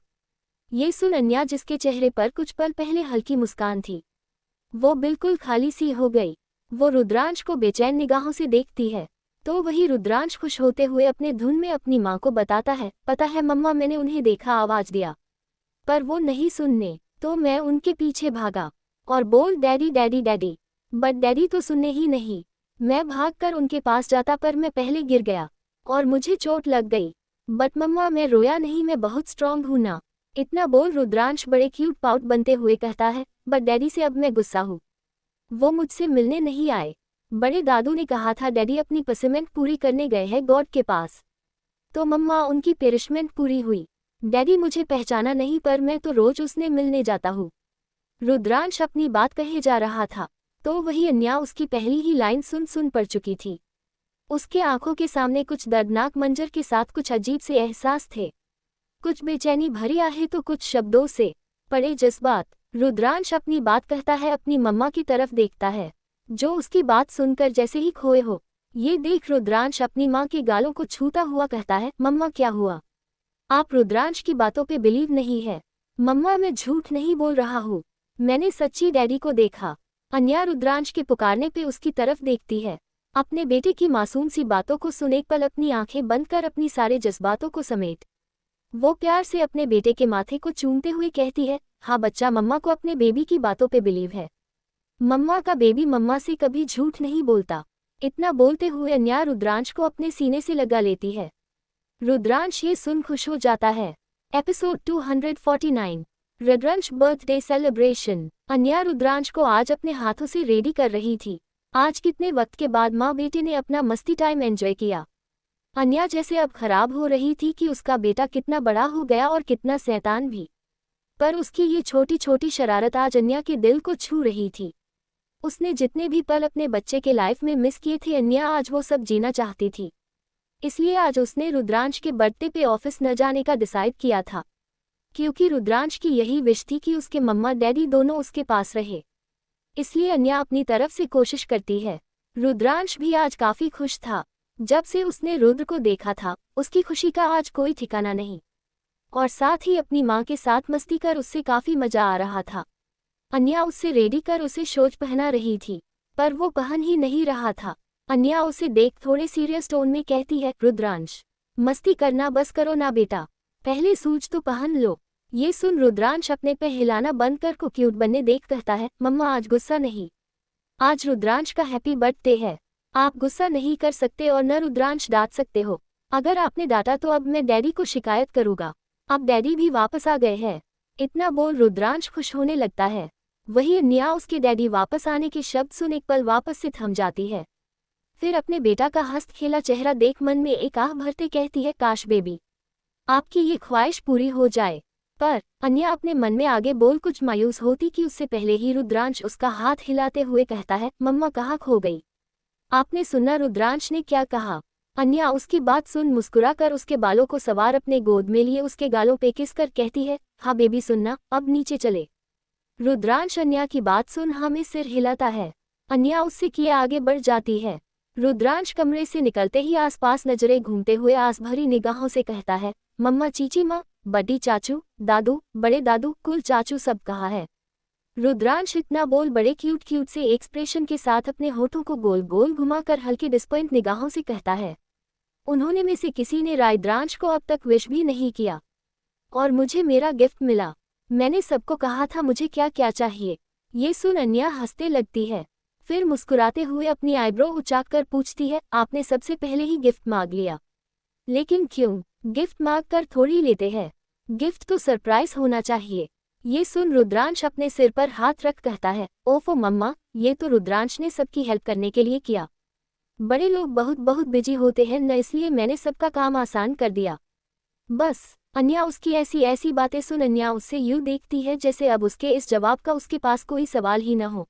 Speaker 1: ये सुन अन्या, जिसके चेहरे पर कुछ पल पहले हल्की मुस्कान थी, वो बिल्कुल खाली सी हो गई। वो रुद्रांश को बेचैन निगाहों से देखती है, तो वही रुद्रांश खुश होते हुए अपने धुन में अपनी माँ को बताता है, पता है मम्मा मैंने उन्हें देखा, आवाज दिया, पर वो नहीं सुनने, तो मैं उनके पीछे भागा और बोल daddy daddy daddy, but daddy तो सुनने ही नहीं। मैं भागकर उनके पास जाता, पर मैं पहले गिर गया और मुझे चोट लग गई, बट मम्मा मैं रोया नहीं, मैं बहुत स्ट्रांग हूं ना। इतना बोल रुद्रांश बड़े क्यूट पाउट बनते हुए कहता है, बट डैडी से अब मैं गुस्सा हूँ, वो मुझसे मिलने नहीं आए। बड़े दादू ने कहा था डैडी अपनी पसमेंट पूरी करने गए हैं गॉड के पास, तो मम्मा उनकी पेरिशमेंट पूरी हुई। डैडी मुझे पहचाना नहीं, पर मैं तो रोज उसने मिलने जाता हूँ। रुद्रांश अपनी बात कहे जा रहा था, तो वही अन्या उसकी पहली ही लाइन सुन पड़ चुकी थी। उसके आंखों के सामने कुछ दर्दनाक मंजर के साथ कुछ अजीब से एहसास थे। कुछ बेचैनी भरी आहे तो कुछ शब्दों से पड़े जज्बात। रुद्रांश अपनी बात कहता है, अपनी मम्मा की तरफ देखता है, जो उसकी बात सुनकर जैसे ही खोए हो। ये देख रुद्रांश अपनी माँ के गालों को छूता हुआ कहता है, मम्मा क्या हुआ? आप रुद्रांश की बातों पे बिलीव नहीं है। मम्मा मैं झूठ नहीं बोल रहा हूँ, मैंने सच्ची डैडी को देखा। अन्या रुद्रांश के पुकारने पे उसकी तरफ देखती है। अपने बेटे की मासूम सी बातों को सुन एक पल अपनी आंखें बंद कर अपनी सारे जज्बातों को समेट वो प्यार से अपने बेटे के माथे को चूमते हुए कहती है, हाँ बच्चा, मम्मा को अपने बेबी की बातों पे बिलीव है। मम्मा का बेबी मम्मा से कभी झूठ नहीं बोलता। इतना बोलते हुए अन्या रुद्रांश को अपने सीने से लगा लेती है। रुद्रांश ये सुन खुश हो जाता है। Episode 249 Rudransh birthday celebration. Anya Rudransh को आज अपने हाथों से रेडी कर रही थी। आज कितने वक्त के बाद माँ बेटे ने अपना मस्ती टाइम एंजॉय किया। अन्या जैसे अब खराब हो रही थी कि उसका बेटा कितना बड़ा हो गया और कितना शैतान भी। पर उसकी ये छोटी छोटी शरारत आज अन्या के दिल को छू रही थी। उसने जितने भी पल अपने बच्चे के लाइफ में मिस किए थे, अन्या आज वो सब जीना चाहती थी। इसलिए आज उसने रुद्रांश के बर्थडे पे ऑफिस न जाने का डिसाइड किया था, क्योंकि रुद्रांश की यही विश थी कि उसके मम्मा डैडी दोनों उसके पास रहे। इसलिए अन्या अपनी तरफ से कोशिश करती है। रुद्रांश भी आज काफी खुश था। जब से उसने रुद्र को देखा था, उसकी खुशी का आज कोई ठिकाना नहीं। और साथ ही अपनी माँ के साथ मस्ती कर उससे काफी मजा आ रहा था। अन्या उससे रेडी कर उसे शूज पहना रही थी, पर वो पहन ही नहीं रहा था। अन्या उसे देख थोड़े सीरियस टोन में कहती है, रुद्रांश मस्ती करना बस करो ना बेटा, पहले शूज तो पहन लो। ये सुन रुद्रांश अपने पे हिलाना बंद कर को क्यूट बनने देख कहता है, मम्मा आज गुस्सा नहीं, आज रुद्रांश का हैप्पी बर्थडे है, आप गुस्सा नहीं कर सकते और न रुद्रांश डांट सकते हो। अगर आपने डांटा तो अब मैं डैडी को शिकायत करूंगा। अब डैडी भी वापस आ गए हैं। इतना बोल रुद्रांश खुश होने लगता है। वही अन्या उसके डैडी वापस आने के शब्द सुन एक पल वापस से थम जाती है। फिर अपने बेटा का हंस खेला चेहरा देख मन में एक आह भरते कहती है, काश बेबी आपकी ये ख्वाहिश पूरी हो जाए। पर अन्या अपने मन में आगे बोल कुछ मायूस होती कि उससे पहले ही रुद्रांश उसका हाथ हिलाते हुए कहता है, मम्मा कहाँ खो गई? आपने सुना रुद्रांश ने क्या कहा? अन्या उसकी बात सुन मुस्कुरा कर उसके बालों को सवार अपने गोद में लिए उसके गालों पे किस कर कहती है, हाँ बेबी सुनना, अब नीचे चले। रुद्रांश अन्या की बात सुन हाँ में सिर हिलाता है। अन्या उससे किए आगे बढ़ जाती है। रुद्रांश कमरे से निकलते ही आसपास नजरें घूमते हुए आस भरी निगाहों से कहता है, मम्मा, चीची माँ, बड़ी चाचू, दादू, बड़े दादू, कुल चाचू सब कहाँ है? रुद्रांश इतना बोल बड़े क्यूट क्यूट से एक्सप्रेशन के साथ अपने होठों को गोल गोल घुमाकर हल्की डिस्पॉइंट निगाहों से कहता है, उन्होंने में से किसी ने रुद्रांश को अब तक विश भी नहीं किया और मुझे मेरा गिफ्ट मिला। मैंने सबको कहा था मुझे क्या क्या चाहिए। ये सुन अन्या हंसते लगती है। फिर मुस्कुराते हुए अपनी आईब्रो उचाक कर पूछती है, आपने सबसे पहले ही गिफ्ट मांग लिया, लेकिन क्यों? गिफ्ट मांग कर थोड़ी लेते हैं, गिफ्ट तो सरप्राइज होना चाहिए। ये सुन रुद्रांश अपने सिर पर हाथ रख कहता है, ओफो मम्मा, ये तो रुद्रांश ने सबकी हेल्प करने के लिए किया। बड़े लोग बहुत बहुत बिजी होते हैं न, इसलिए मैंने सबका काम आसान कर दिया बस। अन्या उसकी ऐसी ऐसी बातें सुन अन्या उससे यूं देखती है जैसे अब उसके इस जवाब का उसके पास कोई सवाल ही न हो।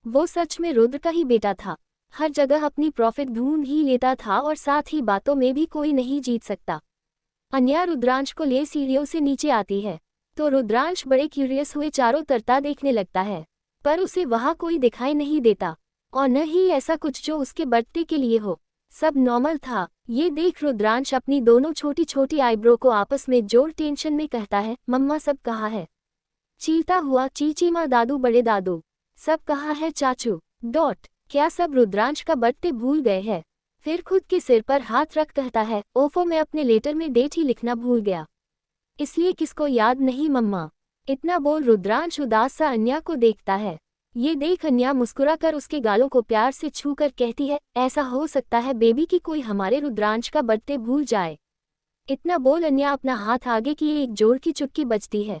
Speaker 1: वो सच में रुद्र का ही बेटा था। हर जगह अपनी प्रॉफिट ढूंढ ही लेता था और साथ ही बातों में भी कोई नहीं जीत सकता। अन्या रुद्रांश को ले सीढ़ियों से नीचे आती है तो रुद्रांश बड़े क्यूरियस हुए चारों तरफ देखने लगता है, पर उसे वहां कोई दिखाई नहीं देता और न ही ऐसा कुछ जो उसके बर्थडे के लिए हो। सब नॉर्मल था। ये देख रुद्रांश अपनी दोनों छोटी छोटी आईब्रो को आपस में जोड़ टेंशन में कहता है, मम्मा सब कहाँ है? चीलता हुआ, चीची माँ, दादू, बड़े दादू सब कहाँ है? चाचू डॉट क्या सब रुद्रांश का बर्थडे भूल गए हैं? फिर खुद के सिर पर हाथ रख कहता है, ओफो मैं अपने लेटर में डेट ही लिखना भूल गया, इसलिए किसको याद नहीं मम्मा। इतना बोल रुद्रांश उदास सा अन्या को देखता है। ये देख अन्या मुस्कुराकर उसके गालों को प्यार से छूकर कहती है, ऐसा हो सकता है बेबी कि कोई हमारे रुद्रांश का बर्थडे भूल जाए। इतना बोल अन्या अपना हाथ आगे किए एक जोर की चुटकी बजती है।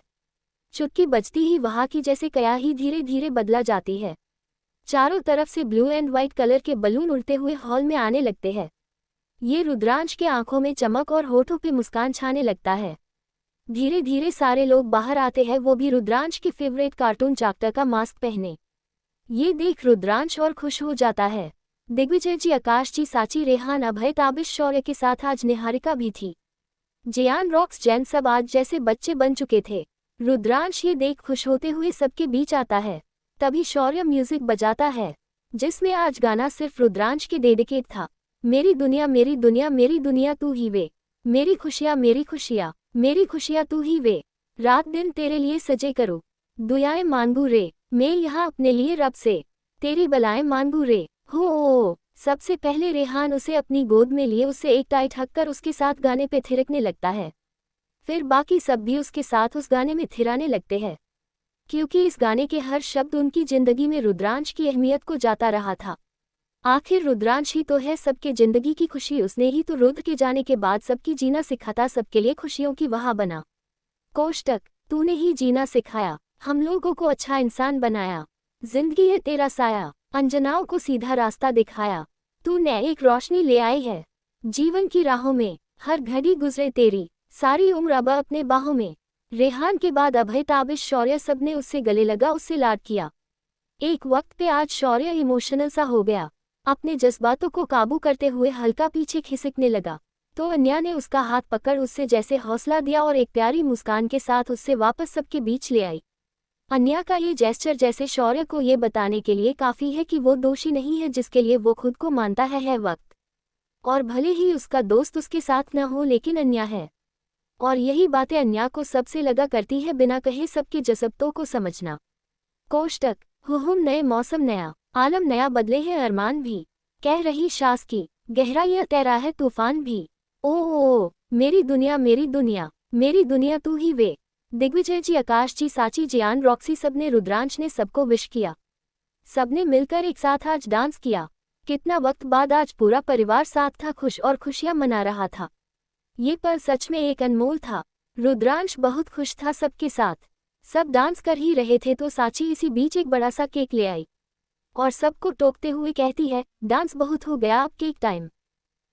Speaker 1: चुटकी बजती ही वहां की जैसे कया ही धीरे धीरे बदला जाती है। चारों तरफ से ब्लू एंड व्हाइट कलर के बलून उड़ते हुए हॉल में आने लगते हैं। ये रुद्रांश के आंखों में चमक और होठों पे मुस्कान छाने लगता है। धीरे धीरे सारे लोग बाहर आते हैं, वो भी रुद्रांश के फेवरेट कार्टून चाक्टर का मास्क पहने। ये देख रुद्रांश और खुश हो जाता है। दिग्विजय जी, आकाश जी, साची, रेहान, अभय, ताबिश, शौर्य के साथ आज निहारिका भी थी। जियान, रॉक्स, जैन सब आज जैसे बच्चे बन चुके थे। रुद्रांश ये देख खुश होते हुए सबके बीच आता है। तभी शौर्य म्यूजिक बजाता है, जिसमें आज गाना सिर्फ रुद्रांश के डेडिकेट था। मेरी दुनिया मेरी दुनिया मेरी दुनिया तू ही वे, मेरी खुशियाँ मेरी खुशियाँ मेरी खुशियाँ तू ही वे, रात दिन तेरे लिए सजे करूँ, दुआएं मांगू रे, मैं यहाँ अपने लिए रब से, तेरी बलाएं मांगू रे। हो सबसे पहले रेहान उसे अपनी गोद में लिए उसे एक टाइट हक कर उसके साथ गाने पे थिरकने लगता है। फिर बाकी सब भी उसके साथ उस गाने में थिराने लगते हैं, क्योंकि इस गाने के हर शब्द उनकी जिंदगी में रुद्रांश की अहमियत को जाता रहा था। आखिर रुद्रांश ही तो है सबके जिंदगी की खुशी, उसने ही तो रुद्र के जाने के बाद सबकी जीना सिखाता, सबके लिए खुशियों की वहा बना। कोष्टक, तूने ही जीना सिखाया, हम लोगों को अच्छा इंसान बनाया, जिंदगी है तेरा साया, अंजनाओं को सीधा रास्ता दिखाया, तूने एक रोशनी ले आई है जीवन की राहों में, हर घड़ी गुजरे तेरी सारी उम्र अब अपने बाहों में। रेहान के बाद अभय, ताबिश, शौर्य सबने उससे गले लगा, उससे लाड किया। एक वक्त पे आज शौर्य इमोशनल सा हो गया, अपने जज्बातों को काबू करते हुए हल्का पीछे खिसकने लगा। तो अन्या ने उसका हाथ पकड़ उससे जैसे हौसला दिया और एक प्यारी मुस्कान के साथ उससे वापस सबके बीच ले आई। अन्या का ये जेस्चर जैसे शौर्य को ये बताने के लिए काफ़ी है कि वो दोषी नहीं है जिसके लिए वो खुद को मानता है वक्त। और भले ही उसका दोस्त उसके साथ न हो, लेकिन अन्या है। और यही बातें अन्या को सबसे लगा करती है, बिना कहे सबके जज्बातों को समझना। कोष्टक, हुहुम, नए मौसम नया आलम नया, बदले हैं अरमान भी, कह रही शास की गहराइयाँ, तैरा है तूफान भी। ओ मेरी दुनिया मेरी दुनिया मेरी दुनिया तू ही वे। दिग्विजय जी, आकाश जी, साची, जियान, रॉक्सी, सबने, रुद्रांश ने सबको विश किया। सबने मिलकर एक साथ आज डांस किया। कितना वक्त बाद आज पूरा परिवार साथ था, खुश और खुशियां मना रहा था। ये पल सच में एक अनमोल था। रुद्रांश बहुत खुश था सबके साथ। सब डांस कर ही रहे थे तो साची इसी बीच एक बड़ा सा केक ले आई और सबको टोकते हुए कहती है, डांस बहुत हो गया, अब केक टाइम।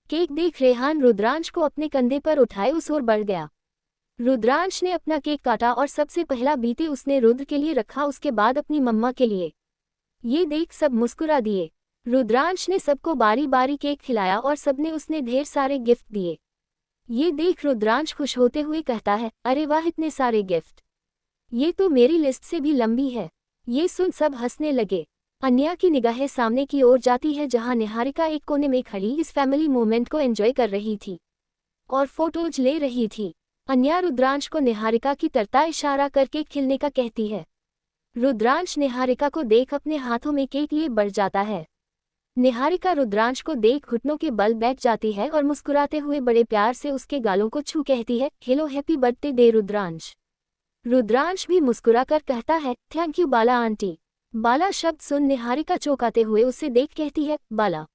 Speaker 1: केक देख रेहान रुद्रांश को अपने कंधे पर उठाए उस ओर बढ़ गया। रुद्रांश ने अपना केक काटा और सबसे पहला बीते उसने रुद्र के लिए रखा, उसके बाद अपनी मम्मा के लिए। ये देख सब मुस्कुरा दिए। रुद्रांश ने सबको बारी बारी केक खिलाया और सबने उसने ढेर सारे गिफ्ट दिए। ये देख रुद्रांश खुश होते हुए कहता है, अरे वाह, इतने सारे गिफ्ट, ये तो मेरी लिस्ट से भी लंबी है। ये सुन सब हंसने लगे। अन्या की निगाहें सामने की ओर जाती है, जहां निहारिका एक कोने में खड़ी इस फैमिली मोमेंट को एंजॉय कर रही थी और फोटोज ले रही थी। अन्या रुद्रांश को निहारिका की तरता इशारा करके खिलने का कहती है। रुद्रांश निहारिका को देख अपने हाथों में केक लिए बढ़ जाता है। निहारिका रुद्रांश को देख घुटनों के बल बैठ जाती है और मुस्कुराते हुए बड़े प्यार से उसके गालों को छू कहती है, hello, happy birthday day Rudransh. Rudransh भी मुस्कुराकर कहता है, थैंक यू बाला आंटी। बाला शब्द सुन निहारिका चौंकाते हुए उसे देख कहती है, बाला।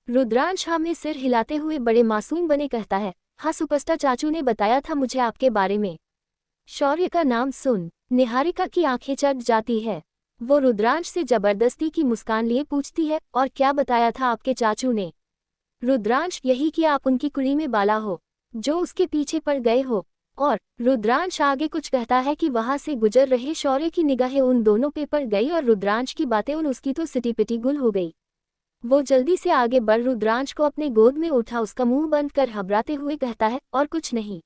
Speaker 1: रुद्रांश हाँ में सिर हिलाते हुए बड़े मासूम बने कहता है, हाँ, सुपरस्टार चाचू ने बताया था मुझे आपके बारे में। शौर्य का नाम सुन निहारिका की आंखें चढ़ जाती है। वो रुद्रांश से जबरदस्ती की मुस्कान लिए पूछती है, और क्या बताया था आपके चाचू ने? रुद्रांश, यही कि आप उनकी कुड़ी में बाला हो, जो उसके पीछे पड़ गए हो। और रुद्रांश आगे कुछ कहता है कि वहां से गुजर रहे शौर्य की निगाहें उन दोनों पे पड़ गई और रुद्रांश की बातें उन उसकी तो सिटी पिटी गुल हो गई। वो जल्दी से आगे बढ़ रुद्रांश को अपने गोद में उठा, उसका मुंह बंद कर घबराते हुए कहता है, और कुछ नहीं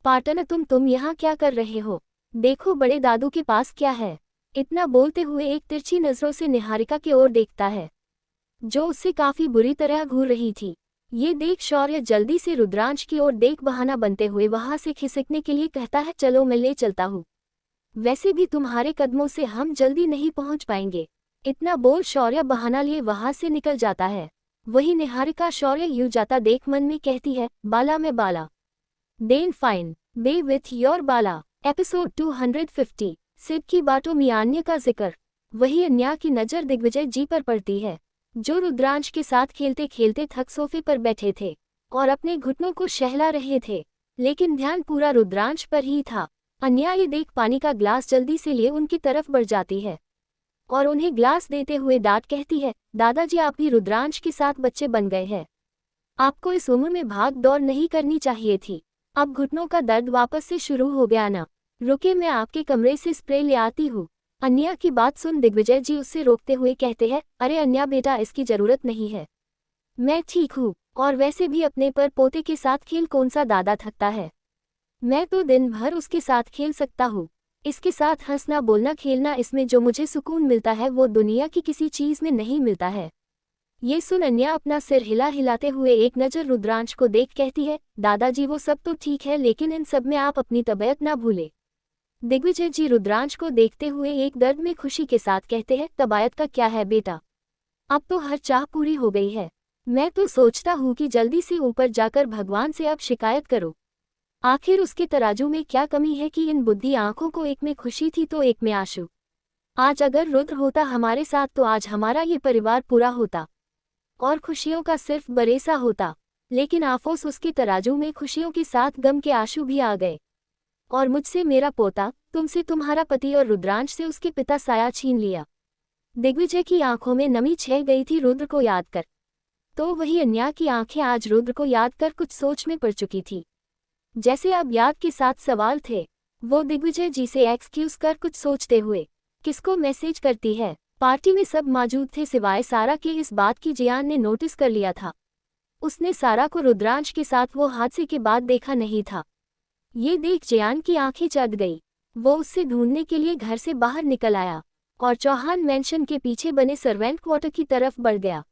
Speaker 1: पार्टनर, तुम यहाँ क्या कर रहे हो? देखो बड़े दादू के पास क्या है। इतना बोलते हुए एक तिरछी नजरों से निहारिका की ओर देखता है, जो उससे काफी बुरी तरह घूर रही थी। ये देख शौर्य जल्दी से रुद्रांश की ओर देख बहाना बनते हुए वहां से खिसकने के लिए कहता है, चलो मैं ले चलता हूँ, वैसे भी तुम्हारे कदमों से हम जल्दी नहीं पहुंच पाएंगे। इतना बोल शौर्य बहाना लिए वहां से निकल जाता है। वही निहारिका शौर्य यूं जाता देख मन में कहती है, बाला मैं Bala, then fine be with your Bala. Episode 250, सिब की बातों में अन्य का जिक्र। वही अन्या की नज़र दिग्विजय जी पर पड़ती है, जो रुद्रांश के साथ खेलते खेलते थक सोफे पर बैठे थे और अपने घुटनों को सहला रहे थे, लेकिन ध्यान पूरा रुद्रांश पर ही था। अन्या ये देख पानी का ग्लास जल्दी से लिए उनकी तरफ बढ़ जाती है और उन्हें ग्लास देते हुए डांट कहती है, दादाजी आप भी रुद्रांश के साथ बच्चे बन गए हैं। आपको इस उम्र में भाग दौड़ नहीं करनी चाहिए थी। अब घुटनों का दर्द वापस से शुरू हो गया ना? रुके, मैं आपके कमरे से स्प्रे ले आती हूँ। अन्या की बात सुन दिग्विजय जी उससे रोकते हुए कहते हैं, अरे अन्या बेटा, इसकी जरूरत नहीं है, मैं ठीक हूँ, और वैसे भी अपने पर पोते के साथ खेल कौन सा दादा थकता है। मैं तो दिन भर उसके साथ खेल सकता हूँ। इसके साथ हंसना बोलना खेलना, इसमें जो मुझे सुकून मिलता है वो दुनिया की किसी चीज़ में नहीं मिलता है। ये सुन अन्या अपना सिर हिला हिलाते हुए एक नज़र रुद्रांश को देख कहती है, दादाजी वो सब तो ठीक है, लेकिन इन सब में आप अपनी तबीयत ना भूले। दिग्विजय जी रुद्रांश को देखते हुए एक दर्द में खुशी के साथ कहते हैं, तबीयत का क्या है बेटा, अब तो हर चाह पूरी हो गई है। मैं तो सोचता हूँ कि जल्दी से ऊपर जाकर भगवान से अब शिकायत करो। आखिर उसके तराजू में क्या कमी है कि इन बुद्धि आंखों को एक में खुशी थी तो एक में आंसू। आज अगर रुद्र होता हमारे साथ तो आज हमारा ये परिवार पूरा होता और खुशियों का सिर्फ बरेसा होता, लेकिन आफोस उसके तराजू में खुशियों के साथ गम के आंसू भी आ गए। और मुझसे मेरा पोता, तुमसे तुम्हारा पति और रुद्रांश से उसके पिता साया छीन लिया। दिग्विजय की आंखों में नमी छह गई थी रुद्र को याद कर, तो वही अन्या की आंखें आज रुद्र को याद कर कुछ सोच में पड़ चुकी थी। जैसे अब याद के साथ सवाल थे। वो दिग्विजय जी से एक्सक्यूज कर कुछ सोचते हुए, किसको मैसेज करती है। पार्टी में सब मौजूद थे सिवाय सारा के। इस बात की जियान ने नोटिस कर लिया था। उसने सारा को रुद्रांश के साथ वो हादसे के बाद देखा नहीं था। ये देख जियान की आंखें चढ़ गई। वो उससे ढूंढने के लिए घर से बाहर निकल आया और चौहान मैंशन के पीछे बने सर्वेंट क्वार्टर की तरफ बढ़ गया।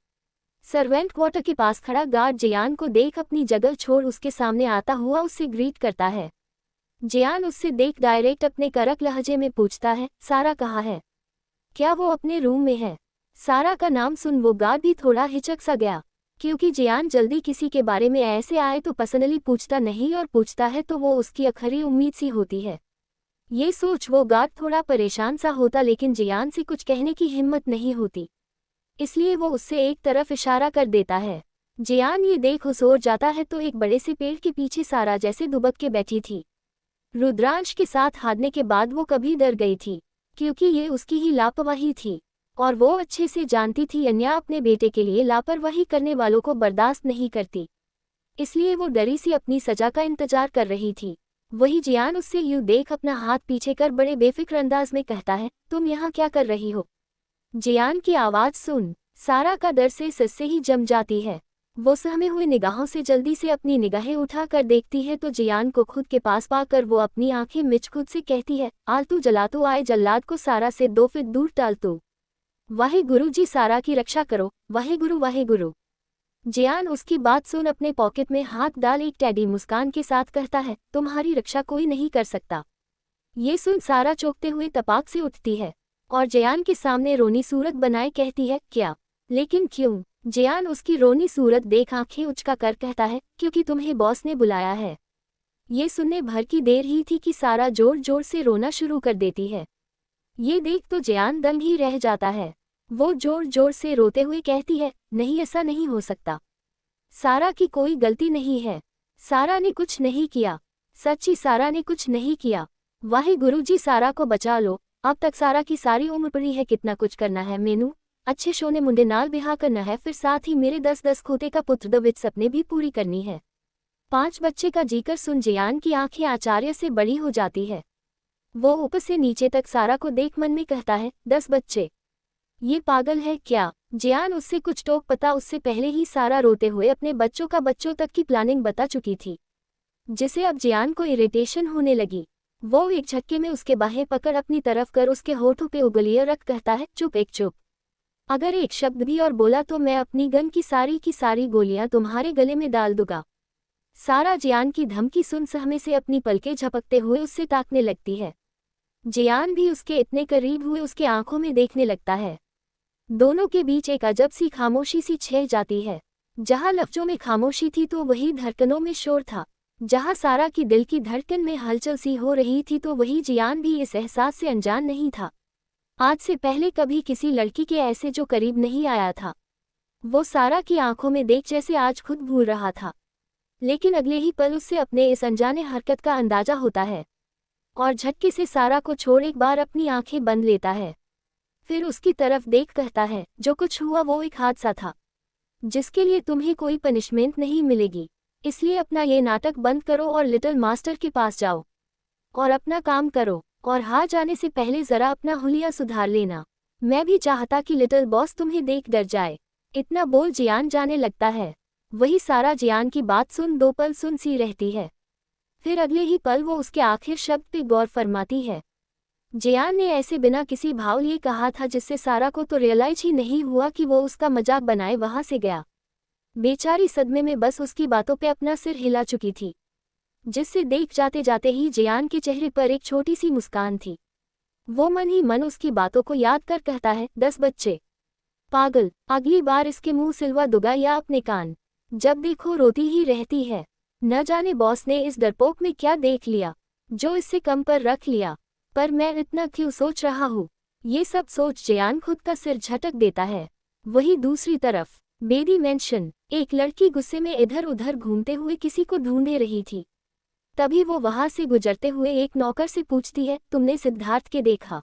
Speaker 1: सर्वेंट क्वार्टर के पास खड़ा गार्ड जियान को देख अपनी जगह छोड़ उसके सामने आता हुआ उससे ग्रीट करता है। जियान उससे देख डायरेक्ट अपने करक लहजे में पूछता है, सारा कहाँ है? क्या वो अपने रूम में है? सारा का नाम सुन वो गार्ड भी थोड़ा हिचक सा गया, क्योंकि जियान जल्दी किसी के बारे में ऐसे आए तो पर्सनली पूछता नहीं, और पूछता है तो वो उसकी आखिरी उम्मीद सी होती है। ये सोच वो गार्ड थोड़ा परेशान सा होता, लेकिन जियान से कुछ कहने की हिम्मत नहीं होती, इसलिए वो उससे एक तरफ इशारा कर देता है। जियान ये देख उस ओर जाता है तो एक बड़े से पेड़ के पीछे सारा जैसे दुबक के बैठी थी। रुद्रांश के साथ हारने के बाद वो कभी डर गई थी, क्योंकि ये उसकी ही लापरवाही थी और वो अच्छे से जानती थी अन्या अपने बेटे के लिए लापरवाही करने वालों को बर्दाश्त नहीं करती। इसलिए वो डरी सी अपनी सजा का इंतजार कर रही थी। वही जियान उससे यूं देख अपना हाथ पीछे कर बड़े बेफिक्र अंदाज में कहता है, तुम यहाँ क्या कर रही हो? जियान की आवाज सुन सारा का डर से सस्से ही जम जाती है। वो सहमे हुए निगाहों से जल्दी से अपनी निगाहें उठा कर देखती है तो जियान को खुद के पास पाकर वो अपनी आंखें मिच खुद से कहती है, आलतू जलातू आए जल्लाद को सारा से 2 फीट दूर टालतू। वाहे गुरु जी, सारा की रक्षा करो, वाहे गुरु वाहे गुरु। जियान उसकी बात सुन अपने पॉकेट में हाथ डाल एक टेडी मुस्कान के साथ कहता है, तुम्हारी रक्षा कोई नहीं कर सकता। ये सुन सारा चौंकते हुए तपाक से उठती है और जियान के सामने रोनी सूरत बनाए कहती है, क्या? लेकिन क्यों? जियान उसकी रोनी सूरत देख आंखें उचका कर कहता है, क्योंकि तुम्हें बॉस ने बुलाया है। ये सुनने भर की देर ही थी कि सारा जोर जोर से रोना शुरू कर देती है। ये देख तो जियान दंग ही रह जाता है। वो जोर जोर से रोते हुए कहती है, नहीं ऐसा नहीं हो सकता, सारा की कोई गलती नहीं है, सारा ने कुछ नहीं किया, सच्ची सारा ने कुछ नहीं किया। वाहे गुरुजी, सारा को बचा लो, अब तक सारा की सारी उम्र पड़ी है, कितना कुछ करना है मैनू, अच्छे सोने मुंडे नाल बिहा करना है, फिर साथ ही मेरे 10-10 खोते का पुत्र द विच सपने भी पूरी करनी है। 5 बच्चे का जीकर सुन जियान की आंखें आचार्य से बड़ी हो जाती है। वो ऊपर से नीचे तक सारा को देख मन में कहता है, 10 बच्चे, ये पागल है क्या? जियान उससे कुछ टोक पता उससे पहले ही सारा रोते हुए अपने बच्चों का बच्चों तक की प्लानिंग बता चुकी थी, जिसे अब जियान को इरिटेशन होने लगी। वो एक झटके में उसके बाहें पकड़ अपनी तरफ कर उसके होठों पे उंगलियां रख कहता है, चुप एक चुप, अगर एक शब्द भी और बोला तो मैं अपनी गन की सारी गोलियां तुम्हारे गले में डाल दूंगा। सारा जियान की धमकी सुन सहमे से अपनी पलकें झपकते हुए उससे ताकने लगती है। जियान भी उसके इतने करीब हुए उसके आंखों में देखने लगता है। दोनों के बीच एक अजब सी खामोशी सी छह जाती है। जहां लफ्जों में खामोशी थी तो वही धड़कनों में शोर था। जहां सारा की दिल की धड़कन में हलचल सी हो रही थी तो वही जियान भी इस एहसास से अनजान नहीं था। आज से पहले कभी किसी लड़की के ऐसे जो करीब नहीं आया था। वो सारा की आंखों में देख जैसे आज खुद भूल रहा था, लेकिन अगले ही पल उससे अपने इस अनजाने हरकत का अंदाजा होता है और झटके से सारा को छोड़ एक बार अपनी आंखें बंद लेता है। फिर उसकी तरफ देख कहता है, जो कुछ हुआ वो एक हादसा था, जिसके लिए तुम्हें कोई पनिशमेंट नहीं मिलेगी, इसलिए अपना ये नाटक बंद करो और लिटिल मास्टर के पास जाओ और अपना काम करो, और हार जाने से पहले जरा अपना हुलिया सुधार लेना। मैं भी चाहता कि लिटिल बॉस तुम्हें देख डर जाए। इतना बोल जियान जाने लगता है। वही सारा जियान की बात सुन 2 पल सुन सी रहती है। फिर अगले ही पल वो उसके आखिर शब्द पे गौर फरमाती है। जियान ने ऐसे बिना किसी भाव लिए कहा था जिससे सारा को तो रियलाइज ही नहीं हुआ कि वो उसका मजाक बनाए वहां से गया। बेचारी सदमे में बस उसकी बातों पे अपना सिर हिला चुकी थी, जिससे देख जाते जाते ही जियान के चेहरे पर एक छोटी सी मुस्कान थी। वो मन ही मन उसकी बातों को याद कर कहता है, 10 बच्चे पागल, अगली बार इसके मुंह सिलवा दूंगा या अपने कान, जब देखो रोती ही रहती है। न जाने बॉस ने इस डरपोक में क्या देख लिया जो इससे कम पर रख लिया, पर मैं इतना क्यों सोच रहा हूँ। ये सब सोच जियान खुद का सिर झटक देता है। वही दूसरी तरफ बेदी मेंशन, एक लड़की गुस्से में इधर उधर घूमते हुए किसी को ढूंढे रही थी। तभी वो वहां से गुजरते हुए एक नौकर से पूछती है, तुमने सिद्धार्थ के देखा?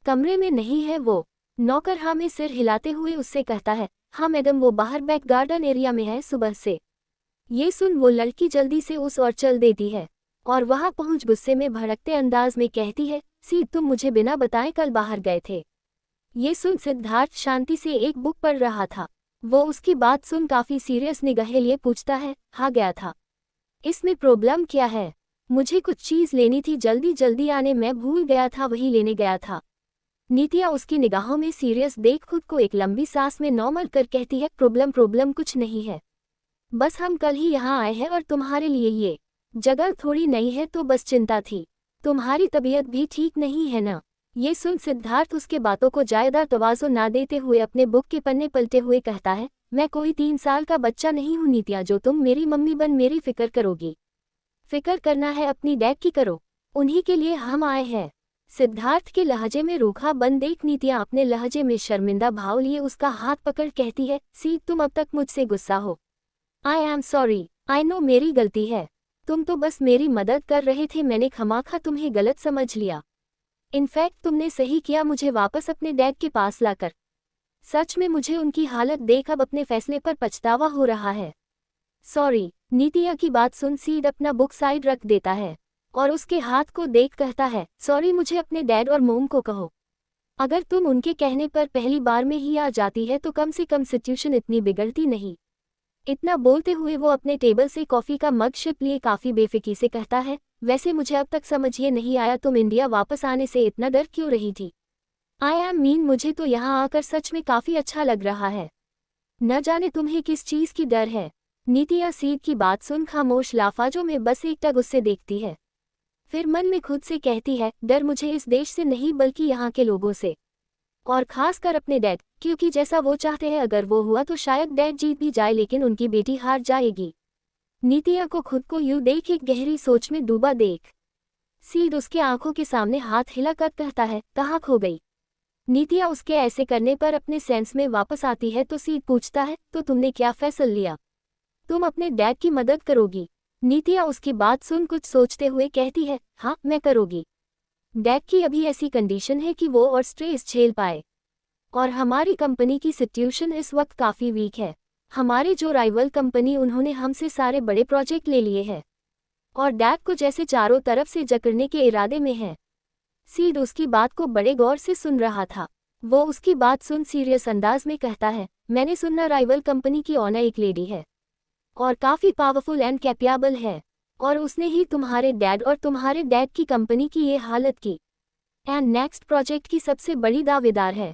Speaker 1: कमरे में नहीं है वो? नौकर हाँ में सिर हिलाते हुए उससे कहता है, हाँ मैडम, वो बाहर बैक गार्डन एरिया में है सुबह से। ये सुन वो लड़की जल्दी से उस ओर चल देती है और वहां पहुंच गुस्से में भड़कते अंदाज में कहती है, सीध तुम मुझे बिना बताए कल बाहर गए थे। ये सुन सिद्धार्थ शांति से एक बुक पढ़ रहा था। वो उसकी बात सुन काफी सीरियस निगाहें लिए पूछता है, हाँ गया था। इसमें प्रॉब्लम क्या है? मुझे कुछ चीज लेनी थी, जल्दी जल्दी आने में भूल गया था, वही लेने गया था। नीतिया उसकी निगाहों में सीरियस देख खुद को एक लंबी सांस में नॉर्मल कर कहती है, प्रॉब्लम कुछ नहीं है, बस हम कल ही यहाँ आए हैं और तुम्हारे लिए ये जगह थोड़ी नई है तो बस चिंता थी। तुम्हारी तबीयत भी ठीक नहीं है ना? ये सुन सिद्धार्थ उसके बातों को ज्यादा तवाज़ो ना देते हुए अपने बुक के पन्ने पलटे हुए कहता है, मैं कोई 3 साल का बच्चा नहीं हूँ नीतिया जो तुम मेरी मम्मी बन मेरी फिक्र करोगी। फिक्र करना है अपनी डैड की करो, उन्हीं के लिए हम आए हैं। सिद्धार्थ के लहजे में रूखा बन देख नीतिया अपने लहजे में शर्मिंदा भाव लिए उसका हाथ पकड़ कहती है, सी तुम अब तक मुझसे गुस्सा हो। आई एम सॉरी, आई नो मेरी गलती है, तुम तो बस मेरी मदद कर रहे थे, मैंने खमाखा तुम्हें गलत समझ लिया। इनफैक्ट तुमने सही किया मुझे वापस अपने डैड के पास लाकर। सच में मुझे उनकी हालत देख अब अपने फैसले पर पछतावा हो रहा है। सॉरी। नीतिया की बात सुन सीड अपना बुक साइड रख देता है और उसके हाथ को देख कहता है, सॉरी मुझे अपने डैड और मोम को कहो। अगर तुम उनके कहने पर पहली बार में ही आ जाती है तो कम से कम सिचुएशन इतनी बिगड़ती नहीं। इतना बोलते हुए वो अपने टेबल से कॉफी का मग शिप लिए काफी बेफिकी से कहता है, वैसे मुझे अब तक समझ ये नहीं आया तुम इंडिया वापस आने से इतना डर क्यों रही थी? आई एम मीन मुझे तो यहाँ आकर सच में काफी अच्छा लग रहा है। न जाने तुम्हें किस चीज की डर है? नीतिया सीड की बात सुन खामोश लाफाजों में बस एकटक उससे देखती है, फिर मन में खुद से कहती है, डर मुझे इस देश से नहीं बल्कि यहाँ के लोगों से, और खासकर अपने डैड, क्योंकि जैसा वो चाहते हैं अगर वो हुआ तो शायद डैड जीत भी जाए लेकिन उनकी बेटी हार जाएगी। नीतिया को खुद को यूं देख एक गहरी सोच में डूबा देख सीड उसके आंखों के सामने हाथ हिलाकर कहता है, कहाँ खो गई? नीतिया उसके ऐसे करने पर अपने सेंस में वापस आती है तो सीड पूछता है, तो तुमने क्या फैसला लिया? तुम अपने डैड की मदद करोगी? नीतिया उसकी बात सुन कुछ सोचते हुए कहती है, हाँ मैं करूँगी। डैड की अभी ऐसी कंडीशन है कि वो और स्ट्रेस झेल पाए, और हमारी कंपनी की सिचुएशन इस वक्त काफ़ी वीक है। हमारे जो राइवल कंपनी उन्होंने हमसे सारे बड़े प्रोजेक्ट ले लिए हैं और डैड को जैसे चारों तरफ से जकड़ने के इरादे में है। सीड उसकी बात को बड़े गौर से सुन रहा था। वो उसकी बात सुन सीरियस अंदाज में कहता है, मैंने सुना राइवल कंपनी की ओनर एक लेडी है और काफ़ी पावरफुल एंड कैपेबल है, और उसने ही तुम्हारे डैड और तुम्हारे डैड की कंपनी की ये हालत की, एंड नेक्स्ट प्रोजेक्ट की सबसे बड़ी दावेदार है।